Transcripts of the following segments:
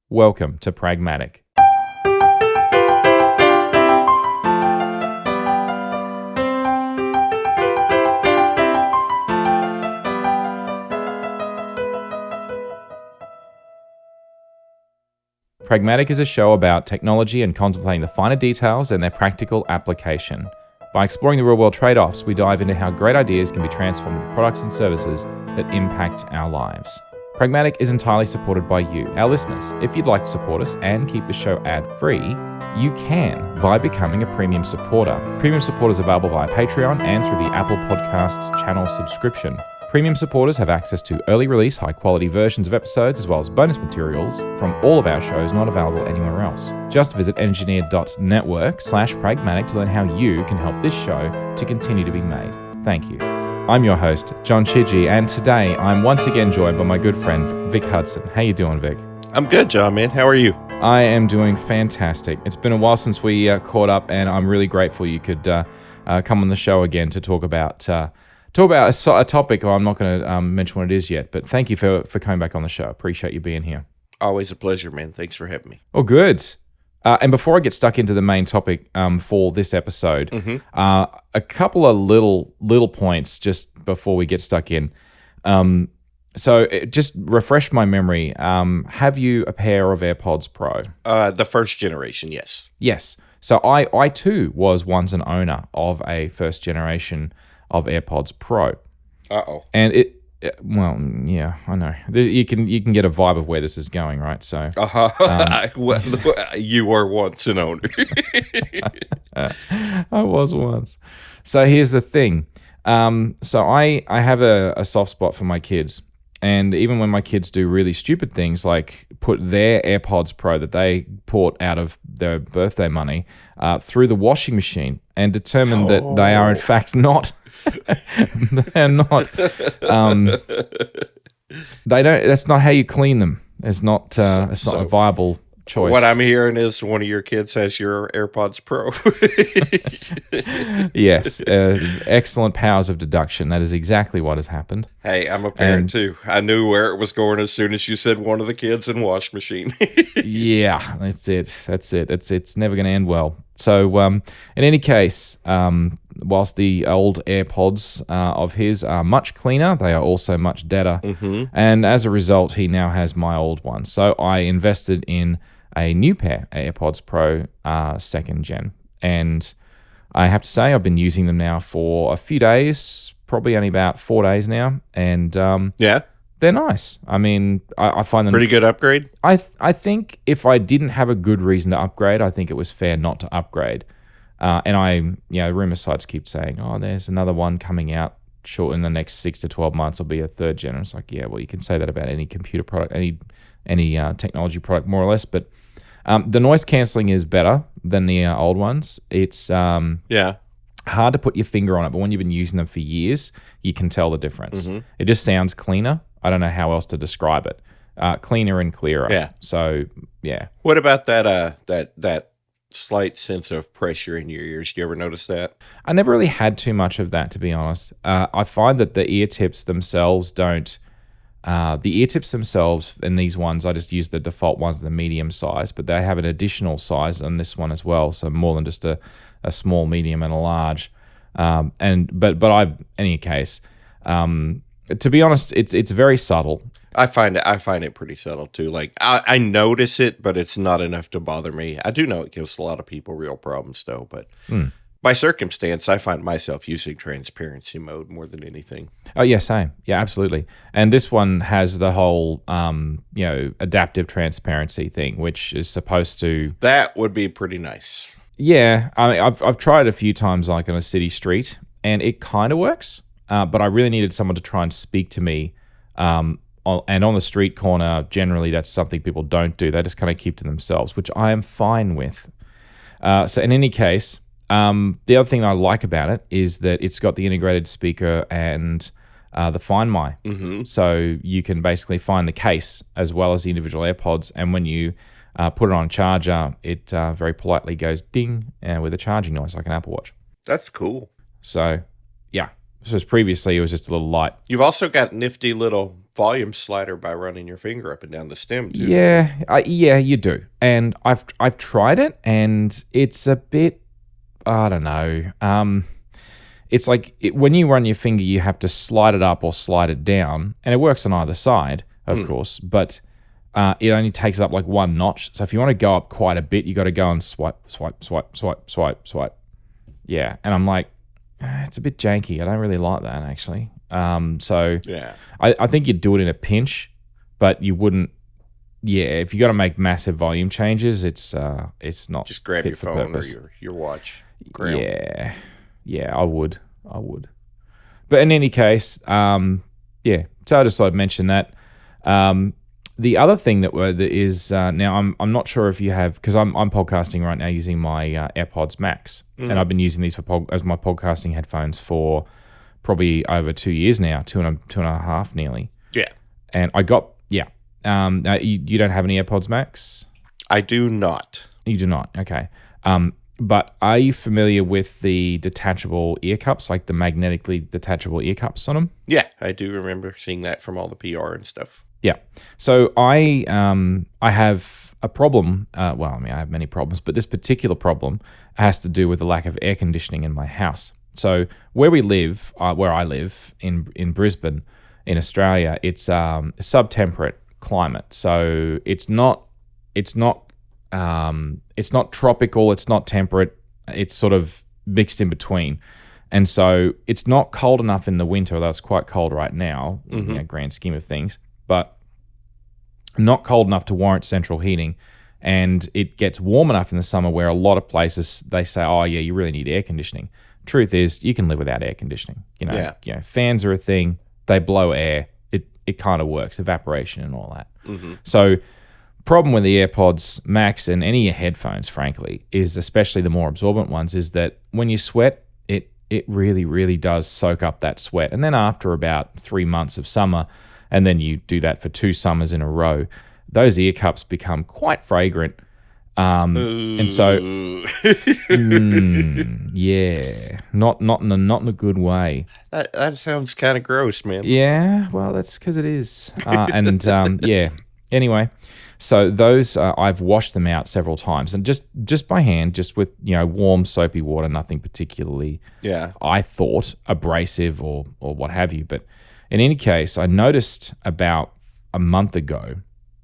Welcome to Pragmatic. Pragmatic is a show about technology and contemplating the finer details and their practical application. By exploring the real-world trade-offs, we dive into how great ideas can be transformed into products and services that impact our lives. Pragmatic is entirely supported by you, our listeners. If you'd like to support us and keep the show ad-free, you can by becoming a premium supporter. Premium support is available via Patreon and through the Apple Podcasts channel subscription. Premium supporters have access to early release, high-quality versions of episodes, as well as bonus materials from all of our shows not available anywhere else. Just visit engineer.network/pragmatic to learn how you can help this show to continue to be made. Thank you. I'm your host, John Chidgey, and today I'm once again joined by my good friend, Vic Hudson. How you doing, Vic? I'm good, John, man. How are you? I am doing fantastic. It's been a while since we caught up, and I'm really grateful you could come on the show again to talk about a topic. I'm not going to mention what it is yet, but thank you for coming back on the show. Appreciate you being here. Always a pleasure, man. Thanks for having me. Oh, good. And before I get stuck into the main topic for this episode, a couple of little points just before we get stuck in. So just refresh my memory. Have you a pair of AirPods Pro? The first generation, yes. Yes. So I too was once an owner of a first generation of AirPods Pro. Uh-oh. And well, yeah, I know. You can get a vibe of where this is going, right? So, you were once an owner. I was once. So here's the thing. So I have a soft spot for my kids, and even when my kids do really stupid things like put their AirPods Pro that they bought out of their birthday money through the washing machine and determine that they are in fact not. They're not. They don't. That's not how you clean them. It's not. It's not a viable choice. What I'm hearing is one of your kids has your AirPods Pro. Yes, excellent powers of deduction. That is exactly what has happened. Hey, I'm a parent too. I knew where it was going as soon as you said one of the kids in wash machine. Yeah, that's it. It's never going to end well. So, in any case, whilst the old AirPods of his are much cleaner, they are also much deader. Mm-hmm. And as a result, he now has my old one. So I invested in a new pair, AirPods Pro 2nd Gen. And I have to say, I've been using them now for a few days, probably only about 4 days now. And yeah, they're nice. I mean, I find them... Pretty good upgrade? I think if I didn't have a good reason to upgrade, I think it was fair not to upgrade. And rumor sites keep saying, oh, there's another one coming out short in the next 6 to 12 months will be a 3rd gen. And it's like, yeah, well, you can say that about any computer product, any technology product, more or less. But the noise cancelling is better than the old ones. It's hard to put your finger on it, but when you've been using them for years, you can tell the difference. Mm-hmm. It just sounds cleaner. I don't know how else to describe it. Cleaner and clearer. Yeah. So, yeah. What about that slight sense of pressure in your ears? Do you ever notice that? I never really had too much of that, to be honest. I find that the ear tips themselves don't... the ear tips themselves in these ones, I just use the default ones, the medium size, but they have an additional size on this one as well, so more than just a small, medium, and a large. But in any case, to be honest, it's very subtle. I find it pretty subtle too. Like I notice it, but it's not enough to bother me. I do know it gives a lot of people real problems though, but by circumstance, I find myself using transparency mode more than anything. Oh yeah, same. Yeah, absolutely. And this one has the whole adaptive transparency thing, which is supposed to... That would be pretty nice. Yeah, I mean, I've tried it a few times, like on a city street, and it kind of works. But I really needed someone to try and speak to me. And on the street corner, generally, that's something people don't do. They just kind of keep to themselves, which I am fine with. So in any case, the other thing I like about it is that it's got the integrated speaker and the Find My. Mm-hmm. So you can basically find the case as well as the individual AirPods. And when you put it on a charger, it very politely goes ding with a charging noise like an Apple Watch. That's cool. So, yeah. So previously, it was just a little light. You've also got nifty little volume slider by running your finger up and down the stem too, don't you? Yeah, you do. And I've tried it, and it's a bit, I don't know. It's like when you run your finger, you have to slide it up or slide it down, and it works on either side, of course. But it only takes up like one notch. So if you want to go up quite a bit, you got to go and swipe, swipe, swipe, swipe, swipe, swipe. Yeah, and I'm like, it's a bit janky. I don't really like that actually. So Yeah. I think you'd do it in a pinch, but you wouldn't. Yeah, if you got to make massive volume changes, it's not Just grab fit your for phone purpose. or your watch. Grab. Yeah, I would. But in any case, yeah. So I just thought I'd mention that. The other thing that is now I'm not sure if you have, because I'm podcasting right now using my AirPods Max, and I've been using these as my podcasting headphones for probably over 2 years now, two and a half nearly. Yeah. And I got you don't have any AirPods Max? I do not. You do not. Okay. But are you familiar with the detachable ear cups, like the magnetically detachable ear cups on them? Yeah, I do remember seeing that from all the PR and stuff. Yeah. So I have a problem. Well, I mean, I have many problems, but this particular problem has to do with the lack of air conditioning in my house. So where I live in Brisbane, in Australia, it's sub-temperate climate. So it's not tropical. It's not temperate. It's sort of mixed in between. And so it's not cold enough in the winter, although it's quite cold right now, in the grand scheme of things, but not cold enough to warrant central heating. And it gets warm enough in the summer where a lot of places, they say, oh yeah, you really need air conditioning. Truth is, you can live without air conditioning. You know, fans are a thing. They blow air. It kind of works, evaporation and all that. So problem with the AirPods Max and any headphones, frankly, is especially the more absorbent ones, is that when you sweat, it really, really does soak up that sweat. And then after about 3 months of summer, and then you do that for 2 summers in a row, those ear cups become quite fragrant. And so, yeah, not in a good way. That sounds kind of gross, man. Yeah, well, that's because it is. Yeah. Anyway, so those I've washed them out several times, and just by hand, just with warm soapy water, nothing particularly. Yeah. I thought abrasive or what have you, but in any case, I noticed about a month ago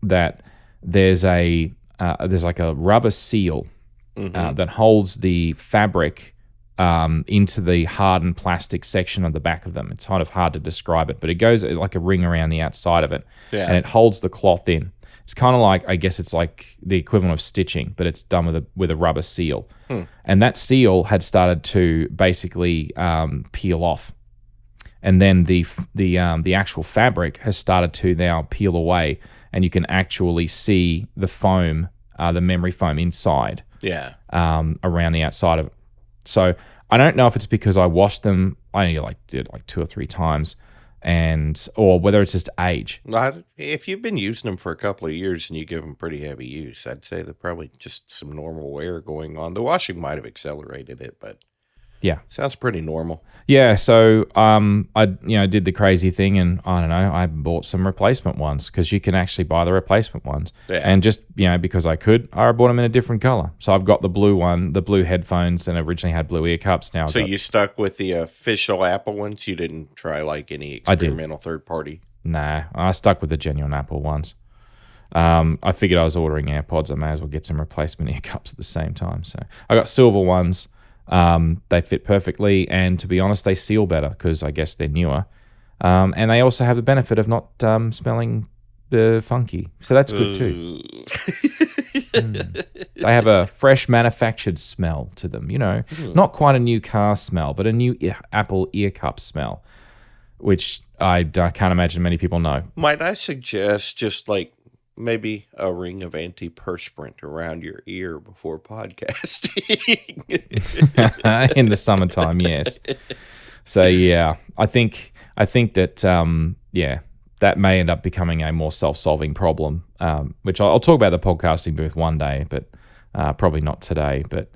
that there's like a rubber seal that holds the fabric into the hardened plastic section of the back of them. It's kind of hard to describe it, but it goes like a ring around the outside of it, and it holds the cloth in. It's kind of like, I guess it's like the equivalent of stitching, but it's done with a rubber seal. And that seal had started to basically peel off, and then the actual fabric has started to now peel away, and you can actually see the foam, the memory foam inside, around the outside of it. So I don't know if it's because I washed them, I only did 2 or 3 times, or whether it's just age. If you've been using them for a couple of years and you give them pretty heavy use, I'd say they're probably just some normal wear going on. The washing might have accelerated it, but yeah, sounds pretty normal. Yeah, so I did the crazy thing, and I don't know, I bought some replacement ones, because you can actually buy the replacement ones. And just because I could, I bought them in a different color. So I've got the blue one, the blue headphones, and originally had blue ear cups. Now, so you stuck with the official Apple ones? You didn't try any experimental third party? Nah, I stuck with the genuine Apple ones. I figured I was ordering AirPods, I may as well get some replacement ear cups at the same time. So I got silver ones. They fit perfectly, and to be honest, they seal better because I guess they're newer. And they also have the benefit of not smelling funky, so that's good too. They have a fresh manufactured smell to them, not quite a new car smell, but a new Apple ear cup smell, which I can't imagine many people know. Might I suggest just maybe a ring of antiperspirant around your ear before podcasting? In the summertime, yes. So yeah, I think that that may end up becoming a more self-solving problem, which I'll talk about the podcasting booth one day, but probably not today. But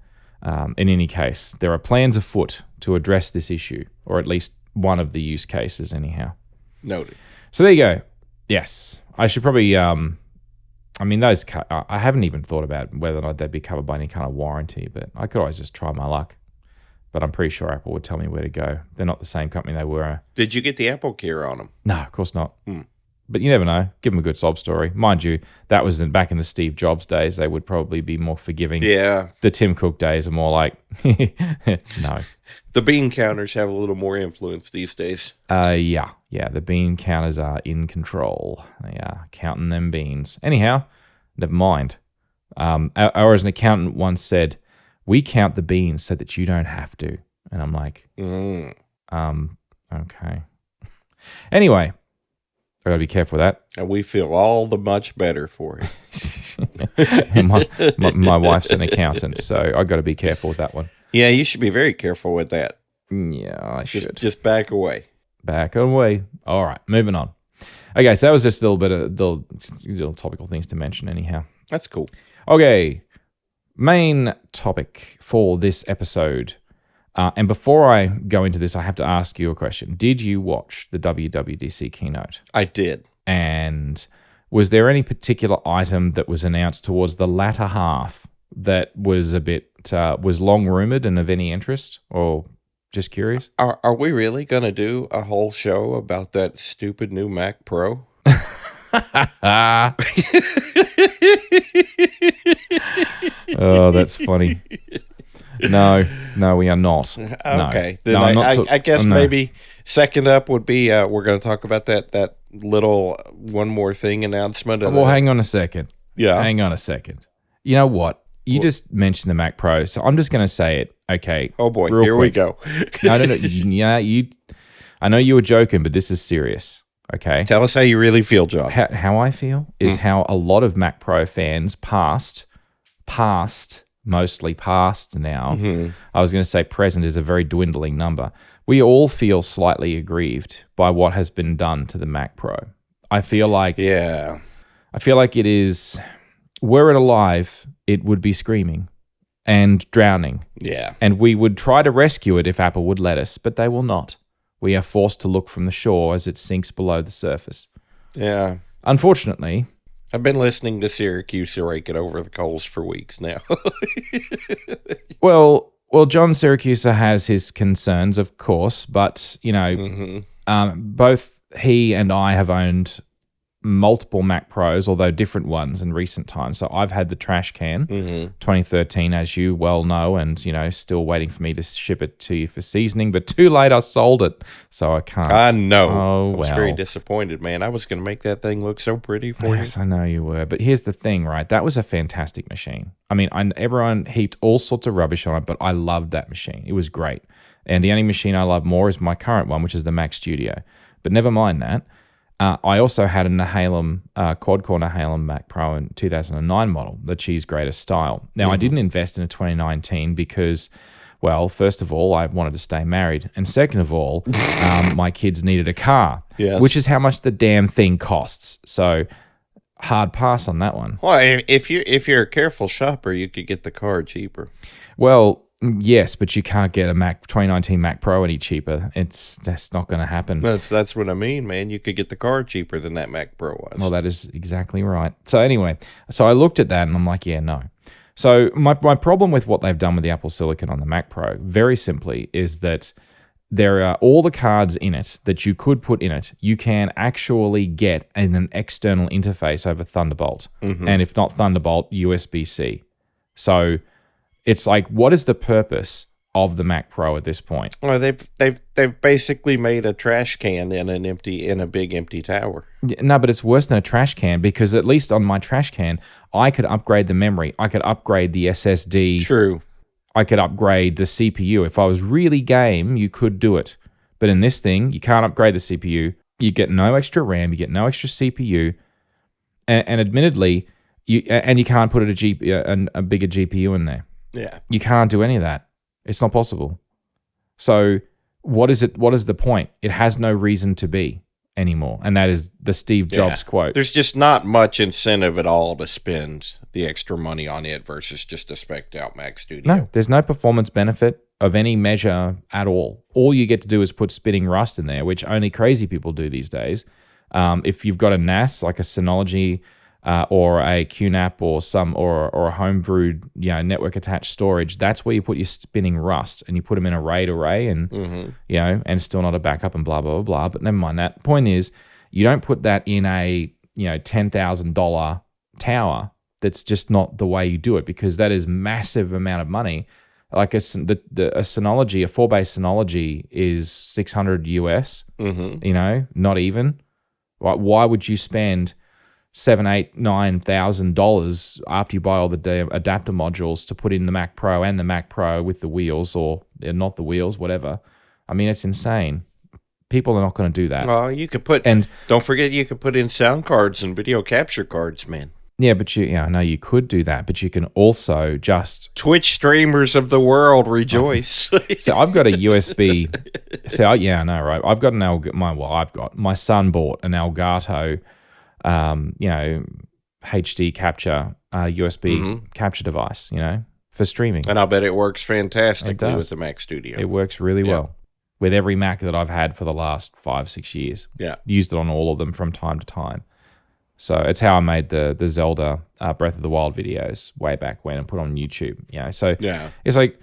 in any case, there are plans afoot to address this issue, or at least one of the use cases anyhow. Noted. So there you go. Yes, I should probably. I mean, those. I haven't even thought about whether or not they'd be covered by any kind of warranty, but I could always just try my luck. But I'm pretty sure Apple would tell me where to go. They're not the same company they were. Did you get the Apple Care on them? No, of course not. Hmm. But you never know. Give them a good sob story. Mind you, that was back in the Steve Jobs days. They would probably be more forgiving. Yeah. The Tim Cook days are more like, no. The bean counters have a little more influence these days. Yeah. The bean counters are in control. They are counting them beans. Anyhow, never mind. Or as an accountant once said, we count the beans so that you don't have to. And I'm like, okay. Anyway, I gotta be careful with that. And we feel all the much better for it. my wife's an accountant, so I got to be careful with that one. Yeah, you should be very careful with that. Yeah, I should. Just back away. Back away. All right, moving on. Okay, so that was just a little bit of little topical things to mention anyhow. That's cool. Okay, main topic for this episode. And before I go into this, I have to ask you a question. Did you watch the WWDC keynote? I did. And was there any particular item that was announced towards the latter half that was a bit, was long rumored and of any interest, or just curious? Are we really going to do a whole show about that stupid new Mac Pro? Oh, that's funny. No, we are not. Okay, no. then No, I guess maybe second up would be we're going to talk about that little one more thing announcement. Well, hang on a second. Yeah, hang on a second. You know what? You just mentioned the Mac Pro, so I'm just going to say it. Okay. Oh boy, here we go. No. Yeah, I know you were joking, but this is serious. Okay. Tell us how you really feel, John. How I feel is how a lot of Mac Pro fans mostly past now. Mm-hmm. I was going to say present is a very dwindling number. We all feel slightly aggrieved by what has been done to the Mac Pro. I feel like it is, were it alive, it would be screaming and drowning. Yeah. And we would try to rescue it if Apple would let us, but they will not. We are forced to look from the shore as it sinks below the surface. Yeah. Unfortunately, I've been listening to Syracuse rake it over the coals for weeks now. Well, John Syracuse has his concerns, of course, but, you know, both he and I have owned multiple Mac Pros, although different ones in recent times. So I've had the trash can, 2013, as you well know, and, you know, still waiting for me to ship it to you for seasoning, but too late, I sold it, so I can't. I know. Oh, I was very disappointed, man. I was going to make that thing look so pretty for you. Yes, I know you were, but here's the thing, right? That was a fantastic machine. I mean, everyone heaped all sorts of rubbish on it, but I loved that machine. It was great. And the only machine I love more is my current one, which is the Mac Studio. But never mind that. I also had a Nehalem, quad-core Nehalem Mac Pro in 2009 model, the cheese grater style. Now, I didn't invest in a 2019 because, well, first of all, I wanted to stay married. And second of all, my kids needed a car, which is how much the damn thing costs. So, hard pass on that one. Well, if you're a careful shopper, you could get the car cheaper. Well, yes, but you can't get a 2019 Mac Pro any cheaper. That's not going to happen. That's what I mean, man. You could get the car cheaper than that Mac Pro was. Well, that is exactly right. So anyway, I looked at that and I'm like, yeah, no. So my problem with what they've done with the Apple Silicon on the Mac Pro, very simply, is that there are all the cards in it that you could put in it. You can actually get in an external interface over Thunderbolt, and if not Thunderbolt, USB-C. So it's like, what is the purpose of the Mac Pro at this point? Well, they've basically made a trash can in a big empty tower. No, but it's worse than a trash can, because at least on my trash can, I could upgrade the memory. I could upgrade the SSD. True. I could upgrade the CPU. If I was really game, you could do it. But in this thing, you can't upgrade the CPU. You get no extra RAM. You get no extra CPU. And admittedly, you can't put a bigger GPU in there. Yeah. You can't do any of that. It's not possible. So what is it? What is the point? It has no reason to be anymore. And that is the Steve Jobs quote. There's just not much incentive at all to spend the extra money on it versus just a spec'd out Mac Studio. No, there's no performance benefit of any measure at all. All you get to do is put spinning Rust in there, which only crazy people do these days. If you've got a NAS like a Synology or a QNAP or a homebrewed network attached storage, that's where you put your spinning Rust, and you put them in a RAID array, and and still not a backup and blah blah blah blah. But never mind that. Point is, you don't put that in a $10,000 tower. That's just not the way you do it, because that is massive amount of money. Like a Synology, a 4-base Synology is $600 US. Not even. Why would you spend $7,000, $8,000, $9,000 after you buy all the adapter modules to put in the Mac Pro and the Mac Pro with the wheels, or not the wheels, whatever? I mean, it's insane. People are not going to do that. Well, you could put, and don't forget, you could put in sound cards and video capture cards, man. Yeah, but I know you could do that, but you can also just Twitch streamers of the world rejoice. So I've got a USB. I know, right? I've got my son bought an Elgato, HD capture, USB capture device, for streaming. And I'll bet it works fantastically with the Mac Studio. It works really well with every Mac that I've had for the last 5-6 years. Yeah, used it on all of them from time to time. So it's how I made the Zelda Breath of the Wild videos way back when and put on YouTube. So it's like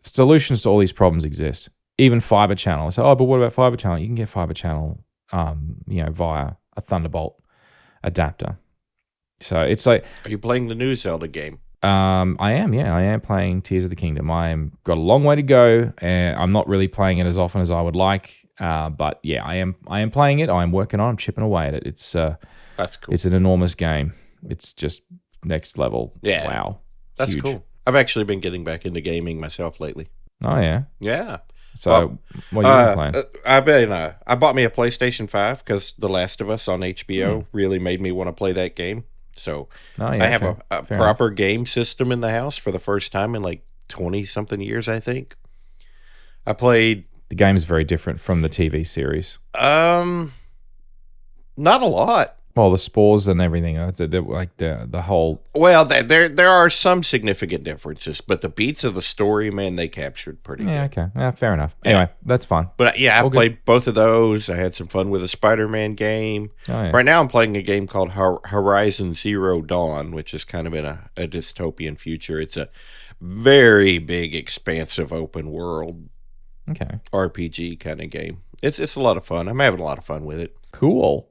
solutions to all these problems exist. Even fiber channel. So, but what about fiber channel? You can get fiber channel, via a Thunderbolt adapter. So it's like. Are you playing the new Zelda game? I am playing Tears of the Kingdom. I've got a long way to go, and I'm not really playing it as often as I would like. But yeah, I am playing it. I'm working on it. I'm chipping away at it. It's that's cool. It's an enormous game. It's just next level. Yeah. Wow. That's huge. Cool. I've actually been getting back into gaming myself lately. Oh, yeah? Yeah. So, what are you playing? I bought me a PlayStation 5 because The Last of Us on HBO really made me want to play that game. So, I have a proper game system in the house for the first time in like 20-something years, I think. I played... The game is very different from the TV series. Not a lot. Well, the spores and everything, like the whole. Well, there are some significant differences, but the beats of the story, man, they captured pretty good. Yeah, okay, fair enough. Anyway, that's fine. But I played both of those. I had some fun with a Spider-Man game. Oh, yeah. Right now, I'm playing a game called Horizon Zero Dawn, which is kind of in a dystopian future. It's a very big, expansive open world, RPG kind of game. It's a lot of fun. I'm having a lot of fun with it. Cool.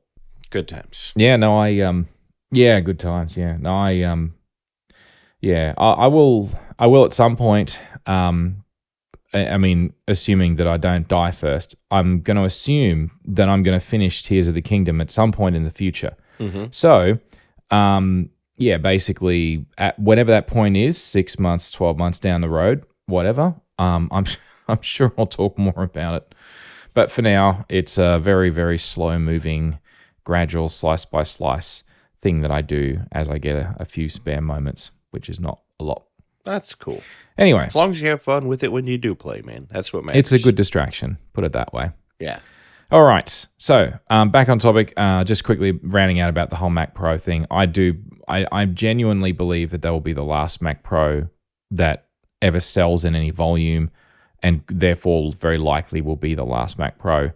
Good times. Yeah, no, good times. Yeah, no, I will at some point. I mean, assuming that I don't die first, I'm going to assume that I'm going to finish Tears of the Kingdom at some point in the future. So, basically, at whatever that point is, 6 months, 12 months down the road, whatever. I'm sure I'll talk more about it. But for now, it's a very, very slow moving, gradual slice by slice thing that I do as I get a few spare moments, which is not a lot. That's cool. Anyway. As long as you have fun with it when you do play, man. That's what matters. It's a good distraction, put it that way. Yeah. All right. So back on topic, just quickly rounding out about the whole Mac Pro thing. I genuinely believe that will be the last Mac Pro that ever sells in any volume, and therefore very likely will be the last Mac Pro.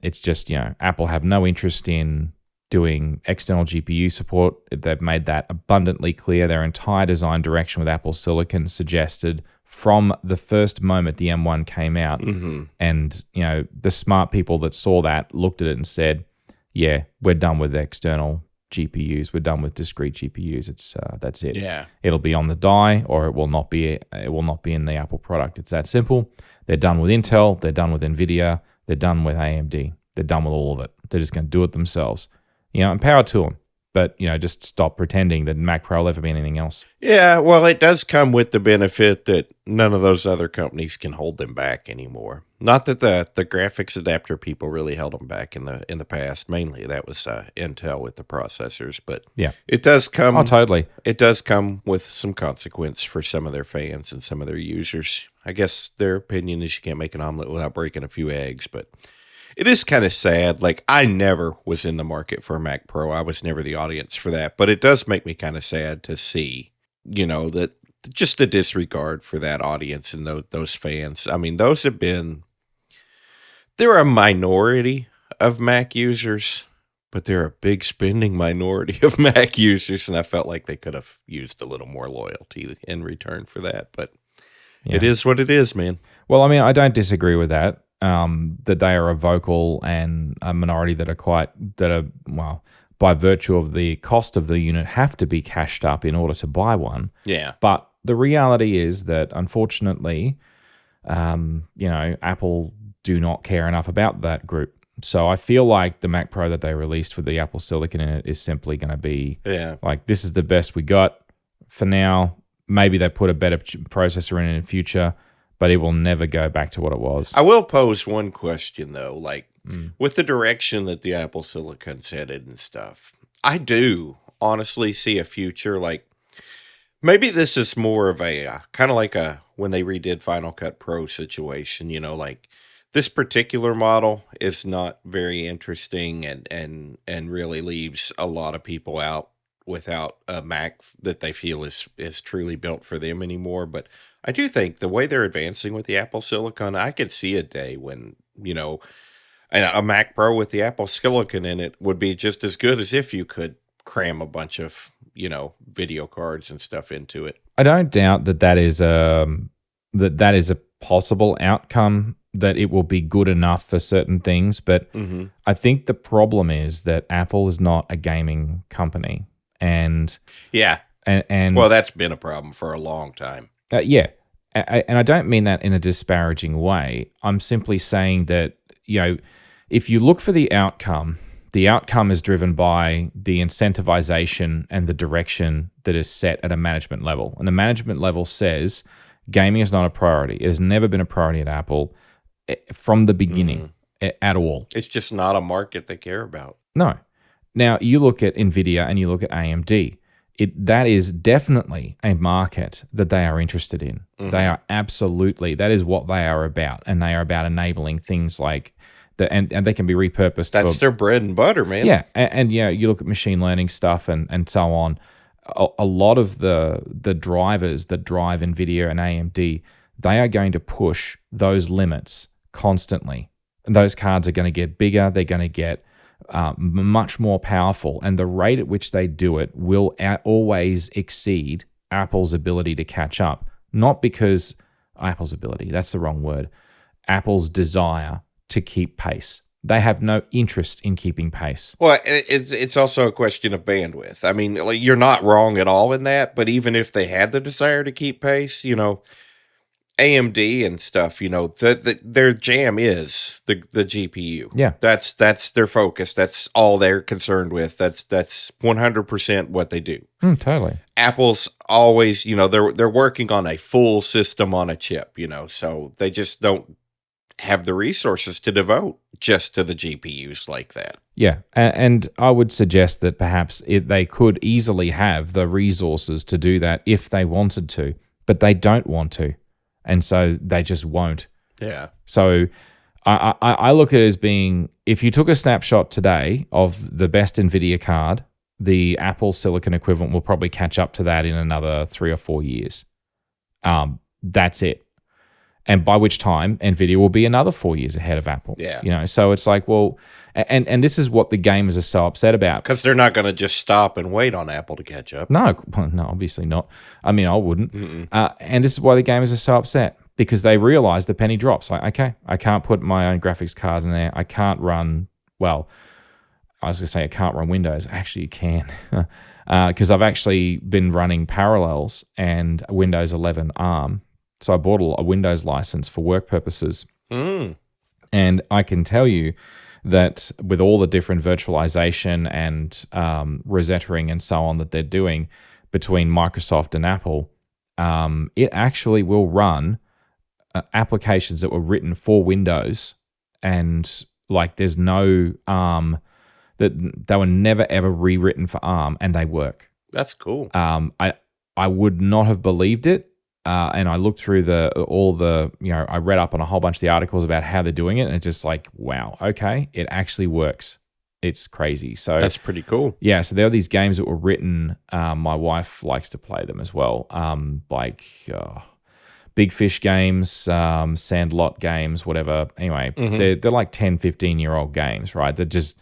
It's just, Apple have no interest in doing external GPU support. They've made that abundantly clear. Their entire design direction with Apple Silicon suggested from the first moment the M1 came out. And, the smart people that saw that looked at it and said, yeah, we're done with external GPUs. We're done with discrete GPUs. That's it. Yeah. It'll be on the die, or it will not be in the Apple product. It's that simple. They're done with Intel. They're done with NVIDIA. They're done with AMD. They're done with all of it. They're just going to do it themselves. And power to them. But, just stop pretending that Mac Pro will ever be anything else. Yeah, well, it does come with the benefit that none of those other companies can hold them back anymore. Not that the graphics adapter people really held them back in the past. Mainly that was Intel with the processors. But yeah, it does come. Oh, totally. It does come with some consequence for some of their fans and some of their users. I guess their opinion is you can't make an omelet without breaking a few eggs, but it is kind of sad. Like, I never was in the market for a Mac Pro. I was never the audience for that. But it does make me kind of sad to see, that just the disregard for that audience and those fans. I mean, they're a minority of Mac users. but they're a big spending minority of Mac users, and I felt like they could have used a little more loyalty in return for that. But it Yeah. is what it is, man. Well, I mean, I don't disagree with that. That they are a vocal and a minority that are well, by virtue of the cost of the unit, have to be cashed up in order to buy one. Yeah. But the reality is that, unfortunately, Apple do not care enough about that group. So I feel like the Mac Pro that they released with the Apple Silicon in it is simply going to be like, this is the best we got for now. Maybe they put a better processor in the future, but it will never go back to what it was. I will pose one question though, like with the direction that the Apple Silicon's headed and stuff. I do honestly see a future like maybe this is more of a kind of like a when they redid Final Cut Pro situation, like this particular model is not very interesting and really leaves a lot of people out without a Mac that they feel is truly built for them anymore. But I do think the way they're advancing with the Apple Silicon, I could see a day when, a Mac Pro with the Apple Silicon in it would be just as good as if you could cram a bunch of, video cards and stuff into it. I don't doubt that is a possible outcome, that it will be good enough for certain things. But I think the problem is that Apple is not a gaming company. And well, that's been a problem for a long time. And I don't mean that in a disparaging way. I'm simply saying that, if you look for the outcome is driven by the incentivization and the direction that is set at a management level. And the management level says gaming is not a priority. It has never been a priority at Apple from the beginning at all. It's just not a market they care about. No. Now, you look at NVIDIA and you look at AMD. That is definitely a market that they are interested in. They are absolutely, that is what they are about. And they are about enabling things like and they can be repurposed. That's their bread and butter, man. Yeah. And you look at machine learning stuff and so on. A lot of the drivers that drive NVIDIA and AMD, they are going to push those limits constantly. And those cards are going to get bigger. They're going to get much more powerful, and the rate at which they do it will always exceed Apple's ability to catch up. Not because Apple's ability, that's the wrong word, Apple's desire to keep pace. They have no interest in keeping pace. Well, it's also a question of bandwidth. I mean, like, you're not wrong at all in that, but even if they had the desire to keep pace, AMD and stuff, their jam is the GPU. Yeah. That's their focus. That's all they're concerned with. That's 100% what they do. Totally. Apple's always, they're working on a full system on a chip, so they just don't have the resources to devote just to the GPUs like that. Yeah, and I would suggest that perhaps they could easily have the resources to do that if they wanted to, but they don't want to. And so they just won't. Yeah. So I look at it as being, if you took a snapshot today of the best NVIDIA card, the Apple Silicon equivalent will probably catch up to that in another 3 or 4 years. That's it. And by which time NVIDIA will be another 4 years ahead of Apple. Yeah. So it's like, well, and this is what the gamers are so upset about. Because they're not going to just stop and wait on Apple to catch up. No, obviously not. I mean, I wouldn't. And this is why the gamers are so upset, because they realize the penny drops. Like, okay, I can't put my own graphics card in there. I can't run, well, I was going to say I can't run Windows. Actually, you can. Because I've actually been running Parallels and Windows 11 ARM. So I bought a Windows license for work purposes. And I can tell you that with all the different virtualization and resettering and so on that they're doing between Microsoft and Apple, it actually will run applications that were written for Windows, and like there's no ARM, that they were never ever rewritten for ARM, and they work. That's cool. I would not have believed it. And I looked through I read up on a whole bunch of the articles about how they're doing it, and it's just like, wow, okay, it actually works. It's crazy. So that's pretty cool. Yeah. So there are these games that were written. My wife likes to play them as well. Big Fish games, Sandlot games, whatever. Anyway, they're like 10, 15-year-old games, right? They're just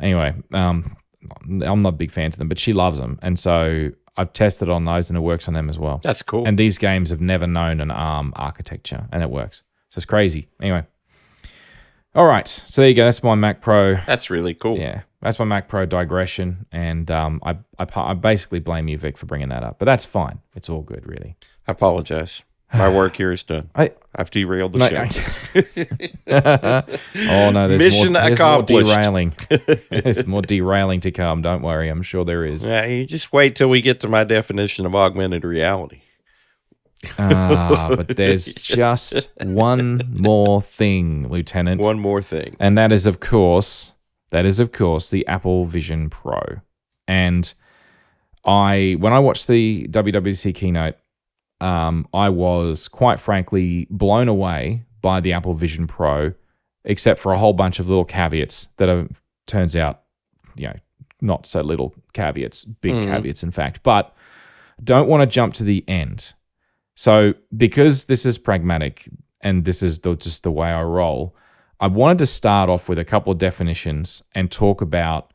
Anyway, I'm not big fans of them, but she loves them. And so I've tested on those and it works on them as well. That's cool. And these games have never known an ARM architecture and it works. So it's crazy. Anyway. All right. So there you go. That's my Mac Pro. That's really cool. Yeah. That's my Mac Pro digression. And I basically blame you, Vic, for bringing that up. But that's fine. It's all good, really. I apologize. My work here is done. I've derailed the show. Oh, no. There's Mission accomplished. More derailing. There's more derailing to come. Don't worry. I'm sure there is. Yeah, you just wait till we get to my definition of augmented reality. But there's just one more thing, Lieutenant. One more thing. And that is, of course, the Apple Vision Pro. And when I watched the WWDC keynote, I was quite frankly blown away by the Apple Vision Pro, except for a whole bunch of little caveats that are, turns out, not so little caveats, big caveats, in fact. But don't want to jump to the end. So because this is pragmatic and this is just the way I roll, I wanted to start off with a couple of definitions and talk about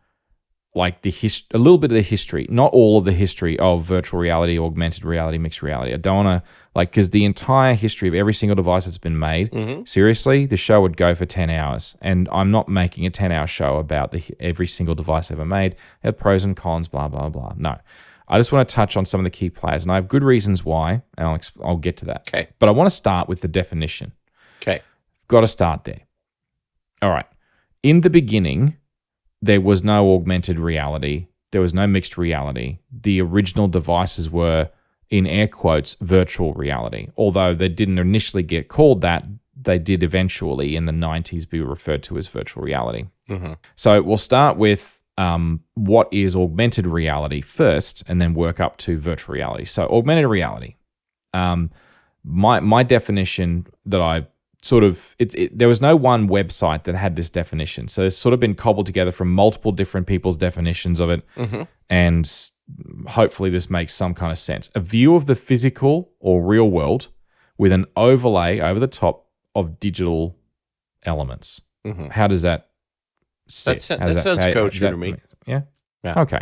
like a little bit of the history, not all of the history of virtual reality, augmented reality, mixed reality. I don't want to because the entire history of every single device that's been made, seriously, the show would go for 10 hours. And I'm not making a 10-hour show about every single device ever made. It had pros and cons, blah, blah, blah. No. I just want to touch on some of the key players, and I have good reasons why, and I'll get to that. Okay. But I want to start with the definition. Okay. Got to start there. All right. In the beginning, there was no augmented reality. There was no mixed reality. The original devices were, in air quotes, virtual reality. Although they didn't initially get called that, they did eventually in the 90s be referred to as virtual reality. So we'll start with what is augmented reality first, and then work up to virtual reality. So augmented reality, my definition that I sort of, there was no one website that had this definition. So it's sort of been cobbled together from multiple different people's definitions of it. And hopefully this makes some kind of sense. A view of the physical or real world with an overlay over the top of digital elements. How does that sit? That sounds kosher to me. Yeah? Okay.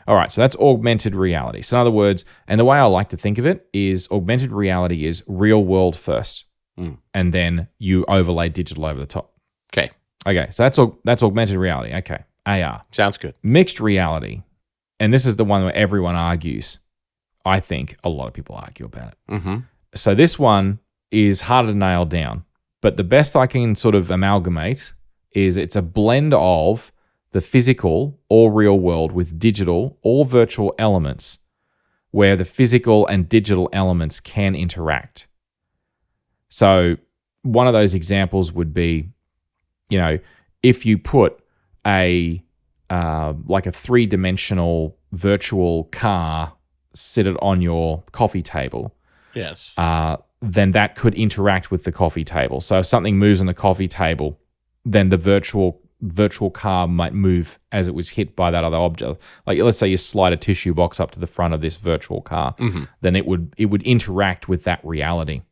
All right, so that's augmented reality. So in other words, and the way I like to think of it is augmented reality is real world first, and then you overlay digital over the top. Okay. So that's augmented reality. Okay, AR. Sounds good. Mixed reality, and this is the one where everyone argues. I think a lot of people argue about it. So this one is harder to nail down, but the best I can sort of amalgamate is it's a blend of the physical or real world with digital or virtual elements where the physical and digital elements can interact. So one of those examples would be, if you put like a three-dimensional virtual car seated on your coffee table. Yes. Then that could interact with the coffee table. So if something moves on the coffee table, then the virtual car might move as it was hit by that other object. Like let's say you slide a tissue box up to the front of this virtual car, then it would interact with that reality.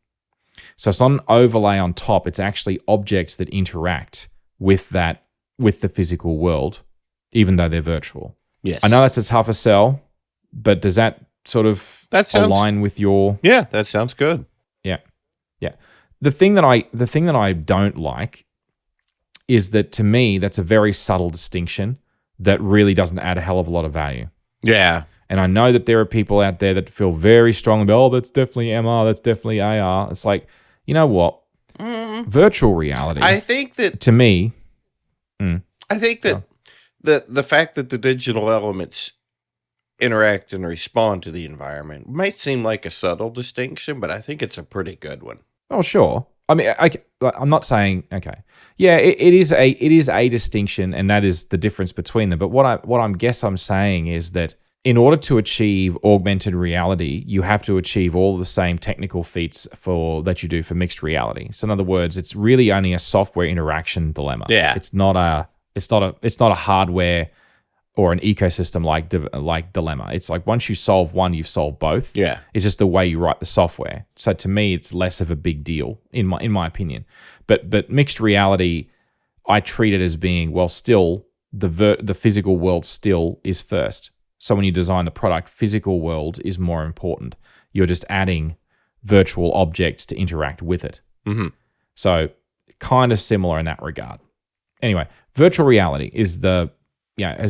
So it's not an overlay on top. It's actually objects that interact with the physical world, even though they're virtual. Yes. I know that's a tougher sell, but does that sort of align with your? Yeah, that sounds good. Yeah. The thing that I don't like is that, to me, that's a very subtle distinction that really doesn't add a hell of a lot of value. Yeah. And I know that there are people out there that feel very strongly about, that's definitely MR, that's definitely AR. It's like, you know what? Virtual reality. I think that, to me, I think that the fact that the digital elements interact and respond to the environment might seem like a subtle distinction, but I think it's a pretty good one. Oh, sure. I mean, I'm not saying, okay. Yeah, it is a distinction, and that is the difference between them. But what I'm saying is that in order to achieve augmented reality, you have to achieve all the same technical feats that you do for mixed reality. So in other words, it's really only a software interaction dilemma. Yeah. It's not a hardware or an ecosystem like dilemma. It's like once you solve one, you've solved both. Yeah. It's just the way you write the software. So to me, it's less of a big deal in my opinion. But mixed reality, I treat it as being, well, still the physical world still is first. So when you design the product, physical world is more important. You're just adding virtual objects to interact with it. Mm-hmm. So kind of similar in that regard. Anyway, virtual reality has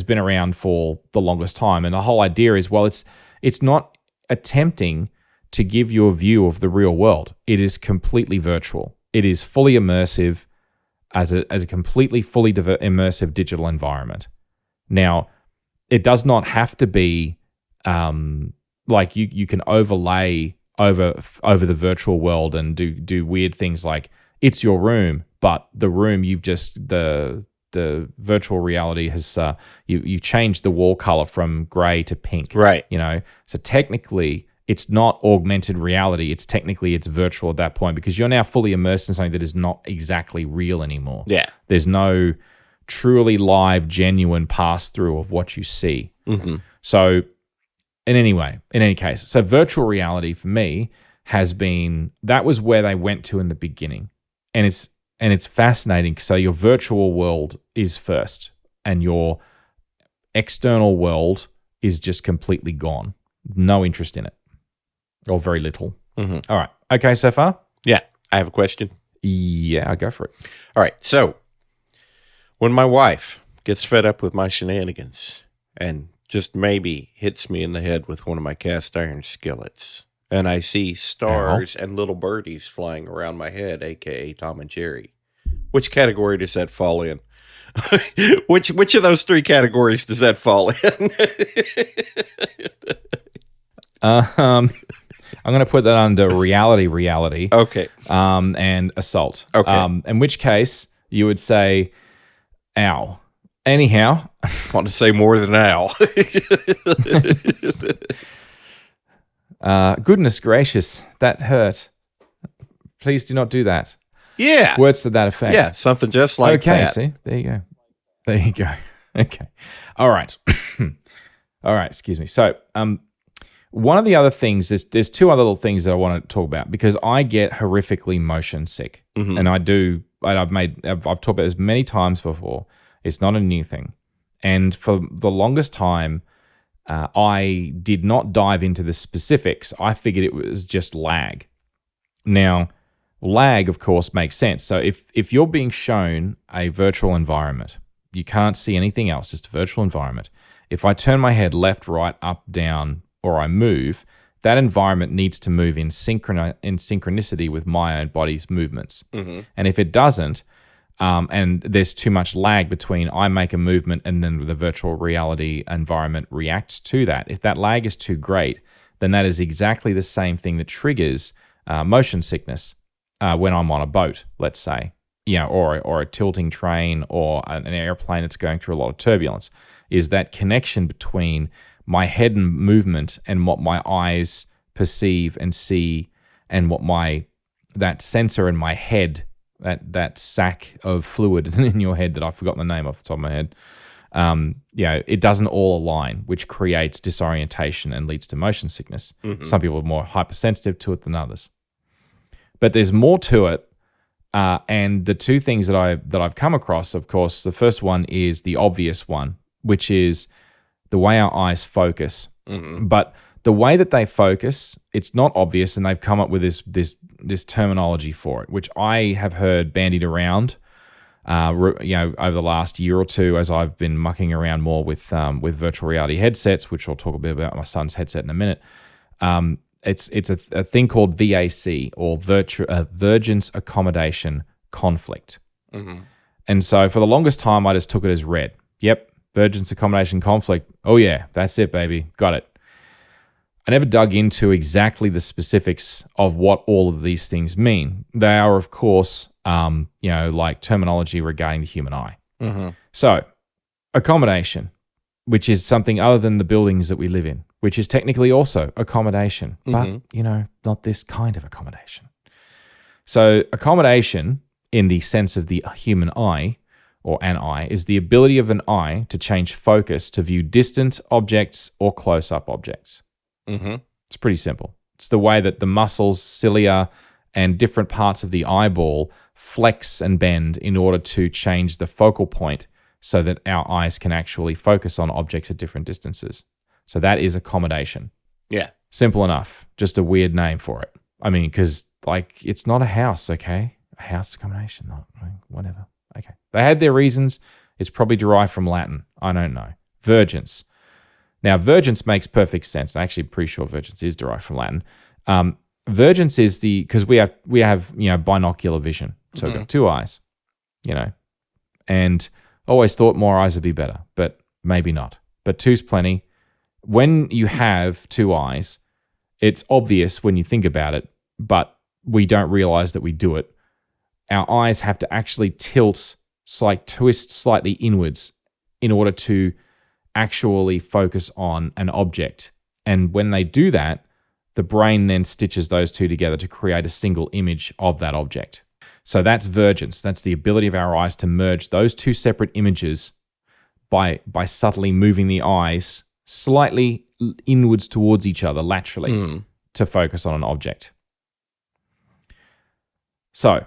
been around for the longest time, and the whole idea is, well, it's not attempting to give you a view of the real world. It is completely virtual. It is fully immersive as a completely fully immersive digital environment. Now, it does not have to be like you can overlay over the virtual world and do weird things like it's your room, but the room the virtual reality has you changed the wall color from gray to pink, Right? So technically it's not augmented reality. It's virtual at that point, because you're now fully immersed in something that is not exactly real anymore. Yeah. There's no truly live, genuine pass through of what you see. Mm-hmm. So in any case, so virtual reality for me that was where they went to in the beginning. And it's fascinating. So your virtual world is first and your external world is just completely gone. No interest in it, or very little. Mm-hmm. All right. Okay, so far? Yeah. I have a question. Yeah, I'll go for it. All right. So when my wife gets fed up with my shenanigans and just maybe hits me in the head with one of my cast iron skillets, and I see stars and little birdies flying around my head, aka Tom and Jerry, which category does that fall in? which of those three categories does that fall in? I'm going to put that under reality. Okay. And assault. Okay. In which case you would say, ow. Anyhow. I want to say more than ow. Goodness gracious, that hurt. Please do not do that. Yeah. Words to that effect. Yeah, something just like that. Okay, see? There you go. Okay. All right. All right, excuse me. So, one of the other things, there's two other little things that I want to talk about, because I get horrifically motion sick. Mm-hmm. And I've talked about this many times before. It's not a new thing. And for the longest time, I did not dive into the specifics. I figured it was just lag. Now, lag, of course, makes sense. So if you're being shown a virtual environment, you can't see anything else, just a virtual environment. If I turn my head left, right, up, down, or I move, that environment needs to move in synchronicity with my own body's movements. Mm-hmm. And if it doesn't, and there's too much lag between I make a movement and then the virtual reality environment reacts to that, if that lag is too great, then that is exactly the same thing that triggers motion sickness when I'm on a boat, let's say, or a tilting train or an airplane that's going through a lot of turbulence, is that connection between my head and movement and what my eyes perceive and see, and what that sensor in my head, that sack of fluid in your head that I've forgotten the name off the top of my head, it doesn't all align, which creates disorientation and leads to motion sickness. Mm-hmm. Some people are more hypersensitive to it than others. But there's more to it. And the two things that I've come across, of course, the first one is the obvious one, which is the way our eyes focus. Mm-hmm. But the way that they focus, it's not obvious, and they've come up with this terminology for it, which I have heard bandied around, over the last year or two, as I've been mucking around more with virtual reality headsets, which I'll talk a bit about my son's headset in a minute. It's a thing called VAC, or Vergence Accommodation Conflict. Mm-hmm. And so for the longest time, I just took it as read. Yep, Vergence Accommodation Conflict. Oh yeah, that's it, baby. Got it. I never dug into exactly the specifics of what all of these things mean. They are, of course, like terminology regarding the human eye. Mm-hmm. So, accommodation, which is something other than the buildings that we live in, which is technically also accommodation, but, not this kind of accommodation. So, accommodation, in the sense of the human eye, or an eye, is the ability of an eye to change focus to view distant objects or close-up objects. Mm-hmm. It's pretty simple. It's the way that the muscles, cilia, and different parts of the eyeball flex and bend in order to change the focal point so that our eyes can actually focus on objects at different distances. So that is accommodation. Yeah. Simple enough. Just a weird name for it. I mean, because like it's not a house, okay? A house accommodation, not whatever. Okay. They had their reasons. It's probably derived from Latin. I don't know. Vergence. Now, vergence makes perfect sense. I'm actually pretty sure vergence is derived from Latin. Vergence is because we have binocular vision, so we've got two eyes, and always thought more eyes would be better, but maybe not. But two's plenty. When you have two eyes, it's obvious when you think about it, but we don't realize that we do it. Our eyes have to actually twist slightly inwards in order to actually focus on an object. And when they do that, the brain then stitches those two together to create a single image of that object. So that's vergence. That's the ability of our eyes to merge those two separate images by subtly moving the eyes slightly inwards towards each other laterally to focus on an object. So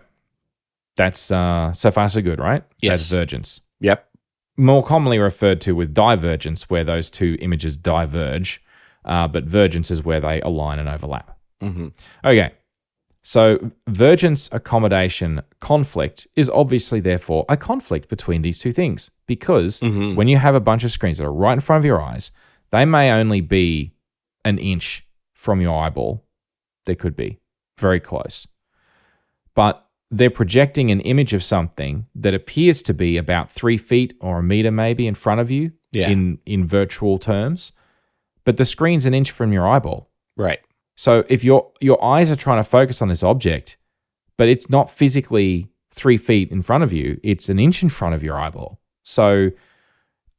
that's so far so good, right? Yes. That's vergence. Yep. More commonly referred to with divergence, where those two images diverge, but vergence is where they align and overlap. Mm-hmm. Okay, so vergence, accommodation, conflict is obviously therefore a conflict between these two things, because when you have a bunch of screens that are right in front of your eyes, they may only be an inch from your eyeball. They could be very close, but they're projecting an image of something that appears to be about 3 feet or a meter maybe in front of you in virtual terms, but the screen's an inch from your eyeball. Right. So if your eyes are trying to focus on this object, but it's not physically 3 feet in front of you, it's an inch in front of your eyeball. So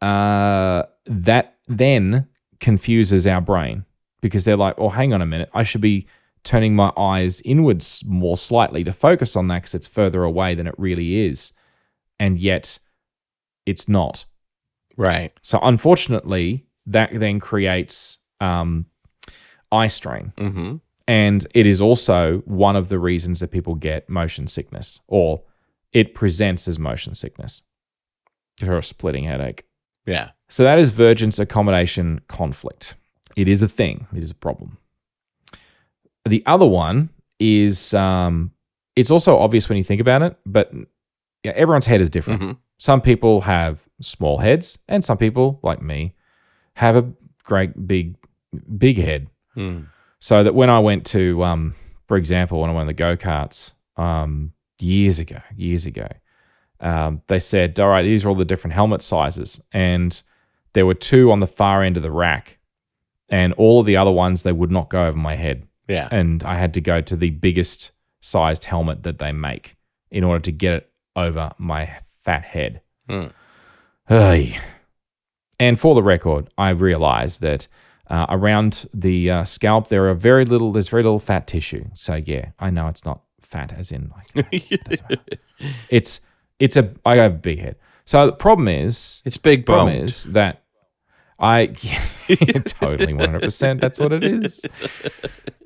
that then confuses our brain, because they're like, oh, hang on a minute, I should be turning my eyes inwards more slightly to focus on that because it's further away than it really is. And yet it's not. Right. So unfortunately, that then creates eye strain. Mm-hmm. And it is also one of the reasons that people get motion sickness, or it presents as motion sickness or a splitting headache. Yeah. So that is vergence, accommodation, conflict. It is a thing. It is a problem. The other one is, it's also obvious when you think about it, but everyone's head is different. Mm-hmm. Some people have small heads, and some people, like me, have a great big head. So that when I went to, for example, when I went on the go-karts years ago, they said, all right, these are all the different helmet sizes. And there were two on the far end of the rack, and all of the other ones, they would not go over my head. Yeah. And I had to go to the biggest sized helmet that they make in order to get it over my fat head. And for the record, I realized that around the scalp, there's very little fat tissue. So yeah, I know it's not fat as in like, I have a big head. So the problem is, It's big problem boned. is that I totally 100%. That's what it is.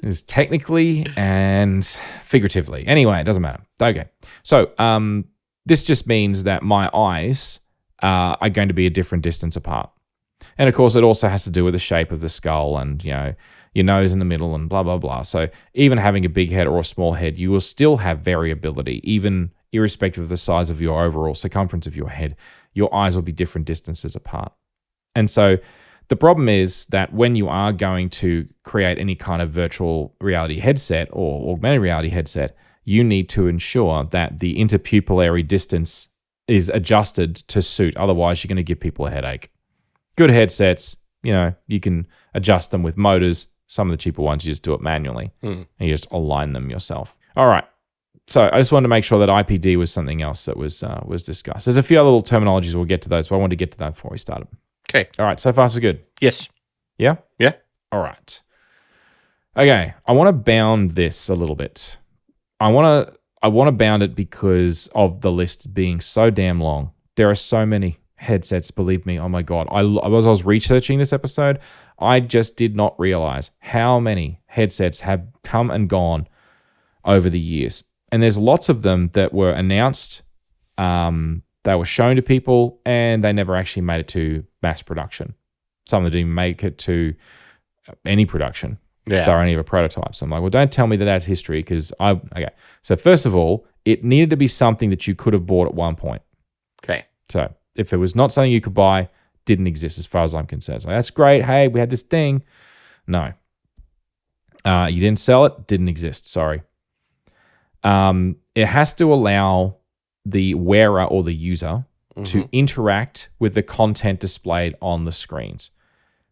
It's technically and figuratively. Anyway, it doesn't matter. Okay. So this just means that my eyes are going to be a different distance apart. And of course, it also has to do with the shape of the skull and, your nose in the middle and blah, blah, blah. So even having a big head or a small head, you will still have variability, even irrespective of the size of your overall circumference of your head. Your eyes will be different distances apart. And so the problem is that when you are going to create any kind of virtual reality headset or augmented reality headset, you need to ensure that the interpupillary distance is adjusted to suit. Otherwise, you're going to give people a headache. Good headsets, you can adjust them with motors. Some of the cheaper ones, you just do it manually and you just align them yourself. All right. So I just wanted to make sure that IPD was something else that was discussed. There's a few other little terminologies. We'll get to those, but I wanted to get to that before we started. Okay. All right. So far, so good. Yes. Yeah? Yeah. All right. Okay. I want to bound this a little bit. I want to bound it because of the list being so damn long. There are so many headsets, believe me. Oh my God. I was researching this episode, I just did not realize how many headsets have come and gone over the years. And there's lots of them that were announced They were shown to people, and they never actually made it to mass production. Some of them didn't even make it to any production. Yeah. They're only ever prototypes. I'm like, well, don't tell me that that's history because okay. So first of all, it needed to be something that you could have bought at one point. Okay. So if it was not something you could buy, didn't exist as far as I'm concerned. So that's great. Hey, we had this thing. No. You didn't sell it. Didn't exist. Sorry. It has to allow the wearer or the user to interact with the content displayed on the screens.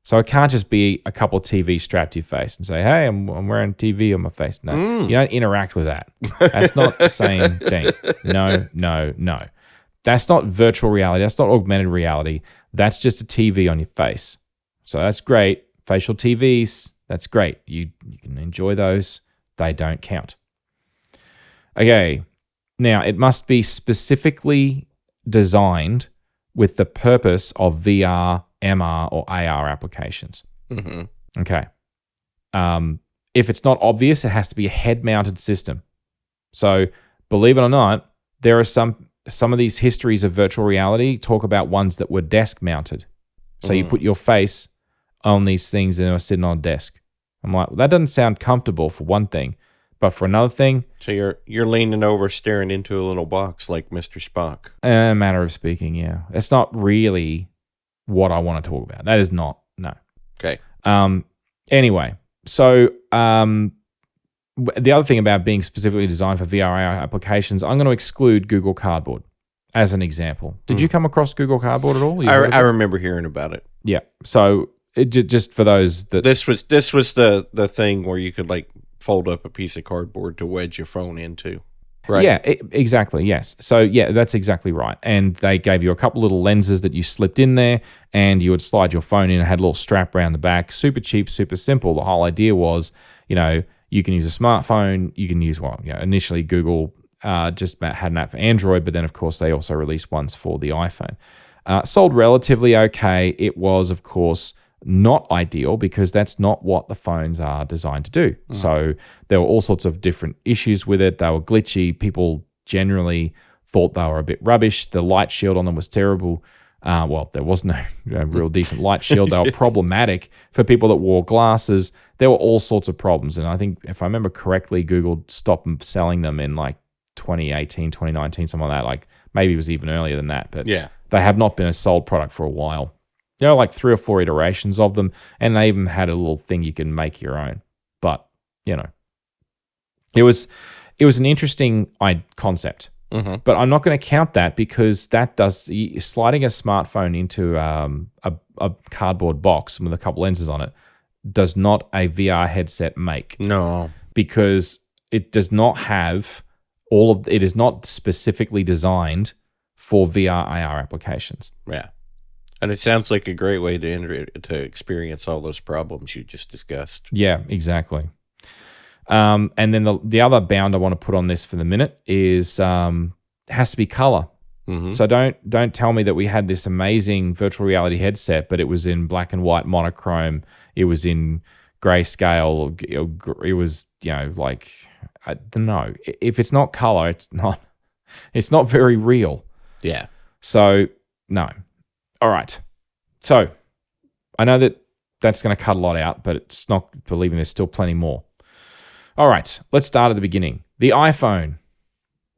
So it can't just be a couple of TVs strapped to your face and say, hey, I'm wearing TV on my face. No, you don't interact with that. That's not the same thing. No. That's not virtual reality. That's not augmented reality. That's just a TV on your face. So that's great. Facial TVs, that's great. You can enjoy those. They don't count. Okay. Now, it must be specifically designed with the purpose of VR, MR, or AR applications. Okay. If it's not obvious, it has to be a head-mounted system. So, believe it or not, there are some of these histories of virtual reality talk about ones that were desk-mounted. So you put your face on these things and they were sitting on a desk. I'm like, well, that doesn't sound comfortable for one thing. But for another thing... So you're leaning over, staring into a little box like Mr. Spock. A matter of speaking, yeah. It's not really what I want to talk about. That is not, no. Okay. Anyway, so the other thing about being specifically designed for VR applications, I'm going to exclude Google Cardboard as an example. Did you come across Google Cardboard at all? I remember hearing about it. Yeah. So just for those that... This was the thing where you could like fold up a piece of cardboard to wedge your phone into. Right. Yeah, exactly. Yes. So yeah, that's exactly right. And they gave you a couple little lenses that you slipped in there, and you would slide your phone in. It had a little strap around the back. Super cheap, super simple. The whole idea was, you can use a smartphone. You can use initially Google just had an app for Android, but then of course they also released ones for the iPhone. Sold relatively okay. It was, of course, not ideal because that's not what the phones are designed to do. So there were all sorts of different issues with it. They were glitchy. People generally thought they were a bit rubbish. The light shield on them was terrible. Well, there was no real decent light shield. They were problematic for people that wore glasses. There were all sorts of problems. And I think if I remember correctly, Google stopped selling them in like 2018, 2019, something like that. Like maybe it was even earlier than that. But yeah, they have not been a sold product for a while. There are like 3 or 4 iterations of them, and they even had a little thing you can make your own. But, it was an interesting concept. But I'm not going to count that because that does sliding a smartphone into a cardboard box with a couple lenses on it does not a VR headset make. No, because it does not have it is not specifically designed for VR AR applications. Yeah. And it sounds like a great way to experience all those problems you just discussed. Yeah, exactly. And then the other bound I want to put on this for the minute is it has to be color. So don't tell me that we had this amazing virtual reality headset, but it was in black and white monochrome. It was in grayscale. It was like I don't know. If it's not color, it's not very real. Yeah. So no. All right. So I know that's going to cut a lot out, but it's not believing there's still plenty more. All right. Let's start at the beginning. The iPhone.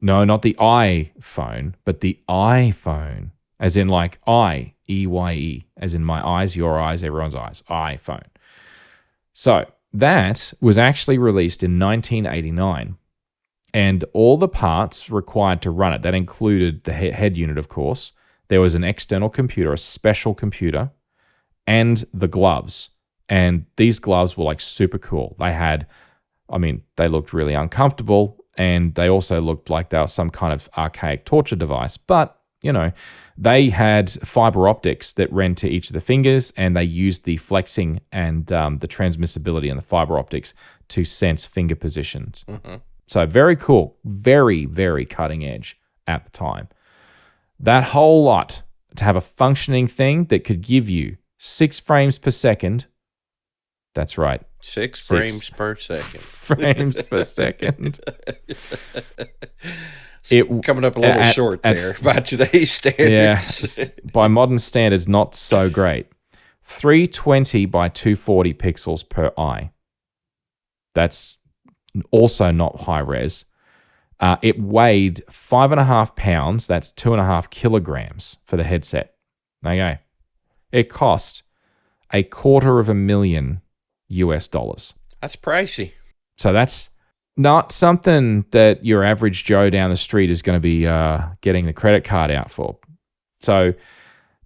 No, not the iPhone, but the iPhone, as in like I-E-Y-E, as in my eyes, your eyes, everyone's eyes. iPhone. So that was actually released in 1989. And all the parts required to run it, that included the head unit, of course. There was an external computer, a special computer, and the gloves. And these gloves were like super cool. They looked really uncomfortable, and they also looked like they were some kind of archaic torture device. But, they had fiber optics that ran to each of the fingers, and they used the flexing and the transmissibility and the fiber optics to sense finger positions. So very cool. Very, very cutting edge at the time. That whole lot, to have a functioning thing that could give you 6 frames per second. That's right. 6 frames per second. Frames per second. It Coming up a little short there by today's standards. yeah, by modern standards, not so great. 320 by 240 pixels per eye. That's also not high res. It weighed 5.5 pounds. That's 2.5 kilograms for the headset. Okay. It cost $250,000 US. That's pricey. So that's not something that your average Joe down the street is going to be getting the credit card out for. So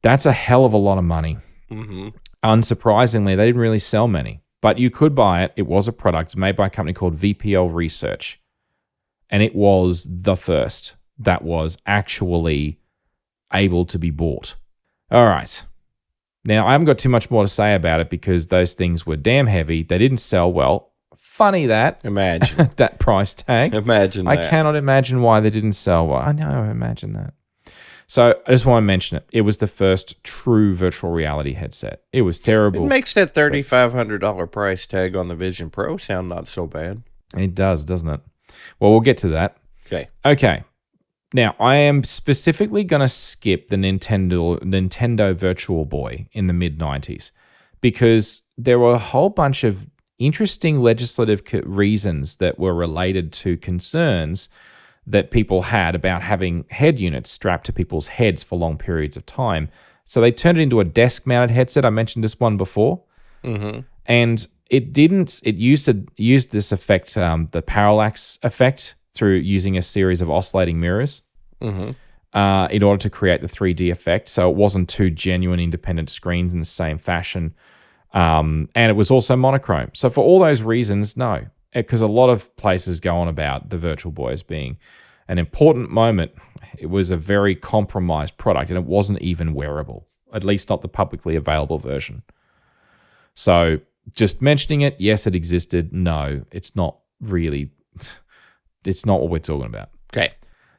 that's a hell of a lot of money. Mm-hmm. Unsurprisingly, they didn't really sell many, but you could buy it. It was a product made by a company called VPL Research, and it was the first that was actually able to be bought. All right. Now, I haven't got too much more to say about it because those things were damn heavy. They didn't sell well. Funny that. Imagine. That price tag. Imagine that. I cannot imagine why they didn't sell well. I know, imagine that. So I just want to mention it. It was the first true virtual reality headset. It was terrible. It makes that $3,500 price tag on the Vision Pro sound not so bad. It does, doesn't it? Well, we'll get to that. Okay. Now, I am specifically going to skip the Nintendo Virtual Boy in the mid-90s because there were a whole bunch of interesting legislative reasons that were related to concerns that people had about having head units strapped to people's heads for long periods of time. So they turned it into a desk-mounted headset. I mentioned this one before. Mm-hmm. And it used this effect, the parallax effect, through using a series of oscillating mirrors in order to create the 3D effect. So it wasn't two genuine independent screens in the same fashion. And it was also monochrome. So for all those reasons, no. Because a lot of places go on about the Virtual Boy as being an important moment. It was a very compromised product, and it wasn't even wearable, at least not the publicly available version. So just mentioning it, yes, it existed. No, it's not really... It's not what we're talking about. Okay.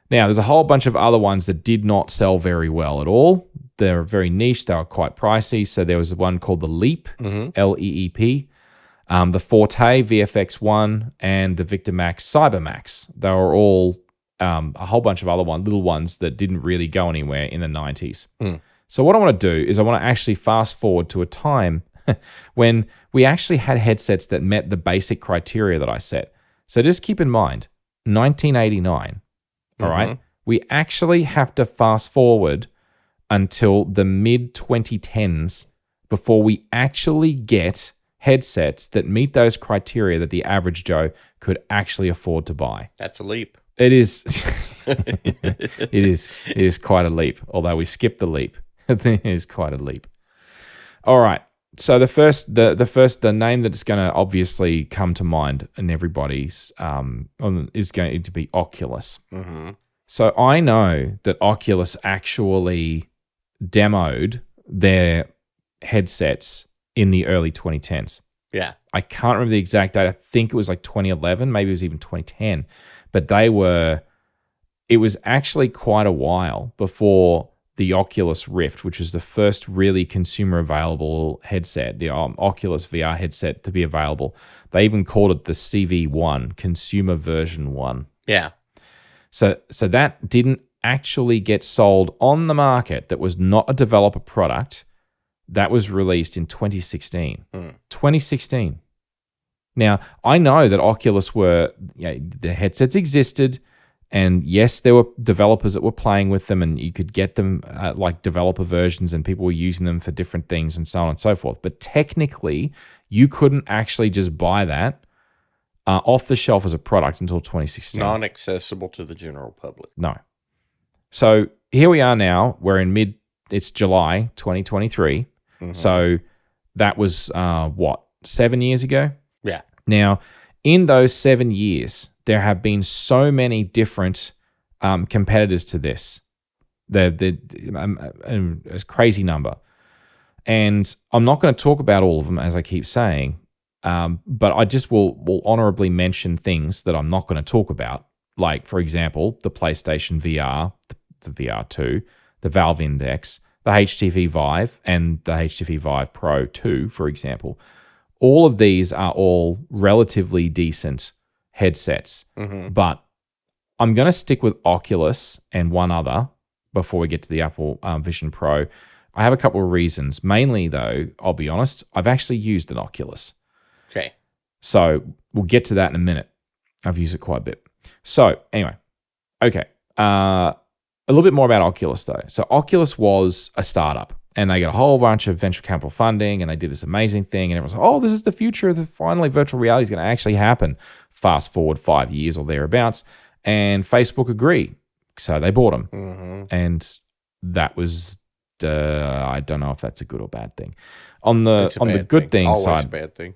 Now, there's a whole bunch of other ones that did not sell very well at all. They're very niche. They were quite pricey. So there was one called the Leap, L-E-E-P, the Forte VFX1, and the Victormax Cybermax. They were all a whole bunch of other little ones that didn't really go anywhere in the 90s. So what I want to do is I want to actually fast forward to a time when we actually had headsets that met the basic criteria that I set. So just keep in mind, 1989, all right? We actually have to fast forward until the mid-2010s before we actually get headsets that meet those criteria that the average Joe could actually afford to buy. That's a leap. It is. It is quite a leap, although we skipped the leap. It is quite a leap. All right. So the name that's going to obviously come to mind in everybody's is going to be Oculus. So I know that Oculus actually demoed their headsets in the early 2010s. Yeah. I can't remember the exact date. I think it was like 2011, maybe it was even 2010. But it was actually quite a while before the Oculus Rift, which was the first really consumer available headset, the Oculus VR headset to be available. They even called it the CV1, Consumer Version 1. Yeah. So that didn't actually get sold on the market. That was not a developer product. That was released in 2016. 2016. Now, I know that Oculus the headsets existed. And yes, there were developers that were playing with them, and you could get them like developer versions, and people were using them for different things and so on and so forth. But technically, you couldn't actually just buy that off the shelf as a product until 2016. Non-accessible to the general public. No. So here we are now. We're in it's July 2023. So that was, 7 years ago? Yeah. Now, in those 7 years, there have been so many different competitors to this. A crazy number. And I'm not going to talk about all of them, as I keep saying, but I just will honorably mention things that I'm not going to talk about. Like, for example, the PlayStation VR, the VR2, the Valve Index, the HTC Vive, and the HTC Vive Pro 2, for example. All of these are all relatively decent headsets, but I'm going to stick with Oculus and one other before we get to the Apple Vision Pro. I have a couple of reasons. Mainly, though, I'll be honest, I've actually used an Oculus. Okay. So we'll get to that in a minute. I've used it quite a bit. So anyway, okay. A little bit more about Oculus, though. So Oculus was a startup, and they got a whole bunch of venture capital funding, and they did this amazing thing, and everyone's like, oh, this is the future. Finally, virtual reality is going to actually happen. Fast forward 5 years or thereabouts, and Facebook agreed. So they bought them. Mm-hmm. And that was, I don't know if that's a good or bad thing. On the good thing Always side, a bad thing.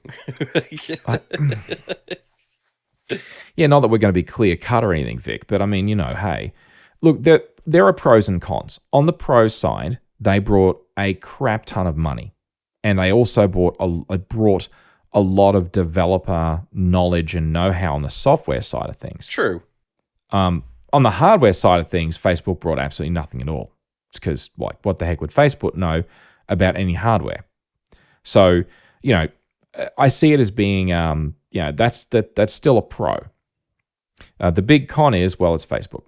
yeah, not that we're going to be clear cut or anything, Vic, but I mean, hey, look, there are pros and cons. On the pros side, they brought a crap ton of money, and they also brought a lot of developer knowledge and know-how on the software side of things. True. On the hardware side of things, Facebook brought absolutely nothing at all. It's because, what the heck would Facebook know about any hardware? So, I see it as being, that's still a pro. The big con is, well, it's Facebook.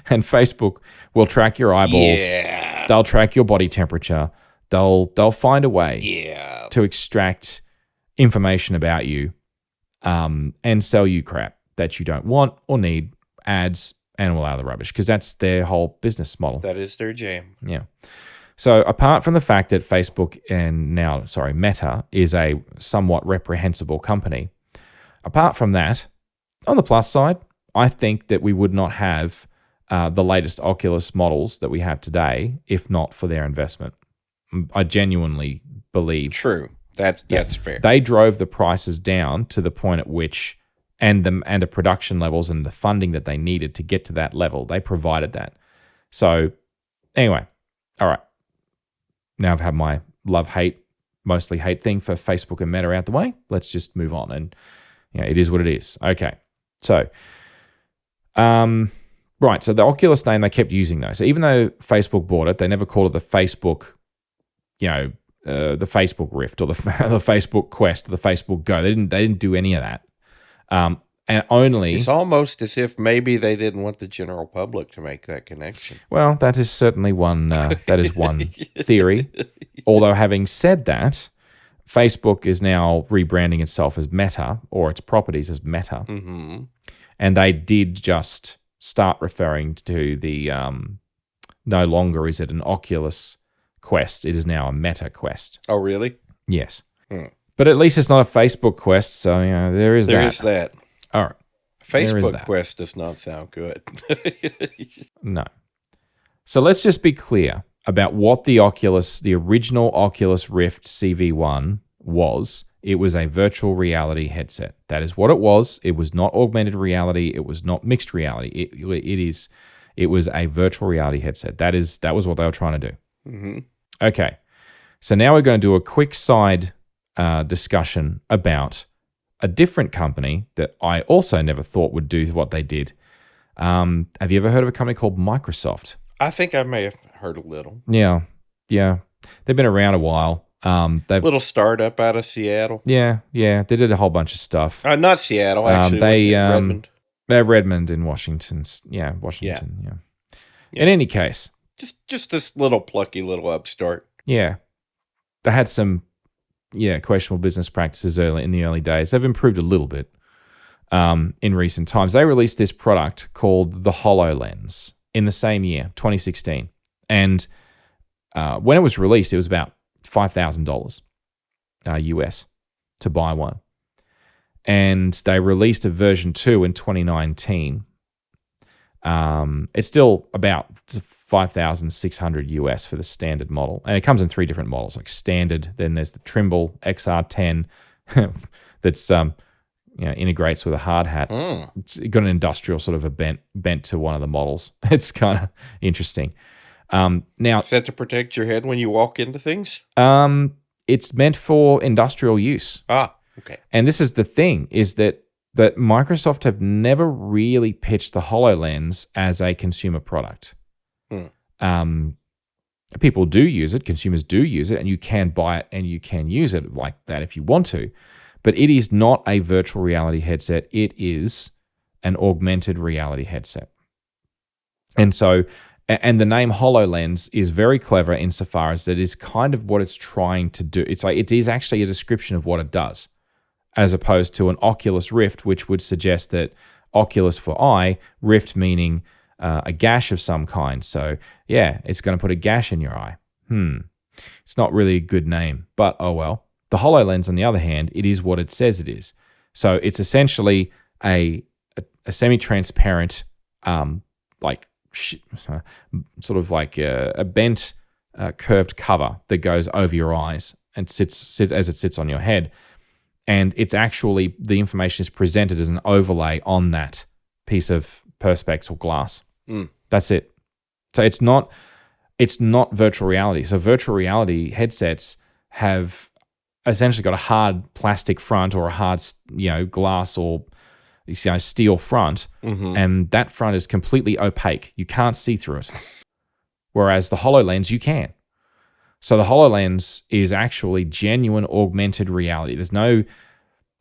And Facebook will track your eyeballs. Yeah. They'll track your body temperature. They'll find a way to extract information about you and sell you crap that you don't want or need, ads, and all other rubbish, because that's their whole business model. That is their jam. Yeah. So apart from the fact that Facebook and Meta is a somewhat reprehensible company, apart from that, on the plus side, I think that we would not have the latest Oculus models that we have today if not for their investment. I genuinely believe. True. That's fair. They drove the prices down to the point at which, and the production levels and the funding that they needed to get to that level, they provided that. So anyway, all right. Now I've had my mostly hate thing for Facebook and Meta out the way. Let's just move on. And it is what it is. Okay. So, right. So the Oculus name they kept using though. So even though Facebook bought it, they never called it the Facebook, the Facebook Rift or the Facebook Quest or the Facebook Go. They didn't do any of that. And only it's almost as if maybe they didn't want the general public to make that connection. Well, that is certainly one. That is one theory. Although, having said that, Facebook is now rebranding itself as Meta, or its properties as Meta, and they did just start referring to the. No longer is it an Oculus Quest; it is now a Meta Quest. Oh, really? Yes. But at least it's not a Facebook Quest, so there is that. There is that. All right. Facebook Quest does not sound good. No. So let's just be clear about what the original Oculus Rift CV1 was. It was a virtual reality headset. That is what it was. It was not augmented reality. It was not mixed reality. It was a virtual reality headset. That was what they were trying to do. Mm-hmm. Okay. So now we're going to do a quick side discussion about a different company that I also never thought would do what they did. Have you ever heard of a company called Microsoft? I think I may have heard a little. Yeah. They've been around a while. Little startup out of Seattle. Yeah. They did a whole bunch of stuff. Not Seattle, actually. Redmond. They're Redmond in Washington. Yeah. In any case. Just this little plucky little upstart. Yeah. They had some questionable business practices in the early days. They've improved a little bit in recent times. They released this product called the HoloLens in the same year, 2016. And when it was released, it was about $5,000 US to buy one. And they released a version 2 in 2019. It's still about $5,600 US for the standard model. And it comes in 3 different models, like standard. Then there's the Trimble XR10 that's integrates with a hard hat. It's got an industrial sort of a bent to one of the models. It's kind of interesting. Now, is that to protect your head when you walk into things? It's meant for industrial use. Okay. And this is the thing, is that Microsoft have never really pitched the HoloLens as a consumer product. People do use it, consumers do use it, and you can buy it and you can use it like that if you want to. But it is not a virtual reality headset. It is an augmented reality headset. And so, and the name HoloLens is very clever insofar as that is kind of what it's trying to do. It's like it is actually a description of what it does, as opposed to an Oculus Rift, which would suggest that Oculus for eye, Rift meaning a gash of some kind. So yeah, it's going to put a gash in your eye. It's not really a good name, but oh well. The HoloLens, on the other hand, it is what it says it is. So it's essentially a semi-transparent, sort of like a bent, curved cover that goes over your eyes and sits as it sits on your head. And it's actually, the information is presented as an overlay on that piece of perspex or glass. That's it. So it's not virtual reality. So virtual reality headsets have essentially got a hard plastic front or a hard, glass or steel front, and that front is completely opaque. You can't see through it. Whereas the HoloLens, you can. So the HoloLens is actually genuine augmented reality. There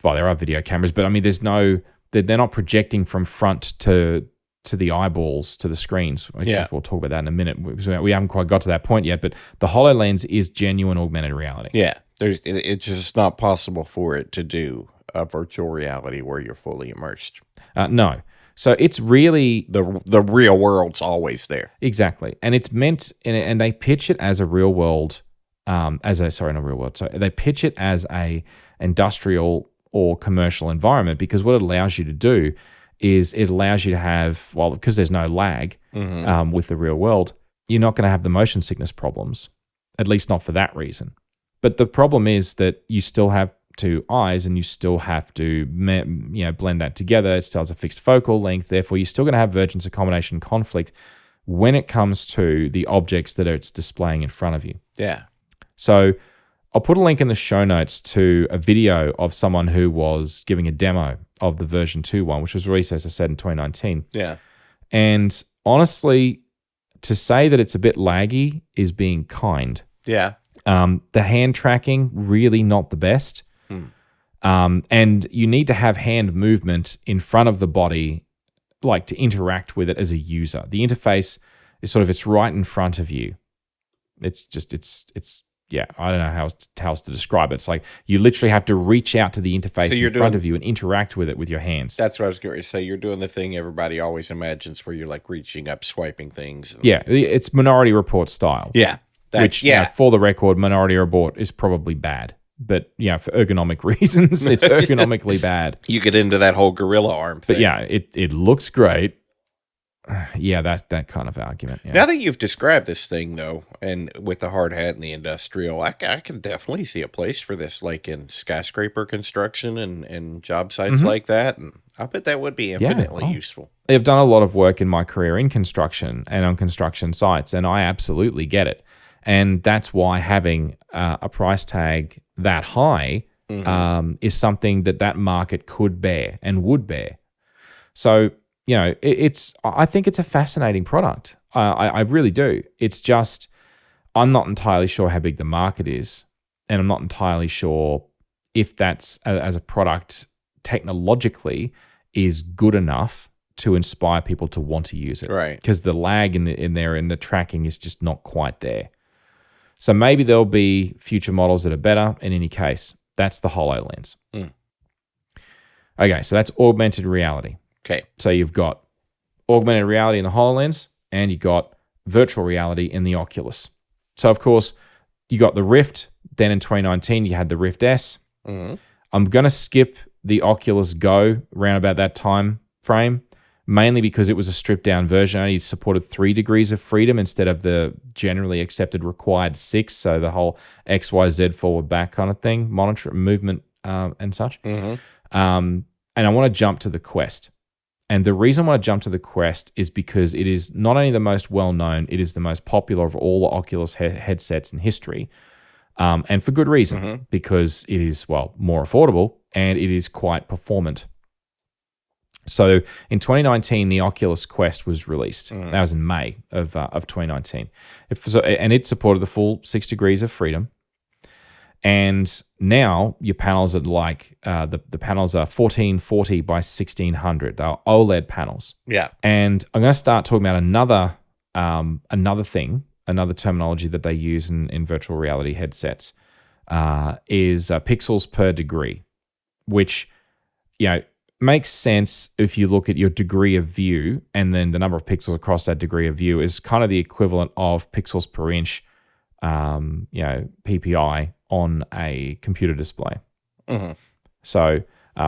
are video cameras, but I mean, they're not projecting from front to the eyeballs, to the screens. Yeah. We'll talk about that in a minute. We haven't quite got to that point yet, but the HoloLens is genuine augmented reality. Yeah. It's just not possible for it to do a virtual reality where you're fully immersed. No. So it's really... The real world's always there. Exactly. And it's meant... And they pitch it as a real world... they pitch it as a industrial or commercial environment, because what it allows you to do is it allows you to have... Well, because there's no lag with the real world, you're not going to have the motion sickness problems, at least not for that reason. But the problem is that you still have two eyes and you still have to blend that together. It still has a fixed focal length. Therefore, you're still going to have vergence, accommodation, conflict when it comes to the objects that it's displaying in front of you. Yeah. So I'll put a link in the show notes to a video of someone who was giving a demo of the version 2 one, which was released, as I said, in 2019. Yeah. And honestly, to say that it's a bit laggy is being kind. Yeah. The hand tracking, really not the best. And you need to have hand movement in front of the body, like to interact with it as a user. The interface is it's right in front of you. It's I don't know how else to describe it. It's like you literally have to reach out to the interface in front of you and interact with it with your hands. That's what I was going to say. You're doing the thing everybody always imagines where you're like reaching up, swiping things. Yeah, it's Minority Report style. Yeah. For the record, Minority Report is probably bad. But, for ergonomic reasons, it's ergonomically bad. You get into that whole gorilla arm thing. But it looks great. Yeah, that kind of argument. Yeah. Now that you've described this thing, though, and with the hard hat and the industrial, I can definitely see a place for this, like in skyscraper construction and job sites like that. And I bet that would be infinitely useful. I've done a lot of work in my career in construction and on construction sites, and I absolutely get it. And that's why having a price tag that high is something that market could bear and would bear. So, I think it's a fascinating product. I really do. It's just, I'm not entirely sure how big the market is. And I'm not entirely sure if that's, as a product, technologically is good enough to inspire people to want to use it. Right. Because the lag in there and the tracking is just not quite there. So maybe there'll be future models that are better. In any case, that's the HoloLens. Okay, so that's augmented reality. Okay. So you've got augmented reality in the HoloLens, and you've got virtual reality in the Oculus. So, of course, you got the Rift. Then in 2019, you had the Rift S. I'm going to skip the Oculus Go around about that time frame, mainly because it was a stripped-down version. It only supported 3 degrees of freedom instead of the generally accepted required 6, so the whole XYZ forward back kind of thing, monitor movement and such. And I want to jump to the Quest. And the reason I want to jump to the Quest is because it is not only the most well-known, it is the most popular of all the Oculus headsets in history. And for good reason, because it is, more affordable and it is quite performant. So in 2019, the Oculus Quest was released. That was in May of 2019. And it supported the full 6 degrees of freedom. And now your panels are like the panels are 1440 by 1600. They're OLED panels. Yeah. And I'm going to start talking about another terminology that they use in virtual reality headsets is pixels per degree, which makes sense if you look at your degree of view, and then the number of pixels across that degree of view is kind of the equivalent of pixels per inch, PPI on a computer display. Mm-hmm. So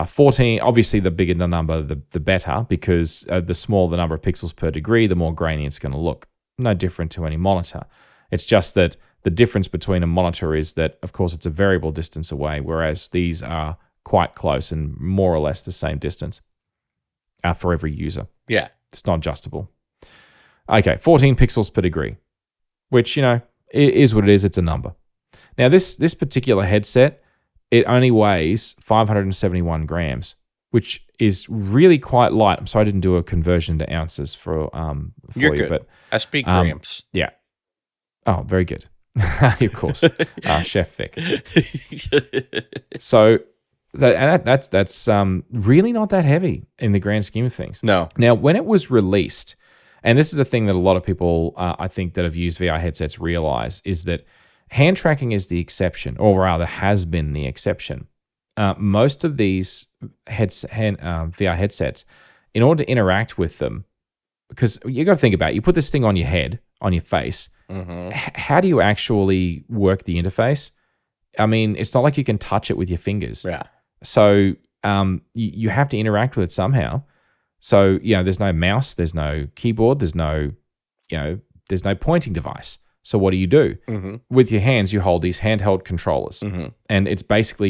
14, obviously the bigger the number, the better, because the smaller the number of pixels per degree, the more grainy it's going to look. No different to any monitor. It's just that the difference between a monitor is that, of course, it's a variable distance away, whereas these are quite close and more or less the same distance for every user. Yeah. It's not adjustable. Okay, 14 pixels per degree, which, is what it is. It's a number. Now, this particular headset, it only weighs 571 grams, which is really quite light. I'm sorry I didn't do a conversion to ounces for You're you, good. but I speak grams. yeah. Oh, very good. Of course, Chef Vic. So that's really not that heavy in the grand scheme of things. No. Now, when it was released, and this is the thing that a lot of people, I think, that have used VR headsets realize, is that hand tracking is the exception, or rather has been the exception. Most of these VR headsets, in order to interact with them, because you got to think about it, you put this thing on your head, on your face, how do you actually work the interface? I mean, it's not like you can touch it with your fingers. Yeah. So you have to interact with it somehow. So, there's no mouse, there's no keyboard, there's no pointing device. So what do? With your hands, you hold these handheld controllers, and it's basically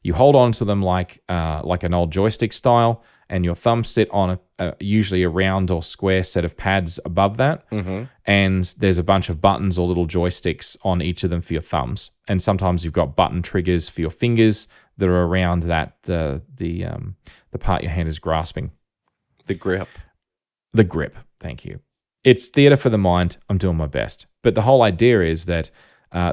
you hold on to them like an old joystick style, and your thumbs sit on usually a round or square set of pads above that, and there's a bunch of buttons or little joysticks on each of them for your thumbs, and sometimes you've got button triggers for your fingers that are around the part your hand is grasping. The grip. The grip. Thank you. It's theater for the mind. I'm doing my best. But the whole idea is that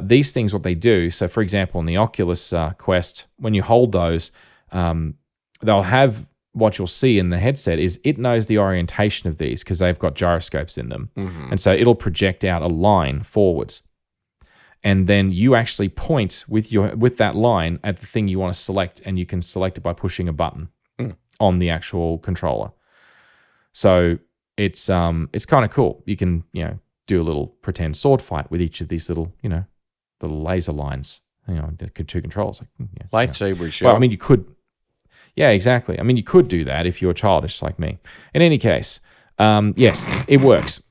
these things, what they do, so for example, in the Oculus Quest, when you hold those, they'll have, what you'll see in the headset is it knows the orientation of these because they've got gyroscopes in them. And so it'll project out a line forwards. And then you actually point with that line at the thing you want to select, and you can select it by pushing a button on the actual controller. So it's kind of cool. You can do a little pretend sword fight with each of these little little laser lines. The two controls. Lightsaber show. Well, I mean, you could. Yeah, exactly. I mean, you could do that if you're childish like me. In any case, yes, it works.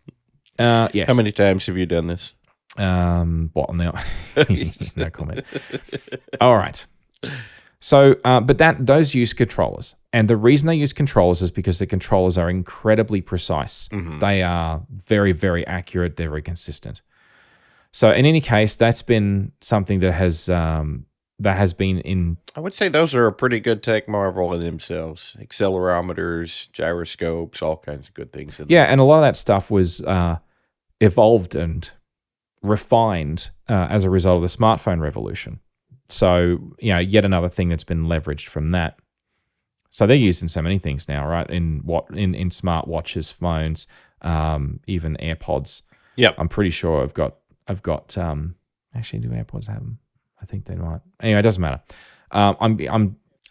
Yes. How many times have you done this? What on the no comment. All right. So, but those use controllers, and the reason they use controllers is because the controllers are incredibly precise. They are very, very accurate. They're very consistent. So, in any case, that's been something that has been in. I would say those are a pretty good tech marvel in themselves. Accelerometers, gyroscopes, all kinds of good things. And a lot of that stuff was evolved and refined as a result of the smartphone revolution. So, yet another thing that's been leveraged from that. So they're used in so many things now, right? In smartwatches, phones, even AirPods. Yep. I'm pretty sure I've got actually, do AirPods have them? I think they might. Anyway, it doesn't matter.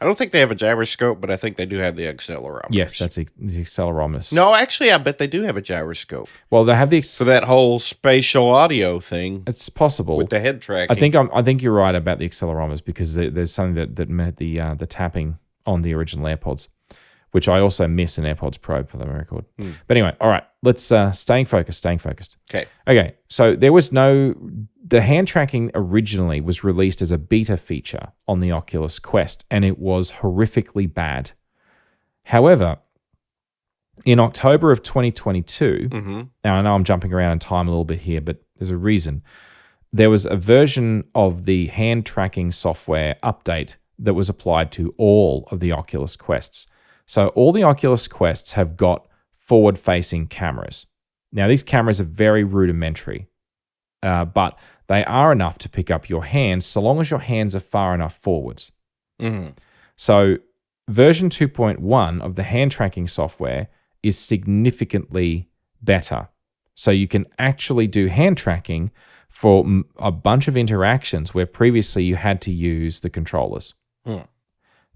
I don't think they have a gyroscope, but I think they do have the accelerometer. Yes, that's the accelerometer. No, actually, I bet they do have a gyroscope. Well, they have for that whole spatial audio thing. It's possible with the head tracking. I think you're right about the accelerometers, because there's something that met the tapping on the original AirPods, which I also miss in AirPods Pro for the record. But anyway, all right, let's staying focused. Okay. So the hand tracking originally was released as a beta feature on the Oculus Quest, and it was horrifically bad. However, in October of 2022, now I know I'm jumping around in time a little bit here, but there's a reason. There was a version of the hand tracking software update that was applied to all of the Oculus Quests. So all the Oculus Quests have got forward-facing cameras. Now, these cameras are very rudimentary. but they are enough to pick up your hands so long as your hands are far enough forwards. Mm-hmm. So version 2.1 of the hand tracking software is significantly better. So you can actually do hand tracking for a bunch of interactions where previously you had to use the controllers.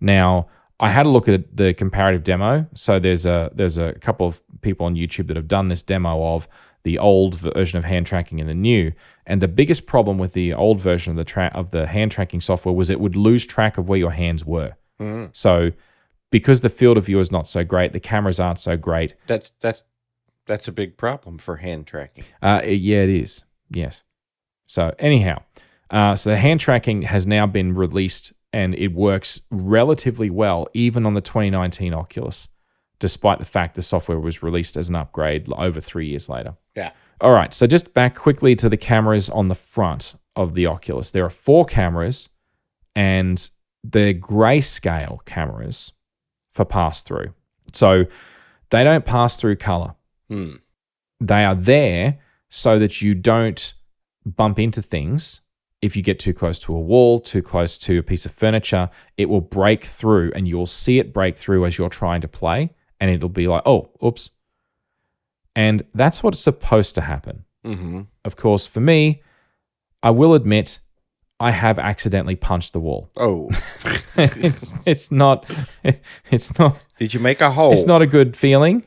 Now, I had a look at the comparative demo. So there's a couple of people on YouTube that have done this demo of the old version of hand tracking and the new. And the biggest problem with the old version of the hand tracking software was it would lose track of where your hands were. So because the field of view is not so great, the cameras aren't so great. That's a big problem for hand tracking. Yeah, it is. Yes. So anyhow, so the hand tracking has now been released and it works relatively well, even on the 2019 Oculus, despite the fact the software was released as an upgrade over 3 years later. Yeah. All right. So just back quickly to the cameras on the front of the Oculus. There are 4 cameras and they're grayscale cameras for pass-through. So they don't pass through color. They are there so that you don't bump into things. If you get too close to a wall, too close to a piece of furniture, it will break through and you'll see it break through as you're trying to play and it'll be like, oh, oops. And that's what's supposed to happen. Of course, for me, I will admit I have accidentally punched the wall. Oh. It's not. Did you make a hole? It's not a good feeling.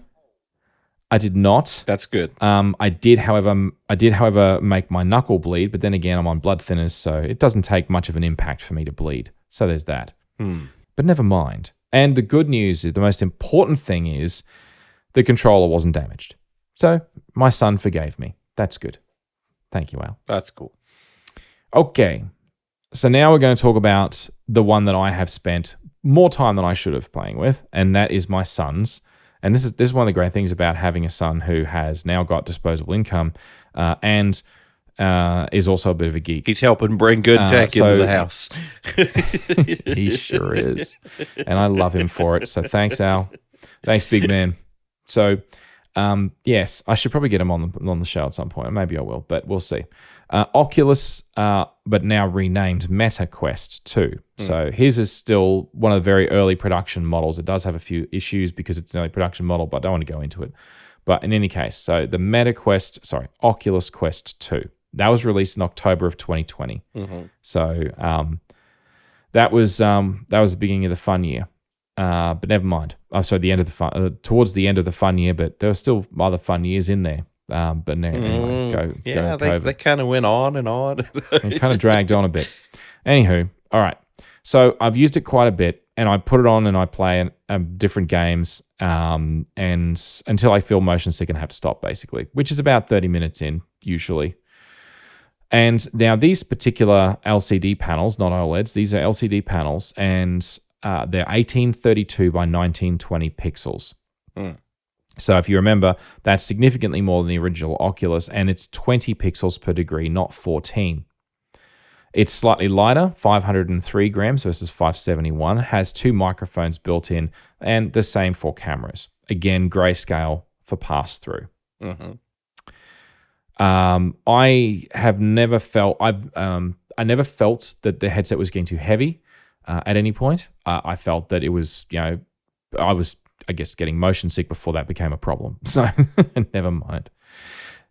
I did not. That's good. I did, however, make my knuckle bleed. But then again, I'm on blood thinners, so it doesn't take much of an impact for me to bleed. So there's that. But never mind. And the good news is, the most important thing is, the controller wasn't damaged. So my son forgave me. That's good. Thank you, Al. That's cool. Okay. So now we're going to talk about the one that I have spent more time than I should have playing with, and that is my son's. And this is one of the great things about having a son who has now got disposable income and is also a bit of a geek. He's helping bring good tech into the house. He sure is. And I love him for it. So thanks, Al. Thanks, big man. So, yes, I should probably get him on the show at some point. Maybe I will, but we'll see. Oculus, but now renamed Meta Quest 2. So his is still one of the very early production models. It does have a few issues because it's an early production model, but I don't want to go into it. But in any case, so the Oculus Quest 2. That was released in October of 2020. So that was the beginning of the fun year. But never mind. So the end of the fun, towards the end of the fun year, but there were still other fun years in there. But anyway, go they kind of went on and on. It kind of dragged on a bit. Anywho, all right. So I've used it quite a bit, and I put it on and I play different games, and until I feel motion sick and have to stop, basically, which is about 30 minutes in usually. And now these particular LCD panels, not OLEDs, these are LCD panels, and they're 1832 by 1920 pixels. So if you remember, that's significantly more than the original Oculus, and it's 20 pixels per degree, not 14. It's slightly lighter, 503 grams versus 571, has 2 microphones built in, and the same 4 cameras. Again, grayscale for pass-through. I never felt that the headset was getting too heavy at any point. I felt that it was, I was, I guess, getting motion sick before that became a problem. So never mind.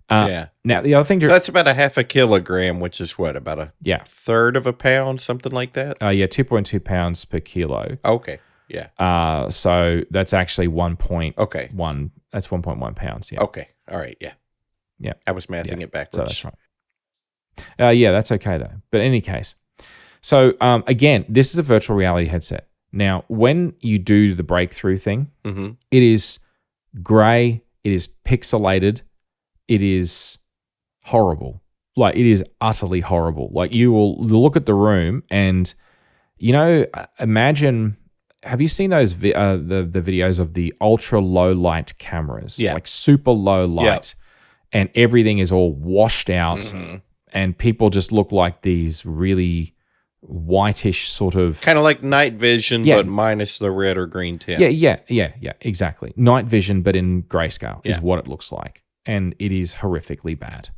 Now the other thing, so that's about a half a kilogram, which is what, about a third of a pound, something like that. 2.2 pounds per kilo. Okay, yeah. So that's actually 1.1. Okay, that's 1.1 pounds. Yeah. Okay. All right. Yeah. Yeah. I was mathing it backwards. So that's right. Yeah, that's okay though. But in any case, so again, this is a virtual reality headset. Now, when you do the breakthrough thing, it is gray, it is pixelated, it is horrible. Like, it is utterly horrible. Like, you will look at the room and, imagine, have you seen those the videos of the ultra low light cameras? Yeah. Like super low light, and everything is all washed out, and people just look like these really whitish sort of, kind of like night vision, but minus the red or green tint. Yeah, exactly. Night vision, but in grayscale is what it looks like, and it is horrifically bad.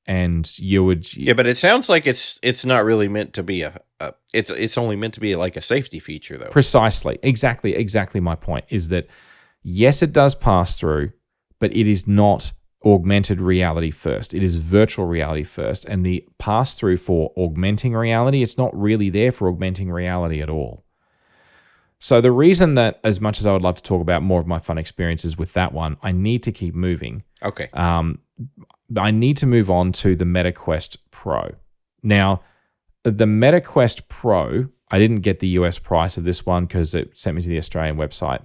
and you would. Yeah, but it sounds like it's not really meant to be it's only meant to be like a safety feature though. Precisely. Exactly my point is that yes, it does pass through, but it is not augmented reality first. It is virtual reality first. And the pass through for augmenting reality, it's not really there for augmenting reality at all. So the reason that, as much as I would love to talk about more of my fun experiences with that one, I need to keep moving. Okay. I need to move on to the MetaQuest Pro. Now, the MetaQuest Pro, I didn't get the US price of this one because it sent me to the Australian website.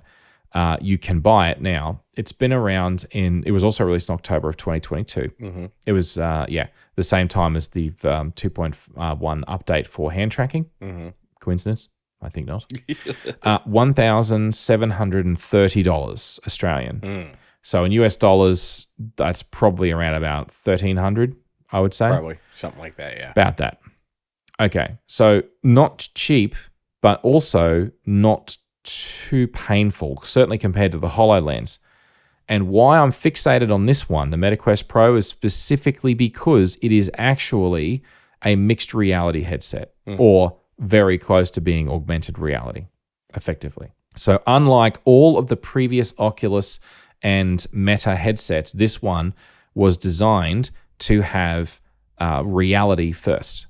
You can buy it now. It's been around it was also released in October of 2022. Mm-hmm. It was, the same time as the 2.1 update for hand tracking. Mm-hmm. Coincidence? I think not. $1,730 Australian. Mm. So in US dollars, that's probably around about $1,300, I would say. Probably something like that, yeah. About that. Okay, so not cheap, but also not too painful, certainly compared to the HoloLens. And why I'm fixated on this one, the MetaQuest Pro, is specifically because it is actually a mixed reality headset, or very close to being augmented reality, effectively. So unlike all of the previous Oculus and Meta headsets, this one was designed to have reality first.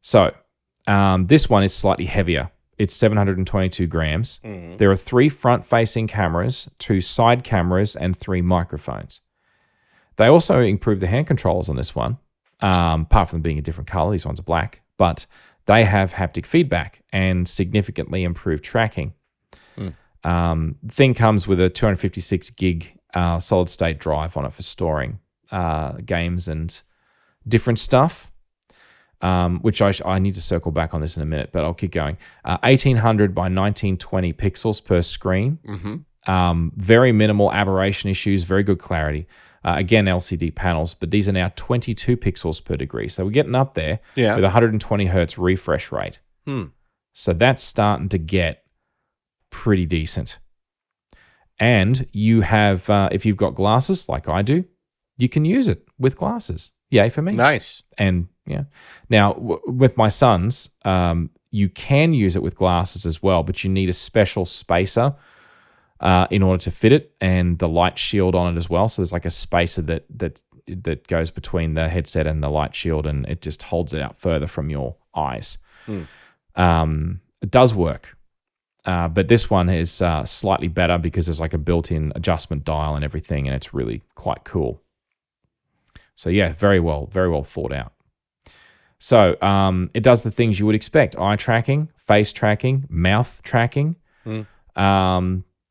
So this one is slightly heavier. It's 722 grams. Mm-hmm. There are 3 front-facing cameras, 2 side cameras, and 3 microphones. They also improved the hand controls on this one, apart from being a different color. These ones are black, but they have haptic feedback and significantly improved tracking. The thing comes with a 256 gig solid-state drive on it for storing games and different stuff. Which I need to circle back on this in a minute, but I'll keep going. 1800 by 1920 pixels per screen. Mm-hmm. Very minimal aberration issues, very good clarity. Again, LCD panels, but these are now 22 pixels per degree. So we're getting up there with 120 hertz refresh rate. So that's starting to get pretty decent. And you have, if you've got glasses like I do, you can use it with glasses. Yay for me. Nice. And yeah. Now, with my sons, you can use it with glasses as well, but you need a special spacer in order to fit it, and the light shield on it as well. So there's like a spacer that goes between the headset and the light shield, and it just holds it out further from your eyes. It does work. But this one is slightly better because there's like a built-in adjustment dial and everything, and it's really quite cool. So yeah, very well thought out. So it does the things you would expect: eye tracking, face tracking, mouth tracking.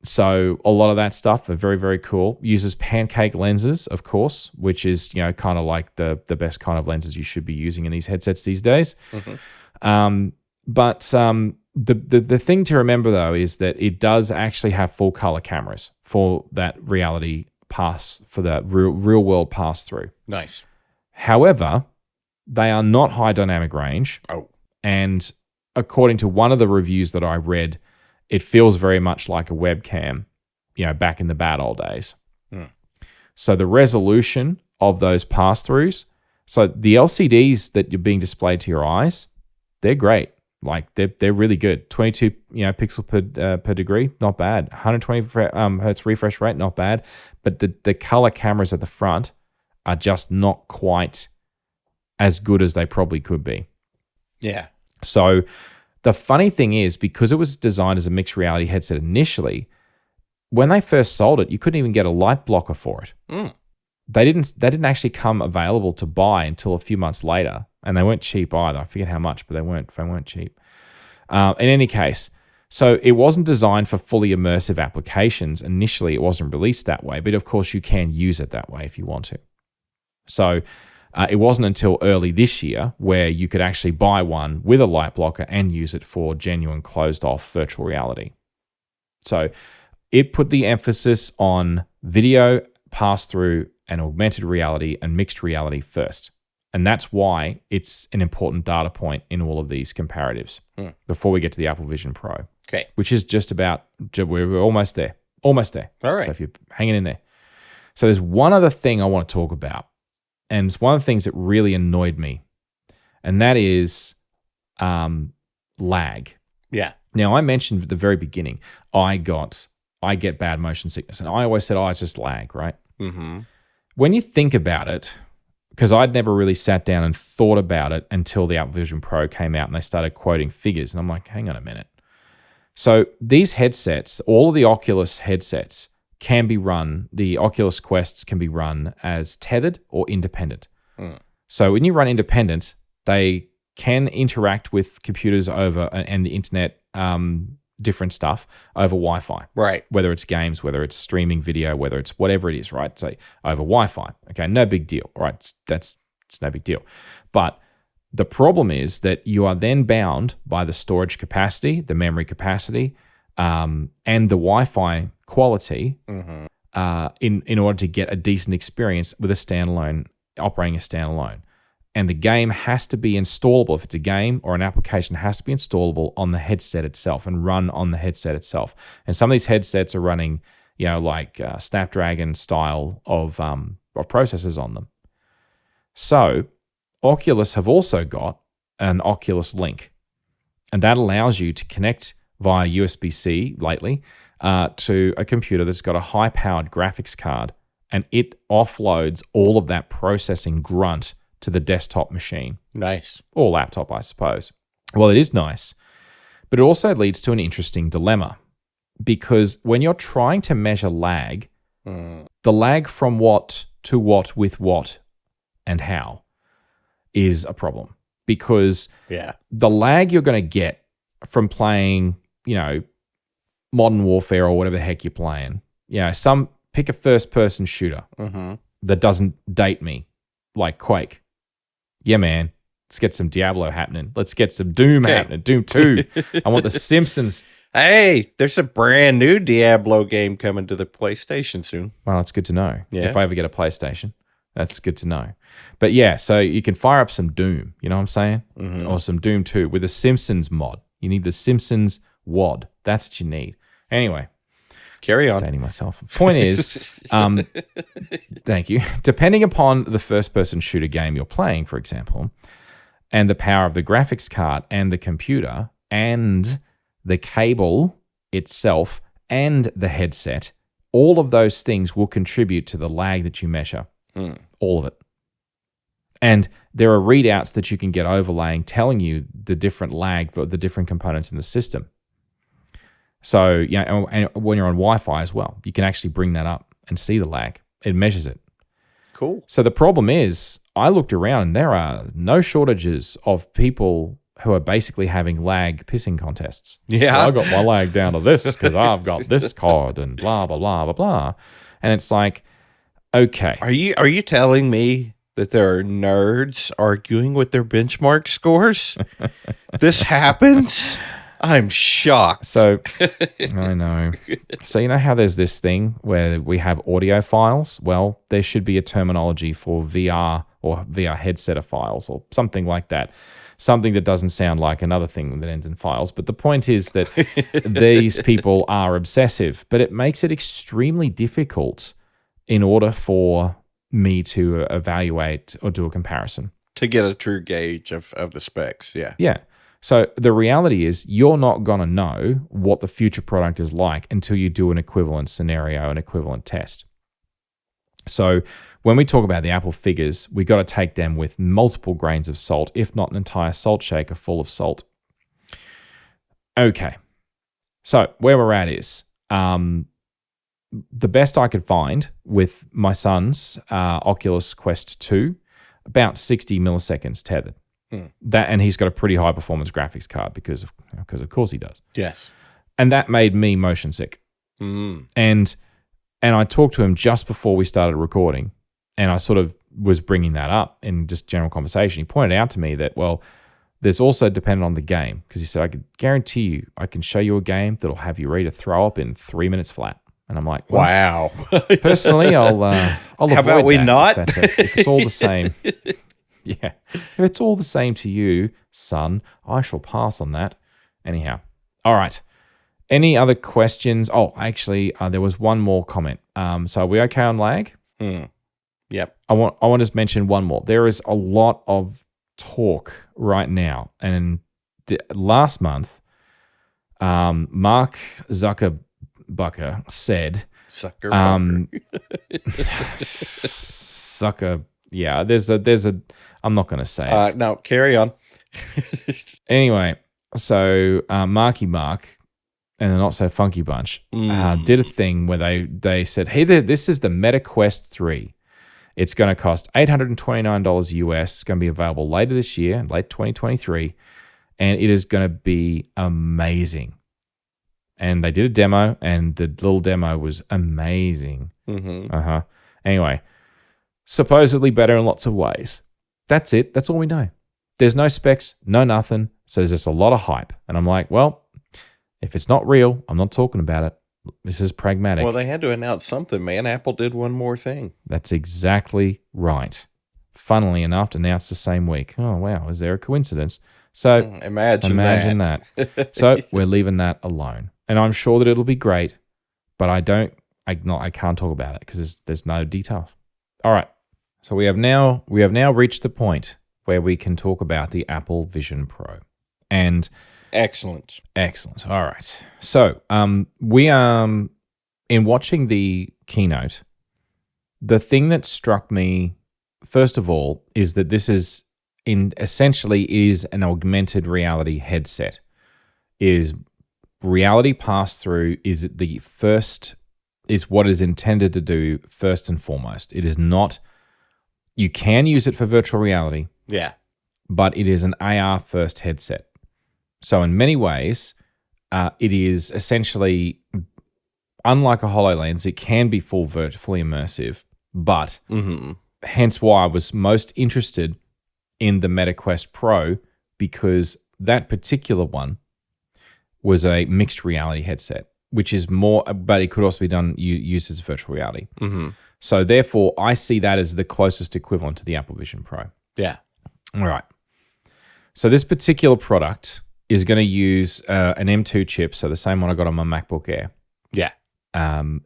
So a lot of that stuff are very, very cool. Uses pancake lenses, of course, which is, kind of like the best kind of lenses you should be using in these headsets these days. Mm-hmm. But the thing to remember though is that it does actually have full color cameras for that reality pass, for the real world pass through. Nice. However, they are not high dynamic range. Oh. And according to one of the reviews that I read, it feels very much like a webcam, back in the bad old days. So the resolution of those pass-throughs, so the LCDs that you're being displayed to your eyes, they're great. Like they're really good. 22 pixel per degree, not bad. 120 hertz refresh rate, not bad. But the color cameras at the front are just not quite as good as they probably could be. Yeah. So the funny thing is, because it was designed as a mixed reality headset initially, when they first sold it, you couldn't even get a light blocker for it. They didn't actually come available to buy until a few months later, and they weren't cheap either. I forget how much, but they weren't cheap. In any case, so it wasn't designed for fully immersive applications. Initially, it wasn't released that way, but of course you can use it that way if you want to. So it wasn't until early this year where you could actually buy one with a light blocker and use it for genuine closed-off virtual reality. So it put the emphasis on video, pass-through, and augmented reality and mixed reality first. And that's why it's an important data point in all of these comparatives before we get to the Apple Vision Pro. Okay. Which is just about, we're almost there. Almost there. All right. So if you're hanging in there. So there's one other thing I want to talk about. and it's one of the things that really annoyed me, and that is lag. Yeah. Now, I mentioned at the very beginning, I get bad motion sickness, and I always said, it's just lag, right? Mm-hmm. When you think about it, because I'd never really sat down and thought about it until the Apple Vision Pro came out and they started quoting figures, and I'm like, hang on a minute. So these headsets, all of the Oculus headsets can be run, the Oculus Quests can be run as tethered or independent. So when you run independent, they can interact with computers over and the internet, different stuff over Wi-Fi. Right. Whether it's games, whether it's streaming video, whether it's whatever it is, right? Say over Wi-Fi. Okay, no big deal, right? It's no big deal. But the problem is that you are then bound by the storage capacity, the memory capacity, and the Wi-Fi quality in order to get a decent experience with a standalone, operating a standalone. And the game has to be installable. If it's a game or an application, it has to be installable on the headset itself and run on the headset itself. And some of these headsets are running, like Snapdragon style of processors on them. So Oculus have also got an Oculus Link, and that allows you to connect via USB-C lately to a computer that's got a high-powered graphics card, and it offloads all of that processing grunt to the desktop machine. Nice. Or laptop, I suppose. Well, it is nice, but it also leads to an interesting dilemma, because when you're trying to measure lag, the lag from what to what with what and how is a problem, because the lag you're going to get from playing, Modern Warfare or whatever the heck you're playing, pick a first-person shooter that doesn't date me, like Quake. Yeah, man, let's get some Diablo happening. Let's get some Doom happening. Doom 2. I want the Simpsons. Hey, there's a brand new Diablo game coming to the PlayStation soon. Well, that's good to know. Yeah. If I ever get a PlayStation, that's good to know. But yeah, so you can fire up some Doom, you know what I'm saying? Or some Doom 2 with a Simpsons mod. You need the Simpsons WOD. That's what you need. Anyway. Carry on. Dating myself. Point is, thank you. Depending upon the first-person shooter game you're playing, for example, and the power of the graphics card and the computer and the cable itself and the headset, all of those things will contribute to the lag that you measure. All of it. And there are readouts that you can get overlaying telling you the different lag for the different components in the system. So, and when you're on Wi-Fi as well, you can actually bring that up and see the lag. It measures it. Cool. So the problem is, I looked around and there are no shortages of people who are basically having lag pissing contests. Yeah. Well, I got my lag down to this because I've got this card and blah, blah, blah, blah, blah. And it's like, okay. Are you telling me that there are nerds arguing with their benchmark scores? This happens? I'm shocked. So, I know. So, you know how there's this thing where we have audio files? Well, there should be a terminology for VR or VR headset files or something like that. Something that doesn't sound like another thing that ends in files. But the point is that these people are obsessive, but it makes it extremely difficult in order for me to evaluate or do a comparison. To get a true gauge of the specs, yeah. Yeah. So the reality is you're not going to know what the future product is like until you do an equivalent scenario, an equivalent test. So when we talk about the Apple figures, we got to take them with multiple grains of salt, if not an entire salt shaker full of salt. Okay. So where we're at is the best I could find with my son's Oculus Quest 2, about 60 milliseconds tethered. That, and he's got a pretty high performance graphics card because of course he does. Yes. And that made me motion sick. And I talked to him just before we started recording, and I sort of was bringing that up in just general conversation. He pointed out to me that, well, there's also dependent on the game, because he said, I could guarantee you, I can show you a game that'll have you ready to throw up in 3 minutes flat. And I'm like, well, wow. Personally, I'll avoid How about we that, not? If it's all the same. Yeah. If it's all the same to you, son, I shall pass on that. Anyhow. All right. Any other questions? Oh, actually, there was one more comment. So are we okay on lag? Yep. I want to mention one more. There is a lot of talk right now, and last month, Mark Zuckerbucker said, Sucker. "Sucker." Yeah, there's a. I'm not going to say it. No, carry on. Anyway, so Marky Mark and the Not So Funky Bunch did a thing where they said, "Hey, this is the Meta Quest 3. It's going to cost $829 US. It's going to be available later this year, late 2023, and it is going to be amazing." And they did a demo, and the little demo was amazing. Anyway, supposedly better in lots of ways. That's it. That's all we know. There's no specs, no nothing. So there's just a lot of hype. And I'm like, well, if it's not real, I'm not talking about it. This is pragmatic. Well, they had to announce something, man. Apple did one more thing. That's exactly right. Funnily enough, announced the same week. Oh, wow. Is there a coincidence? So imagine that. So we're leaving that alone. And I'm sure that it'll be great, but I can't talk about it because there's no details. All right. So we have now reached the point where we can talk about the Apple Vision Pro. And excellent. All right. So we in watching the keynote, the thing that struck me first of all is that this is essentially an augmented reality headset. Is reality pass-through is what is intended to do first and foremost. It is not. You can use it for virtual reality. Yeah. But it is an AR first headset. So in many ways, it is essentially, unlike a HoloLens, it can be fully immersive, but hence why I was most interested in the Meta Quest Pro, because that particular one was a mixed reality headset, which is more, but it could also be used as virtual reality. So therefore, I see that as the closest equivalent to the Apple Vision Pro. Yeah. All right. So this particular product is going to use an M2 chip, so the same one I got on my MacBook Air. Yeah.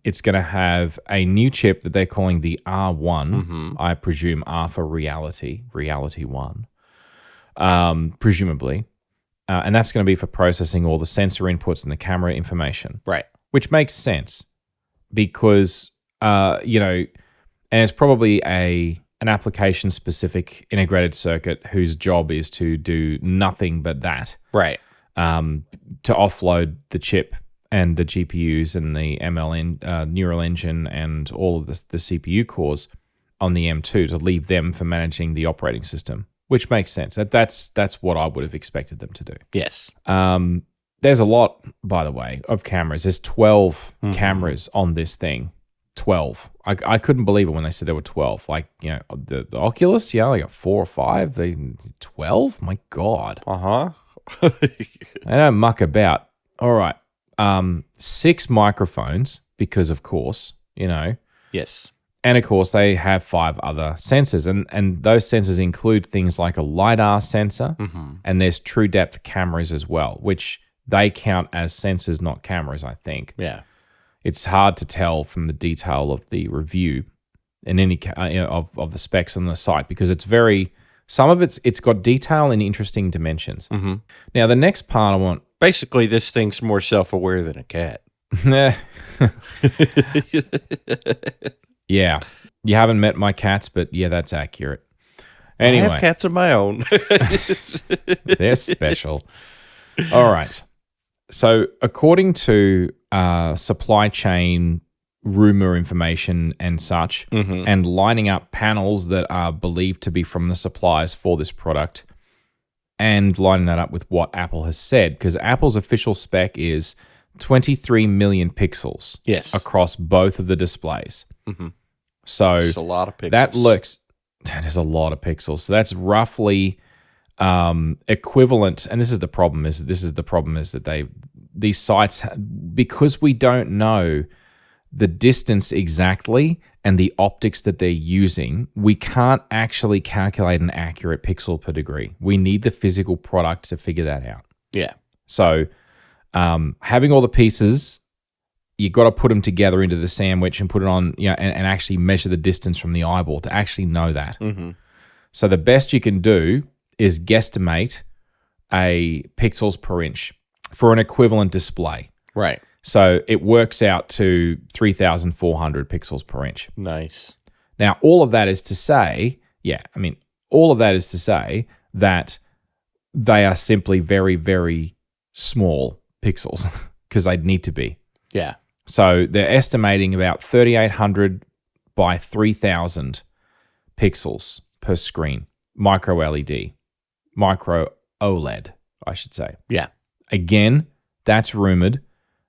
It's going to have a new chip that they're calling the R1. I presume R for Reality 1, presumably. And that's going to be for processing all the sensor inputs and the camera information. Right. Which makes sense because, and it's probably an application-specific integrated circuit whose job is to do nothing but that. Right. To offload the chip and the GPUs and the neural engine and all of the CPU cores on the M2 to leave them for managing the operating system, which makes sense. That's what I would have expected them to do. Yes. There's a lot, by the way, of cameras. There's 12 cameras on this thing. 12. I couldn't believe it when they said there were 12. Like, the Oculus, they got 4 or 5. 12? My God. They don't muck about. All right. 6 microphones, because of course, Yes. And of course, they have 5 other sensors. And those sensors include things like a LiDAR sensor, and there's true depth cameras as well, which they count as sensors, not cameras, I think. Yeah. It's hard to tell from the detail of the review in any of the specs on the site because some of it's got detail and interesting dimensions. Now, the next part I want. Basically, this thing's more self-aware than a cat. Yeah. You haven't met my cats, but yeah, that's accurate. Anyway. I have cats of my own. They're special. All right. So according to supply chain rumor information and such, and lining up panels that are believed to be from the suppliers for this product, and lining that up with what Apple has said, because Apple's official spec is 23 million pixels across both of the displays. So that's a lot of pixels. That is a lot of pixels. So that's roughly equivalent. And this is the problem is that these sites, because we don't know the distance exactly and the optics that they're using, we can't actually calculate an accurate pixel per degree. We need the physical product to figure that out. Yeah. So having all the pieces, you got to put them together into the sandwich and put it on, and actually measure the distance from the eyeball to actually know that. Mm-hmm. So the best you can do is guesstimate a pixels per inch for an equivalent display. Right. So it works out to 3,400 pixels per inch. Nice. Now, all of that is to say, all of that is to say that they are simply very, very small pixels because they'd need to be. Yeah. So they're estimating about 3,800 by 3,000 pixels per screen, micro LED, micro OLED, I should say. Yeah. Again, that's rumored.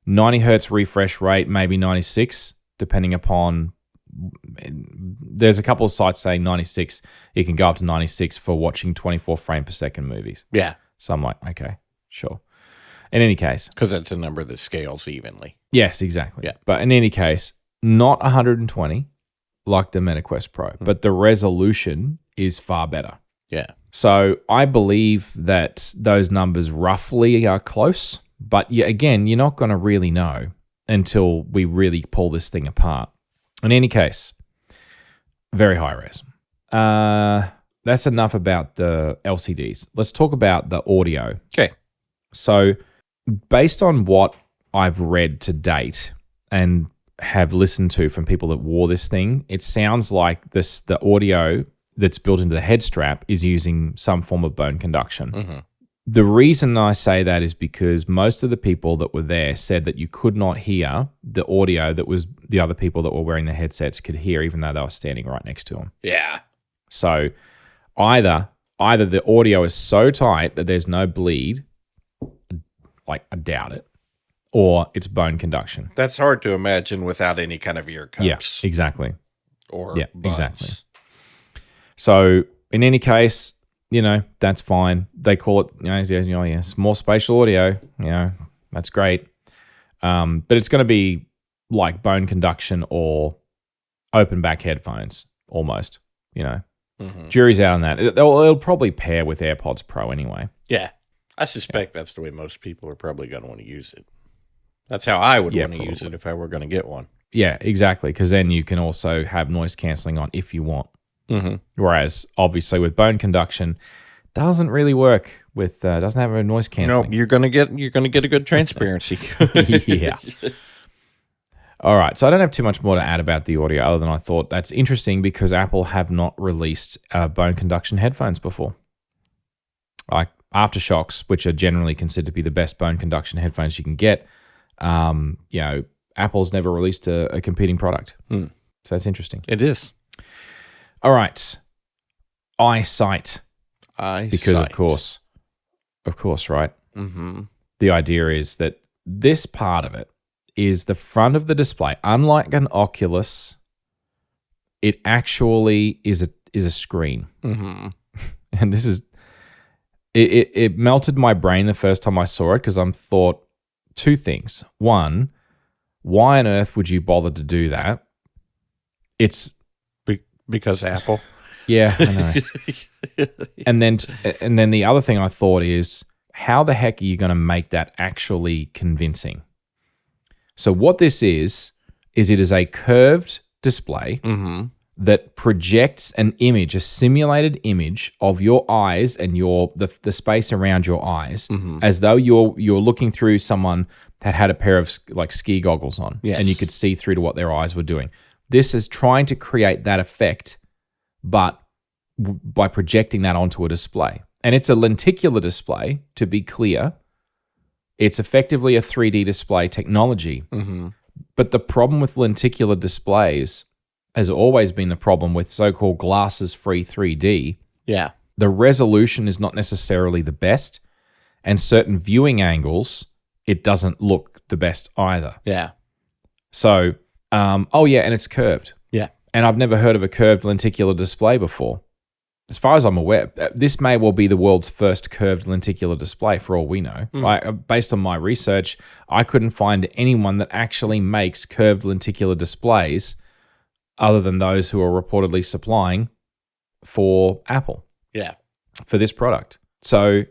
90 hertz refresh rate, maybe 96, depending upon. There's a couple of sites saying 96. You can go up to 96 for watching 24 frame per second movies. Yeah. So I'm like, okay, sure. In any case. Because that's a number that scales evenly. Yes, exactly. Yeah. But in any case, not 120 like the MetaQuest Pro, but the resolution is far better. Yeah. So I believe that those numbers roughly are close, but again, you're not going to really know until we really pull this thing apart. In any case, very high res. That's enough about the LCDs. Let's talk about the audio. Okay. So based on what I've read to date and have listened to from people that wore this thing, it sounds like the audio that's built into the head strap is using some form of bone conduction. Mm-hmm. The reason I say that is because most of the people that were there said that you could not hear the audio that was the other people that were wearing the headsets could hear, even though they were standing right next to them. Yeah. So either the audio is so tight that there's no bleed, like I doubt it, or it's bone conduction. That's hard to imagine without any kind of ear cups. Yeah, exactly. Or yeah, buds. exactly. So in any case, that's fine. They call it, more spatial audio. That's great. But it's going to be like bone conduction or open back headphones, almost. Mm-hmm. Jury's out on that. It'll probably pair with AirPods Pro anyway. Yeah. I suspect that's the way most people are probably going to want to use it. That's how I would want to use it if I were going to get one. Yeah, exactly. Because then you can also have noise canceling on if you want. Mm-hmm. Whereas obviously with bone conduction, doesn't really work with doesn't have a noise canceling. No, you're gonna get a good transparency. Yeah. All right, so I don't have too much more to add about the audio other than I thought that's interesting because Apple have not released bone conduction headphones before. Like Aftershocks, which are generally considered to be the best bone conduction headphones you can get, Apple's never released a competing product. So that's interesting. It is. All right. Eyesight. Because of course, right? Mm-hmm. The idea is that this part of it is the front of the display. Unlike an Oculus, it actually is a screen. Mm-hmm. And this is it melted my brain the first time I saw it because I thought two things. One, why on earth would you bother to do that? It's because Apple. Yeah, I know. and then the other thing I thought is, how the heck are you going to make that actually convincing? So what this is it is a curved display that projects an image, a simulated image of your eyes and the space around your eyes, as though you're looking through someone that had a pair of like ski goggles on, and you could see through to what their eyes were doing. This is trying to create that effect, but by projecting that onto a display. And it's a lenticular display, to be clear. It's effectively a 3D display technology. But the problem with lenticular displays has always been the problem with so-called glasses-free 3D. Yeah. The resolution is not necessarily the best, and certain viewing angles, it doesn't look the best either. Yeah. So, and it's curved. Yeah. And I've never heard of a curved lenticular display before. As far as I'm aware, this may well be the world's first curved lenticular display for all we know. Based on my research, I couldn't find anyone that actually makes curved lenticular displays other than those who are reportedly supplying for Apple. Yeah. For this product. So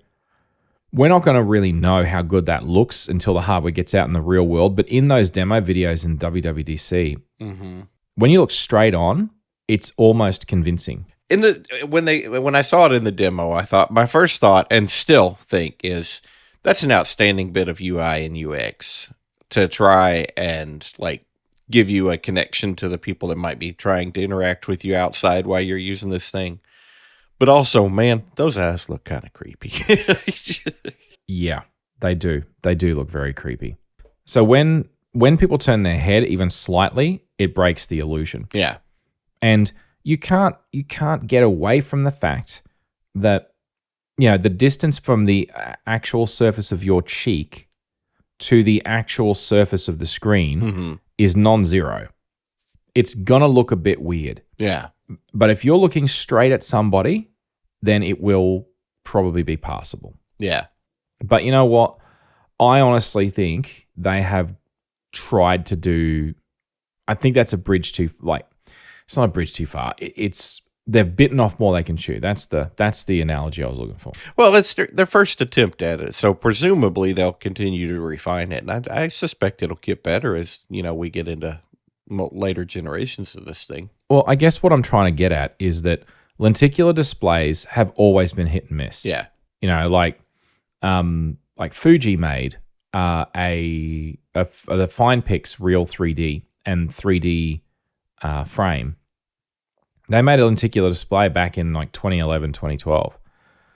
We're not going to really know how good that looks until the hardware gets out in the real world. But in those demo videos in WWDC, when you look straight on, it's almost convincing. When I saw it in the demo, I thought my first thought, and still think, is that's an outstanding bit of UI and UX to try and like give you a connection to the people that might be trying to interact with you outside while you're using this thing. But also, man, those eyes look kind of creepy. Yeah, they do. They do look very creepy. So when people turn their head even slightly, it breaks the illusion. Yeah. And you can't get away from the fact that the distance from the actual surface of your cheek to the actual surface of the screen is non-zero. It's gonna look a bit weird. Yeah. But if you're looking straight at somebody, then it will probably be passable. Yeah. But you know what? I honestly think they have tried to do. I think that's a bridge too. Like, it's not a bridge too far. They've bitten off more they can chew. That's the analogy I was looking for. Well, it's their first attempt at it, so presumably they'll continue to refine it, and I suspect it'll get better as we get into later generations of this thing. Well, I guess what I'm trying to get at is that lenticular displays have always been hit and miss. Yeah. Like Fuji made the FinePix Real 3D and 3D frame. They made a lenticular display back in like 2011, 2012.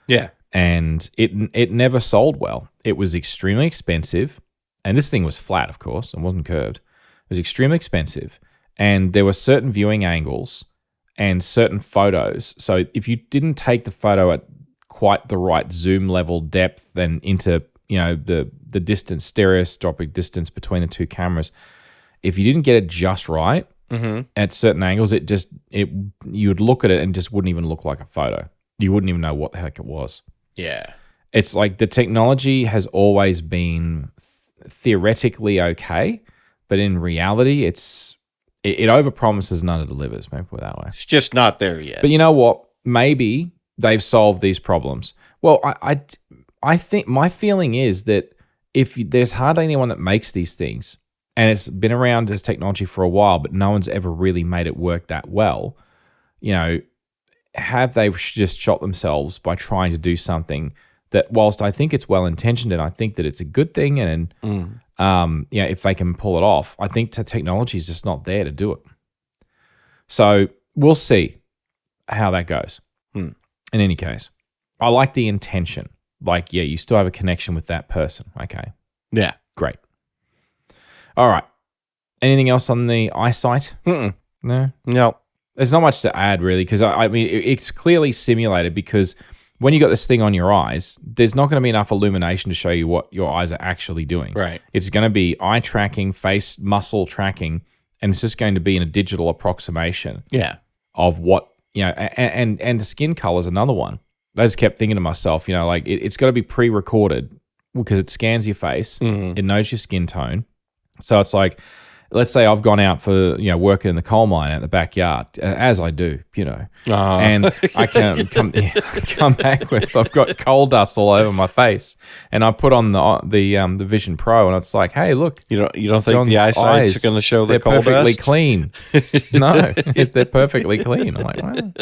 Yeah. And it never sold well. It was extremely expensive. And this thing was flat, of course, and wasn't curved. It was extremely expensive. And there were certain viewing angles and certain photos. So if you didn't take the photo at quite the right zoom level depth and into the distance, stereoscopic distance between the two cameras, if you didn't get it just right at certain angles, you would look at it and just wouldn't even look like a photo. You wouldn't even know what the heck it was. Yeah. It's like the technology has always been theoretically okay, but in reality, it overpromises and underdelivers. Maybe put it that way. It's just not there yet. But you know what? Maybe they've solved these problems. Well, I think my feeling is that if there's hardly anyone that makes these things, and it's been around as technology for a while, but no one's ever really made it work that well, have they just shot themselves by trying to do something that, whilst I think it's well-intentioned and I think that it's a good thing, and if they can pull it off, I think the technology is just not there to do it. So we'll see how that goes. In any case, I like the intention. Like, yeah, you still have a connection with that person. Okay. Yeah. Great. All right. Anything else on the eyesight? No? No. There's not much to add, really, because I mean, it's clearly simulated, because when you got this thing on your eyes, there's not going to be enough illumination to show you what your eyes are actually doing. Right. It's going to be eye tracking, face muscle tracking, and it's just going to be in a digital approximation of what, and the skin color is another one. I just kept thinking to myself, it's got to be pre-recorded because it scans your face. It knows your skin tone. So it's like, let's say I've gone out for, working in the coal mine out the backyard, as I do, and I can come back with, I've got coal dust all over my face, and I put on the Vision Pro, and it's like, hey, look. You don't think John's the eyesight's going to show the coal dust? They're perfectly clean. No, they're perfectly clean. I'm like, wow.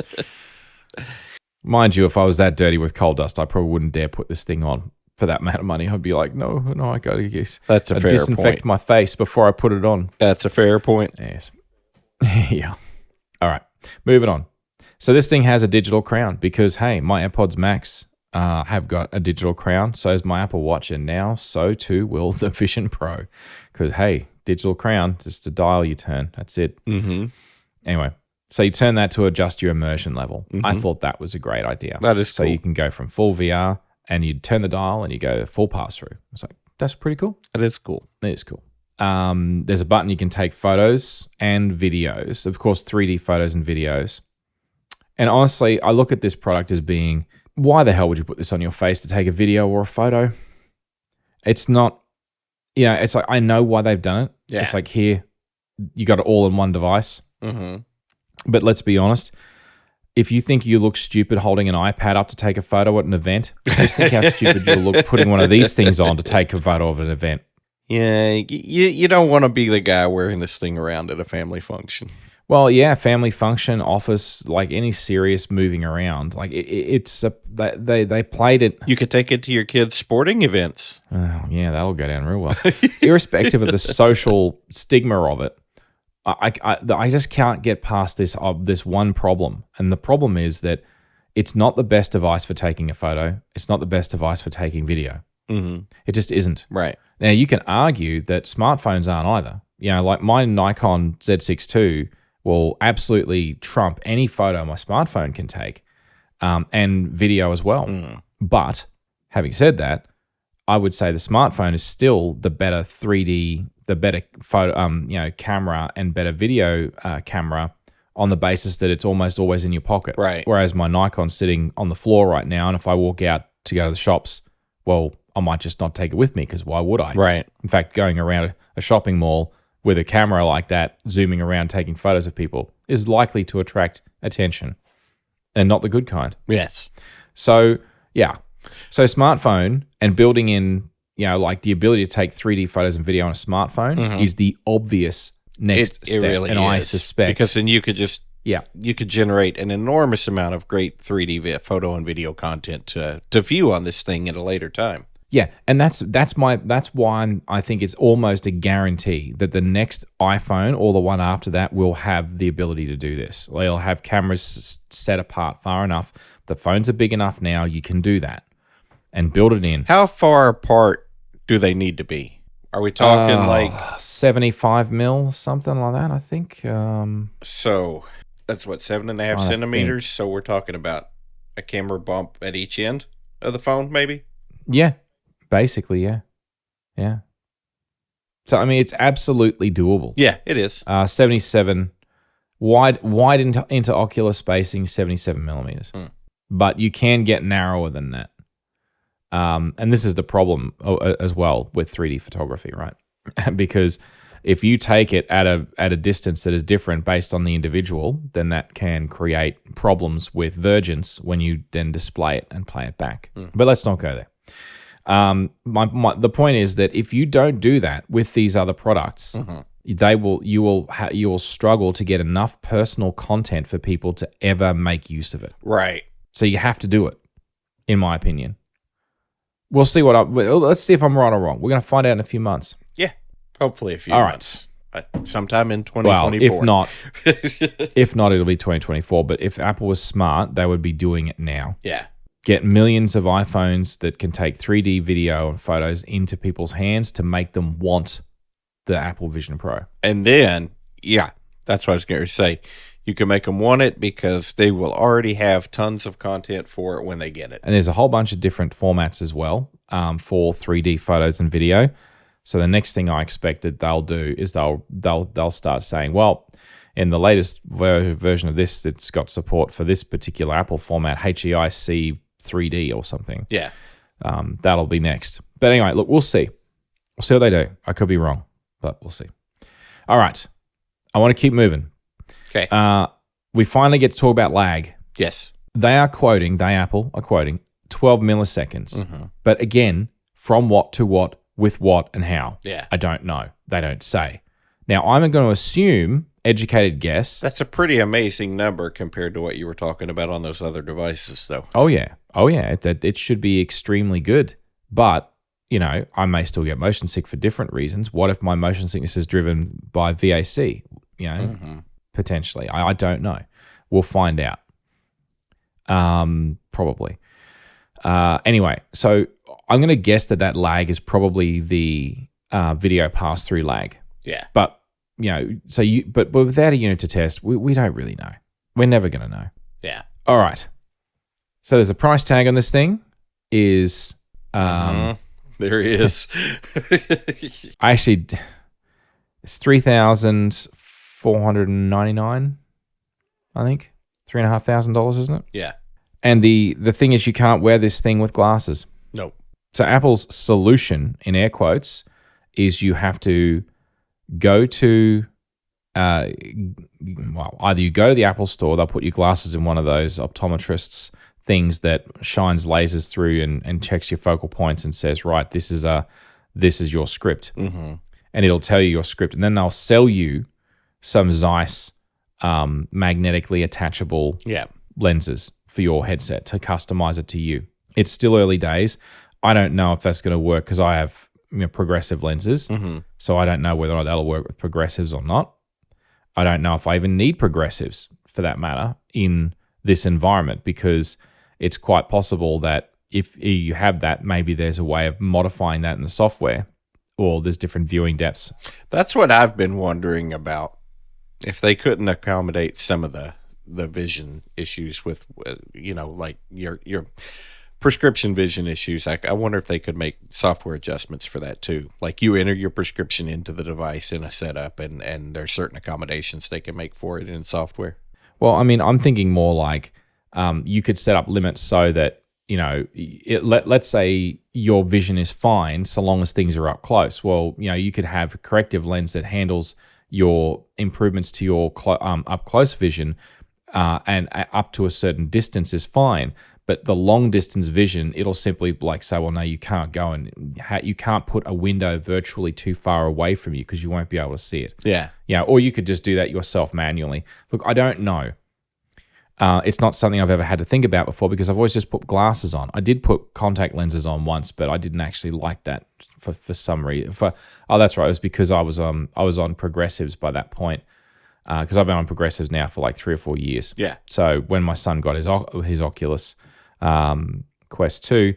Mind you, if I was that dirty with coal dust, I probably wouldn't dare put this thing on for that amount of money. I'd be like, no, I got to That's a fair disinfect point. my face before I put it on. That's a fair point. Yes. Yeah. All right. Moving on. So this thing has a digital crown because, hey, my AirPods Max have got a digital crown. So is my Apple Watch, and now so too will the Vision Pro. Because, hey, digital crown, just a dial you turn. That's it. Anyway. So you turn that to adjust your immersion level. I thought that was a great idea. That is so cool. You can go from full VR and you turn the dial and you go full pass through. It's like, that's pretty cool. That is cool. It is cool. There's a button you can take photos and videos. Of course, 3D photos and videos. And honestly, I look at this product as being, why the hell would you put this on your face to take a video or a photo? It's not, it's like, I know why they've done it. Yeah. It's like, here, you got it all in one device. But let's be honest, if you think you look stupid holding an iPad up to take a photo at an event, just think how stupid you'll look putting one of these things on to take a photo of an event. Yeah, you don't want to be the guy wearing this thing around at a family function. Well, yeah, family function, office, like any serious moving around. Like they played it. You could take it to your kids' sporting events. Oh, yeah, that'll go down real well. Irrespective of the social stigma of it, I just can't get past this one problem. And the problem is that it's not the best device for taking a photo. It's not the best device for taking video. Mm-hmm. It just isn't. Right. Now, you can argue that smartphones aren't either. You know, like my Nikon Z6 II will absolutely trump any photo my smartphone can take, and video as well. Mm. But having said that, I would say the smartphone is still the better 3D, the better photo, camera and better video camera on the basis that it's almost always in your pocket. Right. Whereas my Nikon's sitting on the floor right now, and if I walk out to go to the shops, well, I might just not take it with me because why would I? Right. In fact, going around a shopping mall with a camera like that, zooming around, taking photos of people, is likely to attract attention, and not the good kind. Yes. So, yeah. So smartphone and building in, like the ability to take 3D photos and video on a smartphone is the obvious next step. It really and is. I suspect. Because then you could just, yeah, you could generate an enormous amount of great 3D photo and video content to view on this thing at a later time. Yeah, and that's why I think it's almost a guarantee that the next iPhone or the one after that will have the ability to do this. They'll have cameras set apart far enough. The phones are big enough now. You can do that and build it in. How far apart do they need to be? Are we talking like 75 mil, something like that? I think. So that's what, 7.5 centimeters. So we're talking about a camera bump at each end of the phone, maybe. Yeah. Basically, yeah. Yeah. So, I mean, it's absolutely doable. Yeah, it is. 77, wide into ocular spacing, 77 millimeters. But you can get narrower than that. And this is the problem as well with 3D photography, right? Because if you take it at a distance that is different based on the individual, then that can create problems with vergence when you then display it and play it back. But let's not go there. The point is that if you don't do that with these other products, you will struggle to get enough personal content for people to ever make use of it. Right. So you have to do it, in my opinion. We'll see let's see if I'm right or wrong. We're going to find out in a few months. Yeah, hopefully a few All months. Right. Sometime in 2024. Well, if not, it'll be 2024. But if Apple was smart, they would be doing it now. Yeah. Get millions of iPhones that can take 3D video and photos into people's hands to make them want the Apple Vision Pro. And then, yeah, that's what I was going to say. You can make them want it because they will already have tons of content for it when they get it. And there's a whole bunch of different formats as well for 3D photos and video. So the next thing I expect that they'll do is they'll start saying, well, in the latest version of this, it's got support for this particular Apple format, HEIC 3D or something. Yeah. That'll be next. But anyway, look, we'll see. We'll see what they do. I could be wrong, but we'll see. All right. I want to keep moving. Okay. We finally get to talk about lag. Yes. Apple are quoting 12 milliseconds. But again, from what to what, with what, and how? Yeah. I don't know. They don't say. Now, I'm going to assume, educated guess. That's a pretty amazing number compared to what you were talking about on those other devices, though. Oh, yeah. It should be extremely good. But, I may still get motion sick for different reasons. What if my motion sickness is driven by VAC? Potentially. I don't know. We'll find out. Probably. Anyway, so I'm going to guess that lag is probably the video pass-through lag. Yeah. But, but without a unit to test, we don't really know. We're never going to know. Yeah. All right. So there's a price tag on this thing is... There is. Actually, it's $3,499, I think. $3,500, isn't it? Yeah. And the thing is, you can't wear this thing with glasses. Nope. So Apple's solution, in air quotes, is you have to go to well, either you go to the Apple store, they'll put your glasses in one of those optometrists things that shines lasers through and checks your focal points and says, right, this is your script, and it'll tell you your script, and then they'll sell you some Zeiss magnetically attachable lenses for your headset to customize it to you. It's still early days. I don't know if that's going to work because I have progressive lenses, so I don't know whether or not that'll work with progressives or not. I don't know if I even need progressives, for that matter, in this environment, because it's quite possible that if you have that, maybe there's a way of modifying that in the software, or there's different viewing depths. That's what I've been wondering about. If they couldn't accommodate some of the vision issues with, like your prescription vision issues, I wonder if they could make software adjustments for that too. Like you enter your prescription into the device in a setup, and there's certain accommodations they can make for it in software. Well, I mean, I'm thinking more like you could set up limits so that, let's say your vision is fine so long as things are up close. Well, you could have a corrective lens that handles your improvements to your up close vision, and up to a certain distance is fine. But the long distance vision, it'll simply like say, well, no, you can't go, and you can't put a window virtually too far away from you because you won't be able to see it. Yeah. Or you could just do that yourself manually. Look, I don't know. It's not something I've ever had to think about before because I've always just put glasses on. I did put contact lenses on once, but I didn't actually like that for some reason. That's right. It was because I was on progressives by that point, because I've been on progressives now for like 3 or 4 years. Yeah. So when my son got his Oculus Quest 2,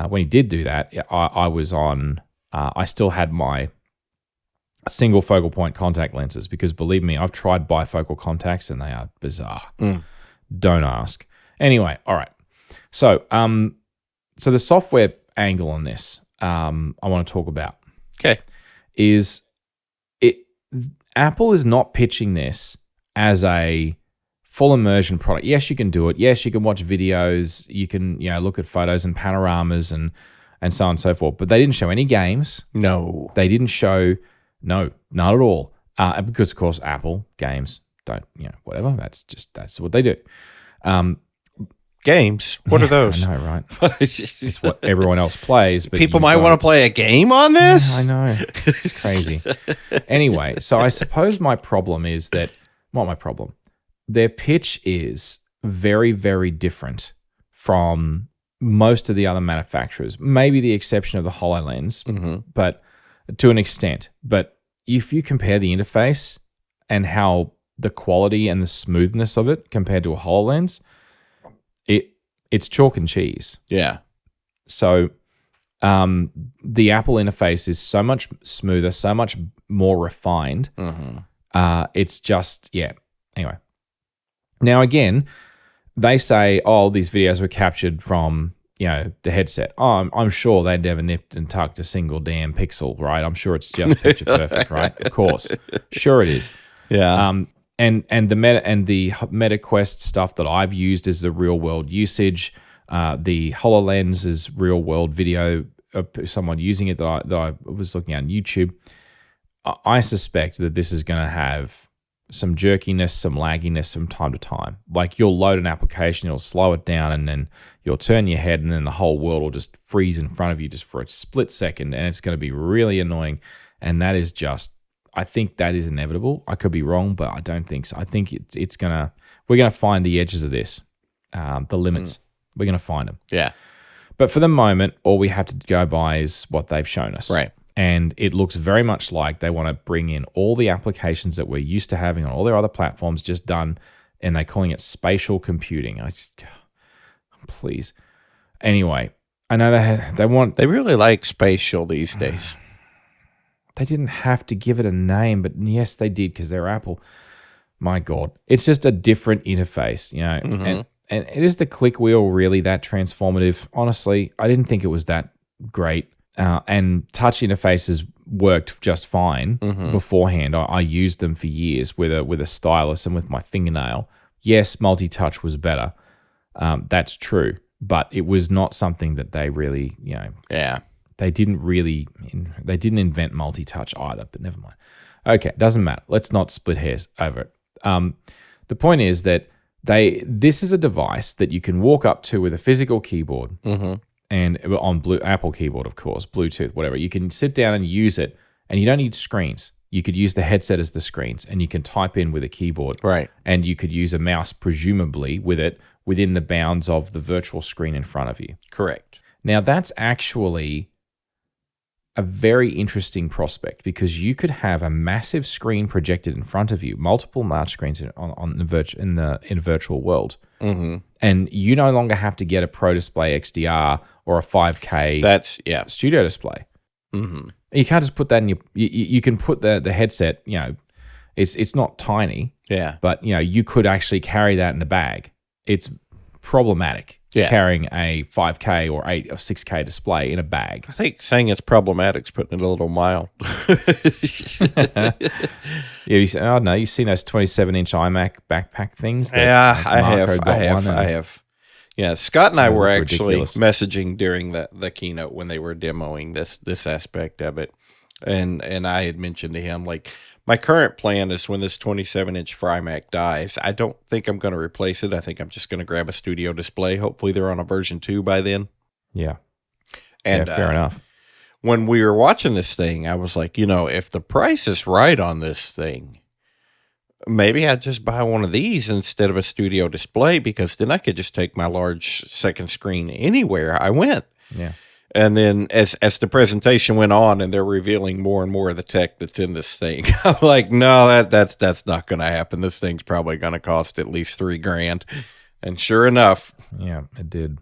when he did do that, I was on. I still had my single focal point contact lenses because, believe me, I've tried bifocal contacts and they are bizarre. Don't ask. Anyway, all right. So, so the software angle on this, I want to talk about. Okay. Is Apple is not pitching this as a full immersion product. Yes, you can do it. Yes, you can watch videos. You can look at photos and panoramas and so on and so forth. But they didn't show any games. No. They didn't show not at all. Because of course Apple games don't whatever. That's what they do. Games. What are those? I know, right? It's what everyone else plays. But people might want to play a game on this. Yeah, I know. It's crazy. Anyway, so I suppose my problem is that, what my problem? Their pitch is very, very different from most of the other manufacturers. Maybe the exception of the HoloLens, but to an extent. But if you compare the interface and how the quality and the smoothness of it compared to a HoloLens, it's chalk and cheese. Yeah. So the Apple interface is so much smoother, so much more refined. It's just, Anyway. Now, again, they say, these videos were captured from, the headset. I'm sure they never nipped and tucked a single damn pixel, right? I'm sure it's just picture perfect, right? Of course. Sure it is. Yeah. And the Meta Quest stuff that I've used is the real world usage. The HoloLens is real world video of someone using it that I was looking at on YouTube. I suspect that this is going to have some jerkiness, some lagginess from time to time. Like you'll load an application, it'll slow it down, and then you'll turn your head, and then the whole world will just freeze in front of you just for a split second, and it's going to be really annoying. And that is just, I think that is inevitable. I could be wrong, but I don't think so. I think we're gonna find the edges of this, the limits. We're gonna find them. Yeah. But for the moment, all we have to go by is what they've shown us. Right. And it looks very much like they want to bring in all the applications that we're used to having on all their other platforms just done, and they're calling it spatial computing. Please. Anyway, I know they really like spatial these days. They didn't have to give it a name, but yes, they did because they're Apple. My God. It's just a different interface, and it is the click wheel really that transformative? Honestly, I didn't think it was that great. And touch interfaces worked just fine beforehand. I used them for years with a stylus and with my fingernail. Yes, multi-touch was better. That's true, but it was not something that they really, they didn't invent multi-touch either, but never mind. Okay, doesn't matter. Let's not split hairs over it. The point is that this is a device that you can walk up to with a physical keyboard and on Apple keyboard, of course, Bluetooth, whatever. You can sit down and use it, and you don't need screens. You could use the headset as the screens, and you can type in with a keyboard. Right. And you could use a mouse, presumably, with it within the bounds of the virtual screen in front of you. Correct. Now, that's actually a very interesting prospect because you could have a massive screen projected in front of you, multiple large screens in a virtual world, and you no longer have to get a Pro Display XDR or a 5K studio display. You can't just put that in you can put the headset. It's not tiny, but you could actually carry that in the bag. It's problematic. Carrying a 5K or 8 or 6K display in a bag. I think saying it's problematic is putting it a little mild. I don't know. You've seen those 27-inch iMac backpack things? I have. Yeah, Scott and I were actually messaging during the keynote when they were demoing this aspect of it, and I had mentioned to him, like, my current plan is when this 27-inch iMac dies, I don't think I'm going to replace it. I think I'm just going to grab a studio display. Hopefully they're on a version 2 by then. Yeah. And fair enough. When we were watching this thing, I was like, if the price is right on this thing, maybe I'd just buy one of these instead of a studio display, because then I could just take my large second screen anywhere I went. Yeah. And then as the presentation went on and they're revealing more and more of the tech that's in this thing, I'm like, no, that's not going to happen. This thing's probably going to cost at least $3,000. And sure enough. Yeah, it did.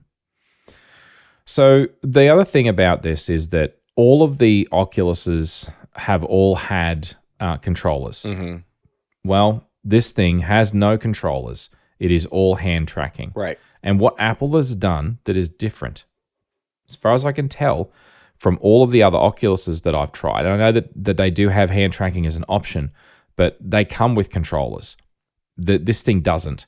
So the other thing about this is that all of the Oculuses have all had controllers. Well, this thing has no controllers. It is all hand tracking. Right. And what Apple has done that is different, as far as I can tell, from all of the other Oculuses that I've tried, I know that they do have hand tracking as an option, but they come with controllers. This thing doesn't.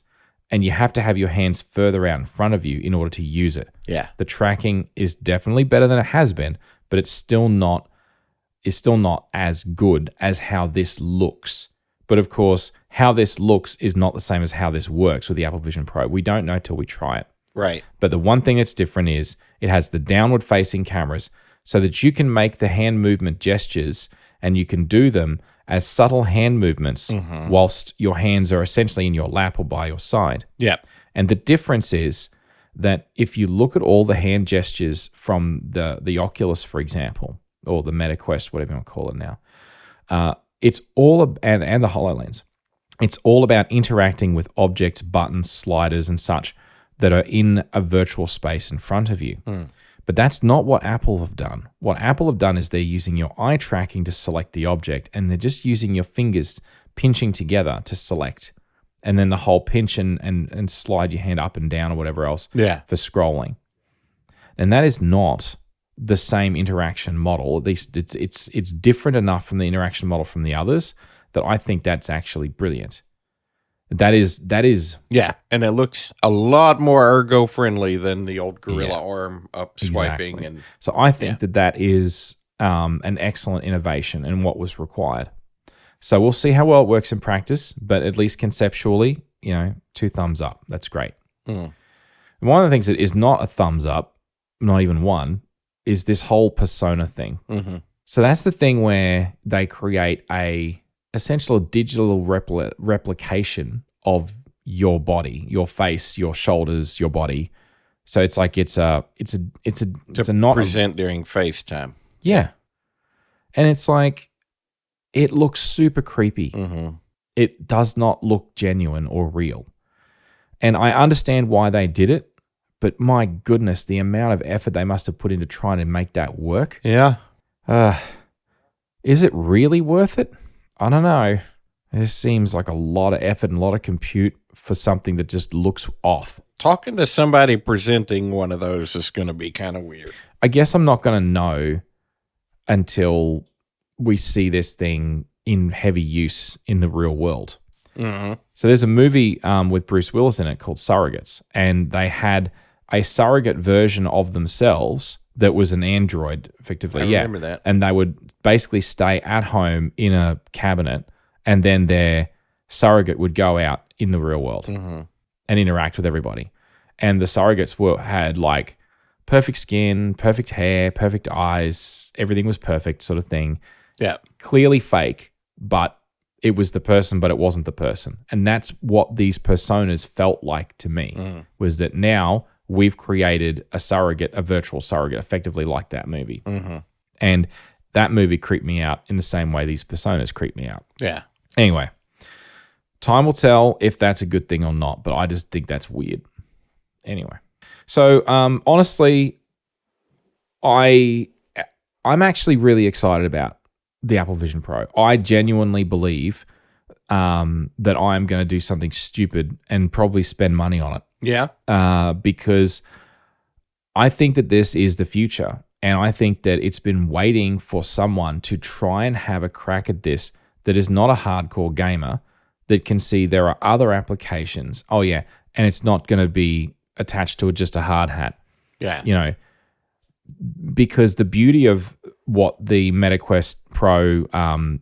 And you have to have your hands further out in front of you in order to use it. Yeah. The tracking is definitely better than it has been, but it's still not as good as how this looks. But of course, how this looks is not the same as how this works with the Apple Vision Pro. We don't know till we try it. Right. But the one thing that's different is it has the downward-facing cameras so that you can make the hand movement gestures and you can do them as subtle hand movements whilst your hands are essentially in your lap or by your side. Yeah. And the difference is that if you look at all the hand gestures from the Oculus, for example, or the Meta Quest, whatever you want to call it now, it's all and the HoloLens. It's all about interacting with objects, buttons, sliders, and such that are in a virtual space in front of you. But that's not what Apple have done. What Apple have done is they're using your eye tracking to select the object, and they're just using your fingers pinching together to select, and then the whole pinch and slide your hand up and down or whatever else for scrolling. And that is not the same interaction model. At least it's different enough from the interaction model from the others that I think that's actually brilliant. That is and it looks a lot more ergo friendly than the old gorilla arm up swiping. Exactly. And so I think that is an excellent innovation and what was required. So we'll see how well it works in practice, but at least conceptually, 2 thumbs up. That's great. One of the things that is not a thumbs up, not even one, is this whole persona thing. So that's the thing where they create a essential digital replication of your body, your face, your shoulders, your body. So it's like it's a not present during FaceTime. Yeah. And it's like it looks super creepy. It does not look genuine or real. And I understand why they did it, but my goodness, the amount of effort they must have put into trying to make that work. Yeah. Is it really worth it? I don't know. It seems like a lot of effort and a lot of compute for something that just looks off. Talking to somebody presenting one of those is going to be kind of weird. I guess I'm not going to know until we see this thing in heavy use in the real world. So there's a movie with Bruce Willis in it called Surrogates, and they had a surrogate version of themselves that was an android, effectively. I remember that. And they would basically stay at home in a cabinet, and then their surrogate would go out in the real world and interact with everybody. And the surrogates had like perfect skin, perfect hair, perfect eyes. Everything was perfect, sort of thing. Yeah. Clearly fake, but it was the person, but it wasn't the person. And that's what these personas felt like to me, was that now we've created a surrogate, a virtual surrogate, effectively like that movie. And that movie creeped me out in the same way these personas creep me out. Yeah. Anyway, time will tell if that's a good thing or not, but I just think that's weird. Anyway, so honestly, I'm actually really excited about the Apple Vision Pro. I genuinely believe that I'm going to do something stupid and probably spend money on it. Yeah. Because I think that this is the future, and I think that it's been waiting for someone to try and have a crack at this that is not a hardcore gamer, that can see there are other applications. Oh yeah, and it's not going to be attached to just a hard hat. Yeah. You know, because the beauty of what the MetaQuest Pro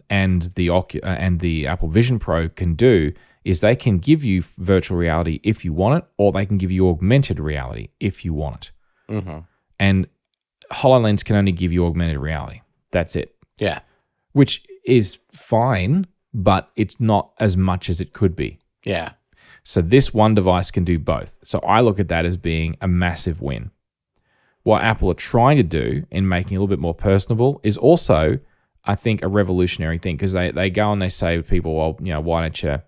and the Apple Vision Pro can do is they can give you virtual reality if you want it, or they can give you augmented reality if you want it. And HoloLens can only give you augmented reality. That's it. Yeah. Which is fine, but it's not as much as it could be. Yeah. So this one device can do both. So I look at that as being a massive win. What Apple are trying to do in making it a little bit more personable is also, I think, a revolutionary thing, because they go and they say to people, well, you know, why don't you,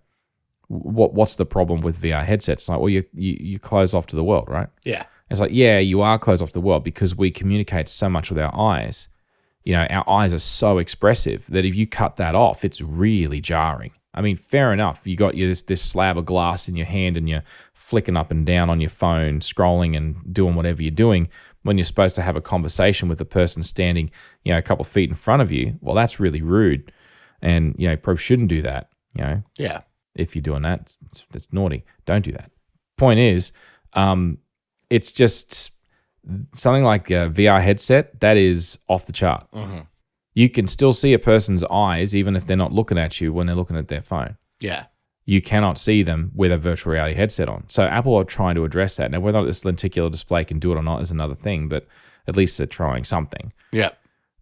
what's the problem with VR headsets? It's like, well, you close off to the world, right? Yeah. It's like, yeah, you are closed off to the world because we communicate so much with our eyes. You know, our eyes are so expressive that if you cut that off, it's really jarring. I mean, fair enough. You got this slab of glass in your hand and you're flicking up and down on your phone, scrolling and doing whatever you're doing when you're supposed to have a conversation with the person standing, you know, a couple of feet in front of you. Well, that's really rude. And, you know, probably shouldn't do that, you know. Yeah. If you're doing that, that's naughty. Don't do that. Point is, it's just something like a VR headset that is off the chart. You can still see a person's eyes even if they're not looking at you when they're looking at their phone. Yeah. You cannot see them with a virtual reality headset on. So Apple are trying to address that. Now, whether or not this lenticular display can do it or not is another thing, but at least they're trying something. Yeah.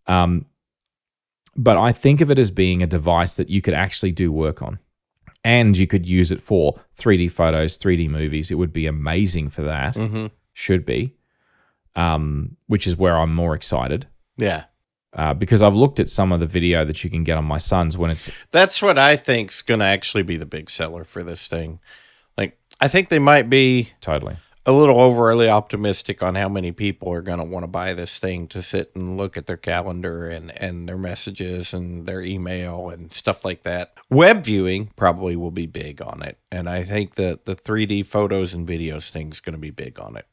But I think of it as being a device that you could actually do work on. And you could use it for 3D photos, 3D movies. It would be amazing for that. Should be. Which is where I'm more excited. Yeah. Because I've looked at some of the video that you can get on my son's when it's... That's what I think's going to actually be the big seller for this thing. Like, I think they might be Totally. a little overly optimistic on how many people are going to want to buy this thing to sit and look at their calendar and their messages and their email and stuff like that. Web viewing probably will be big on it. And I think that the 3D photos and videos thing is going to be big on it.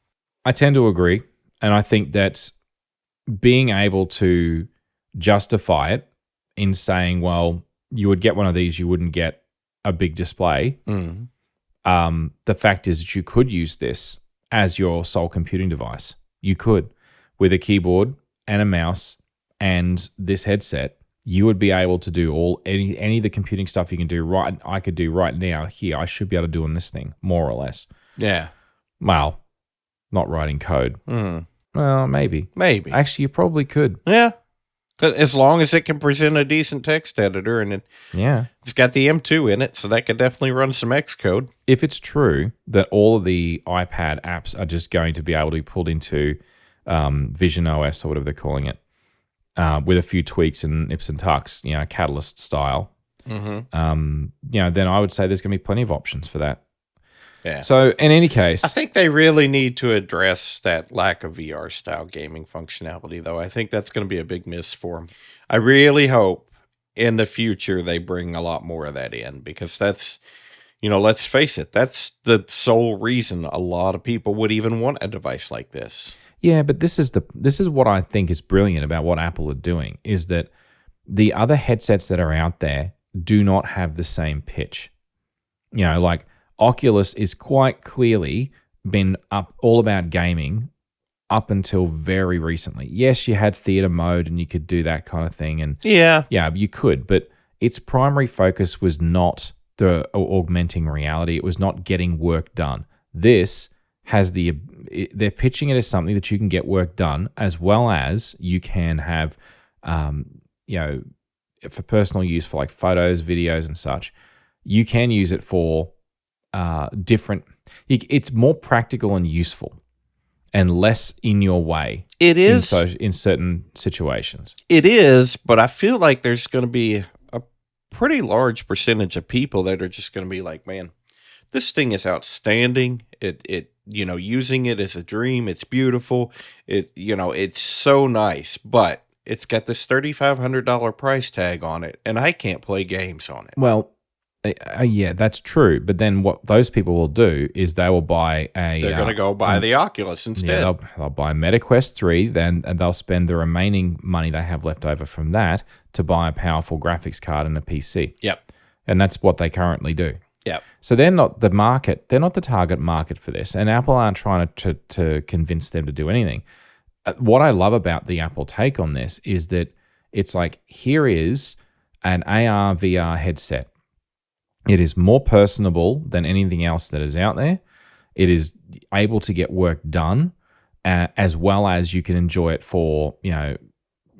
I tend to agree. And I think that being able to justify it in saying, well, you would get one of these, you wouldn't get a big display. The fact is that you could use this as your sole computing device. You could. With a keyboard and a mouse and this headset, you would be able to do any of the computing stuff you can do I could do right now here. I should be able to do on this thing, more or less. Yeah. Well, not writing code. Well, maybe. Maybe. Actually, you probably could. Yeah. As long as it can present a decent text editor and it's got the M2 in it, so that could definitely run some Xcode. If it's true that all of the iPad apps are just going to be able to be pulled into Vision OS or whatever they're calling it, with a few tweaks and nips and tucks, you know, Catalyst style, you know, then I would say there's going to be plenty of options for that. Yeah. So in any case, I think they really need to address that lack of VR style gaming functionality, though. I think that's going to be a big miss for them. I really hope in the future they bring a lot more of that in, because that's, you know, let's face it, that's the sole reason a lot of people would even want a device like this. Yeah, but this is what I think is brilliant about what Apple are doing, is that the other headsets that are out there do not have the same pitch. You know, like Oculus is quite clearly been up all about gaming up until very recently. Yes, you had theater mode and you could do that kind of thing. And Yeah. yeah, you could, but its primary focus was not the augmenting reality. It was not getting work done. This has they're pitching it as something that you can get work done, as well as you can have, you know, for personal use for like photos, videos, and such. You can use it for different. It's more practical and useful, and less in your way. It is. In certain situations. It is, but I feel like there's going to be a pretty large percentage of people that are just going to be like, man, this thing is outstanding. Using it as a dream. It's beautiful. It's so nice, but it's got this $3,500 price tag on it, and I can't play games on it. Well, yeah, that's true. But then what those people will do is they will buy They're going to go buy the Oculus instead. Yeah, they'll buy MetaQuest 3, and they'll spend the remaining money they have left over from that to buy a powerful graphics card and a PC. Yep. And that's what they currently do. Yep. So they're not the market. They're not the target market for this. And Apple aren't trying to convince them to do anything. What I love about the Apple take on this is that it's like, here is an AR, VR headset. It is more personable than anything else that is out there. It is able to get work done, as well as you can enjoy it for,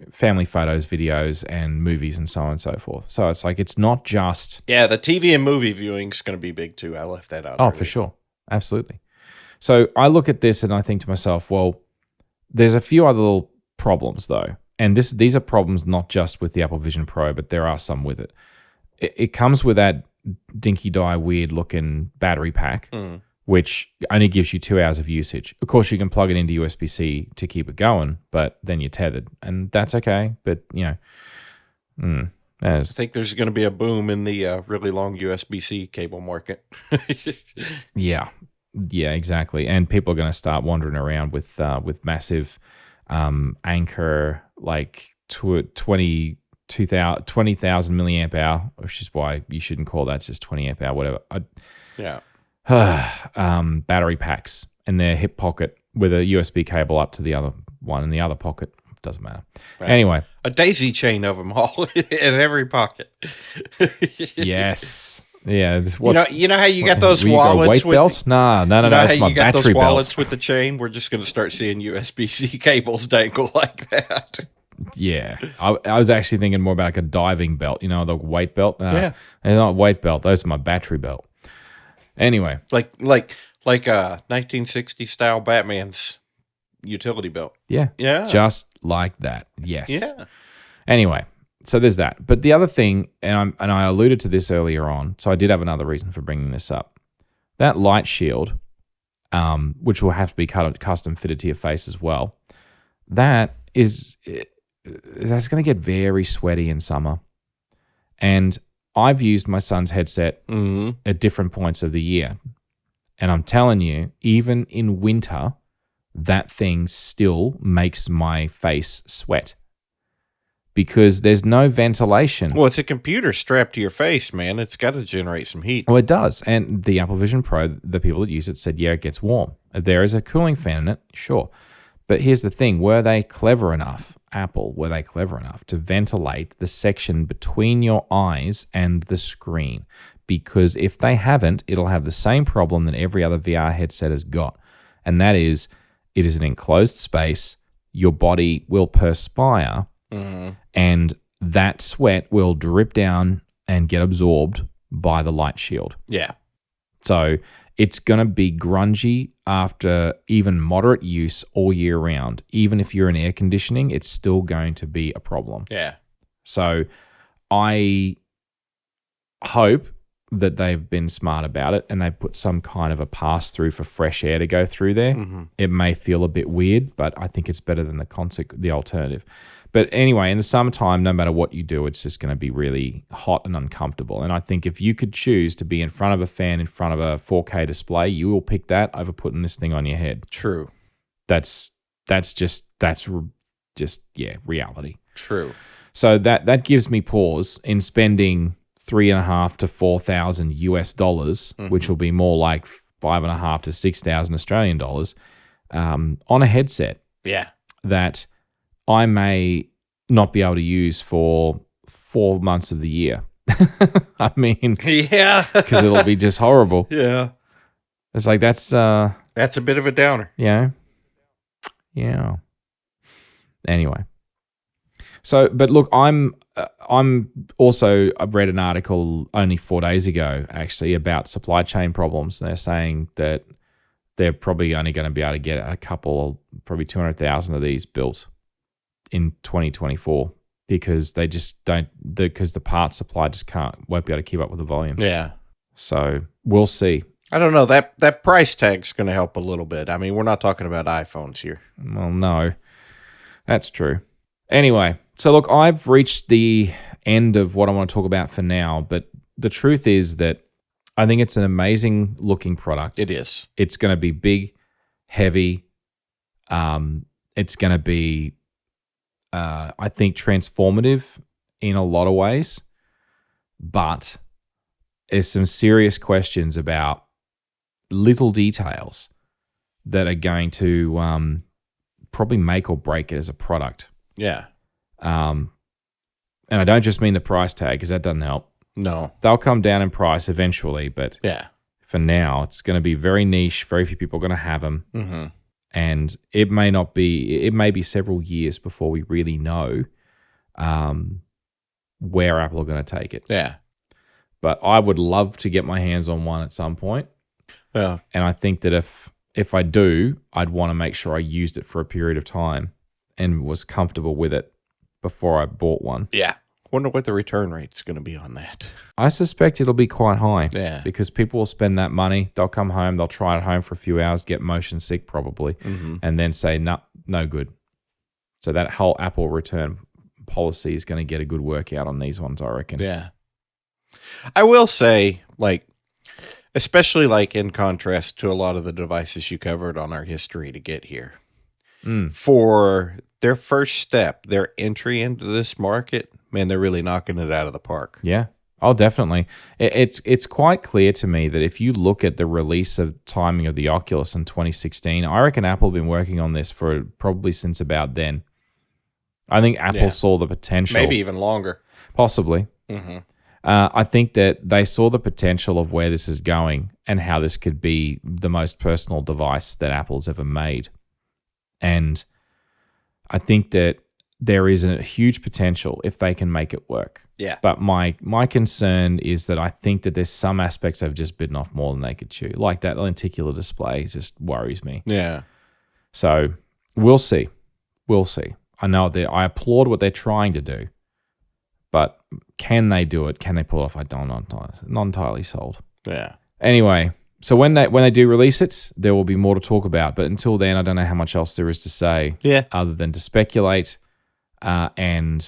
family photos, videos, and movies, and so on and so forth. So it's like, it's not just... Yeah, the TV and movie viewing is going to be big too. I left that out. Oh, for sure. Absolutely. So I look at this and I think to myself, well, there's a few other little problems though. And these are problems not just with the Apple Vision Pro, but there are some with it. It comes with that dinky die weird looking battery pack, which only gives you 2 hours of usage. Of course, you can plug it into USB-C to keep it going, but then you're tethered, and that's okay. But I think there's going to be a boom in the really long USB-C cable market. Yeah, exactly. And people are going to start wandering around with massive Anchor, like 20,000 milliamp hour, which is why you shouldn't call that just 20 amp hour, whatever. Battery packs in their hip pocket with a USB cable up to the other one in the other pocket. Doesn't matter. Right. Anyway. A daisy chain of them all in every pocket. Yes. Yeah. You know how you got those wallets weight with belt? No, that's my battery belt. Wallets with the chain? We're just going to start seeing USB-C cables dangle like that. Yeah, I was actually thinking more about like a diving belt, the weight belt. Yeah, it's not a weight belt. Those are my battery belt. Anyway, like 1960 style Batman's utility belt. Yeah, just like that. Yes. Yeah. Anyway, so there's that. But the other thing, and I alluded to this earlier on, so I did have another reason for bringing this up. That light shield, which will have to be custom fitted to your face as well. That's going to get very sweaty in summer. And I've used my son's headset at different points of the year. And I'm telling you, even in winter, that thing still makes my face sweat because there's no ventilation. Well, it's a computer strapped to your face, man. It's got to generate some heat. Well, it does. And the Apple Vision Pro, the people that use it said, yeah, it gets warm. There is a cooling fan in it, sure. But here's the thing. Were they clever enough, Apple, to ventilate the section between your eyes and the screen? Because if they haven't, it'll have the same problem that every other VR headset has got. And that is, it is an enclosed space. Your body will perspire, and that sweat will drip down and get absorbed by the light shield. Yeah. So it's going to be grungy after even moderate use all year round. Even if you're in air conditioning, it's still going to be a problem. Yeah. So I hope that they've been smart about it and they put some kind of a pass-through for fresh air to go through there. It may feel a bit weird, but I think it's better than the alternative. But anyway, in the summertime, no matter what you do, it's just going to be really hot and uncomfortable. And I think if you could choose to be in front of a fan, in front of a 4K display, you will pick that over putting this thing on your head. True. That's just reality. True. So that gives me pause in spending $3,500 to $4,000 US, which will be more like $5,500 to $6,000 Australian dollars, on a headset Yeah. that I may not be able to use for 4 months of the year. I mean, Yeah. because it'll be just horrible. Yeah. It's like that's That's a bit of a downer. yeah. Anyway, so but look, I'm also I've read an article only 4 days ago actually about supply chain problems. They're saying that they're probably only going to be able to get a couple, probably 200,000 of these built in 2024 because they just don't, because the parts supply just won't be able to keep up with the volume. Yeah. So we'll see. I don't know. That price tag's going to help a little bit. I mean, we're not talking about iPhones here. Well, no, that's true. Anyway, so look, I've reached the end of what I want to talk about for now, but the truth is that I think it's an amazing looking product. It is. It's going to be big, heavy. It's going to be, I think, transformative in a lot of ways, but there's some serious questions about little details that are going to probably make or break it as a product. Yeah. And I don't just mean the price tag because that doesn't help. No. They'll come down in price eventually, but Yeah. for now, it's going to be very niche. Very few people are going to have them. Mm-hmm. And it may be several years before we really know where Apple are going to take it. Yeah. But I would love to get my hands on one at some point. Yeah. And I think that if I do, I'd want to make sure I used it for a period of time and was comfortable with it before I bought one. Yeah. Wonder what the return rate's going to be on that. I suspect it'll be quite high. Yeah. Because people will spend that money. They'll come home. They'll try it at home for a few hours, get motion sick probably, and then say, no good. So that whole Apple return policy is going to get a good workout on these ones, I reckon. Yeah. I will say, like, especially like in contrast to a lot of the devices you covered on our history to get here, for their first step, their entry into this market, man, they're really knocking it out of the park. Yeah. Oh, definitely. It's quite clear to me that if you look at the release of timing of the Oculus in 2016, I reckon Apple have been working on this for probably since about then. I think Apple saw the potential. Maybe even longer. Possibly. Mm-hmm. I think that they saw the potential of where this is going and how this could be the most personal device that Apple's ever made. And I think that there is a huge potential if they can make it work. Yeah. But my concern is that I think that there's some aspects they've just bitten off more than they could chew. Like that lenticular display just worries me. Yeah. So we'll see. We'll see. I know that I applaud what they're trying to do. But can they do it? Can they pull it off? Not entirely sold. Yeah. Anyway, so when they do release it, there will be more to talk about. But until then, I don't know how much else there is to say. Yeah. Other than to speculate, and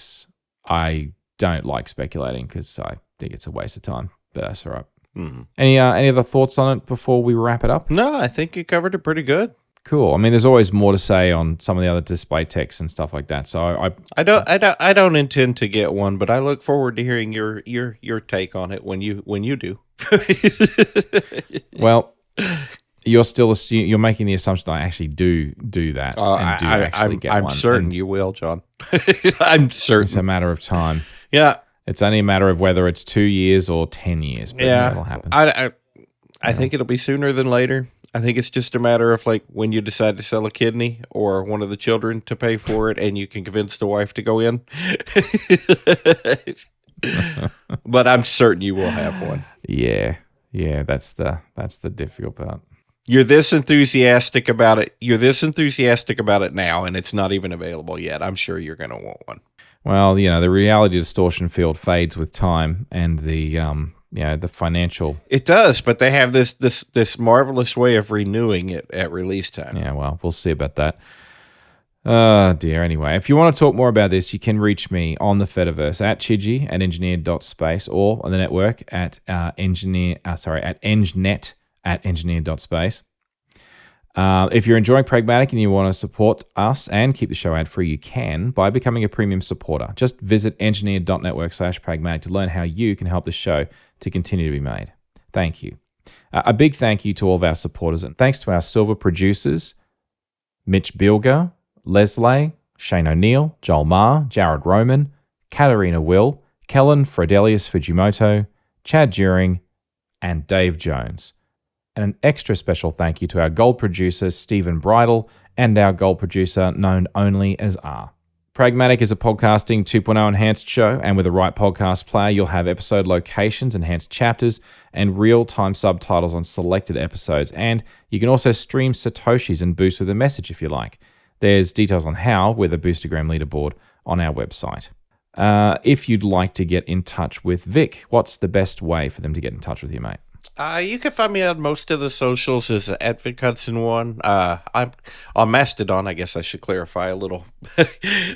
I don't like speculating because I think it's a waste of time. But that's all right. Mm-hmm. Any other thoughts on it before we wrap it up? No, I think you covered it pretty good. Cool. I mean, there's always more to say on some of the other display techs and stuff like that. So I don't intend to get one, but I look forward to hearing your take on it when you do. Well, you're making the assumption that I actually do that and do actually get one. I'm certain you will, John. I'm certain. It's a matter of time. Yeah. It's only a matter of whether it's 2 years or 10 years. But yeah, it'll happen. I think it'll be sooner than later. I think it's just a matter of like when you decide to sell a kidney or one of the children to pay for it, and you can convince the wife to go in. But I'm certain you will have one. Yeah, that's the difficult part. You're this enthusiastic about it. You're this enthusiastic about it now, and it's not even available yet. I'm sure you're going to want one. Well, the reality distortion field fades with time, and the financial. It does, but they have this marvelous way of renewing it at release time. Yeah, well, we'll see about that. Oh, dear. Anyway, if you want to talk more about this, you can reach me on the Fediverse at Chidgey at engineered.space or on the network at engnet at engineered.space. If you're enjoying Pragmatic and you want to support us and keep the show ad-free, you can by becoming a premium supporter. Just visit engineered.network/pragmatic to learn how you can help the show to continue to be made. Thank you. A big thank you to all of our supporters, and thanks to our silver producers, Mitch Bilger, Leslie, Shane O'Neill, Joel Marr, Jared Roman, Katarina Will, Kellen Frodelius Fujimoto, Chad During, and Dave Jones. And an extra special thank you to our gold producer, Stephen Bridle, and our gold producer, known only as R. Pragmatic is a podcasting 2.0 enhanced show, and with the right podcast player, you'll have episode locations, enhanced chapters, and real-time subtitles on selected episodes. And you can also stream Satoshis and boost with a message if you like. There's details on how with a Boostergram leaderboard on our website. If you'd like to get in touch with Vic, what's the best way for them to get in touch with you, mate? You can find me on most of the socials as at Vic Hudson 1. I'm on Mastodon, I guess I should clarify a little.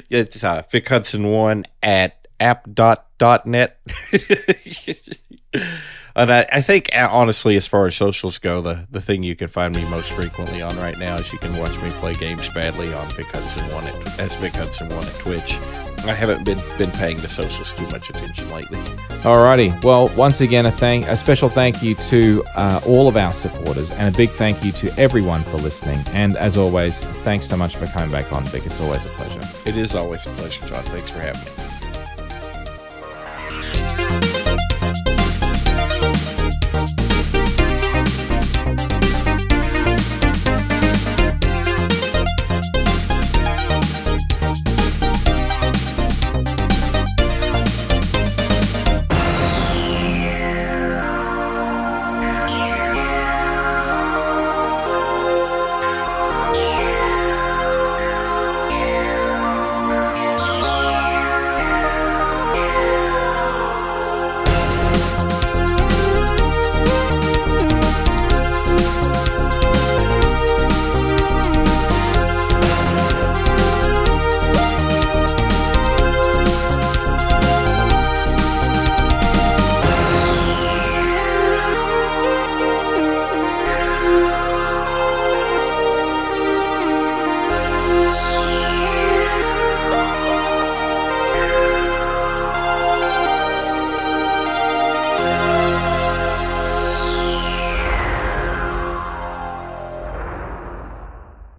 It's Vic Hudson 1 at app.net. And I think, honestly, as far as socials go, the thing you can find me most frequently on right now is you can watch me play games badly on Vic Hudson 1 as Vic Hudson 1 at Twitch. I haven't been paying the socials too much attention lately. Alrighty. Well, once again, a special thank you to all of our supporters, and a big thank you to everyone for listening. And as always, thanks so much for coming back on, Vic. It's always a pleasure. It is always a pleasure, John. Thanks for having me.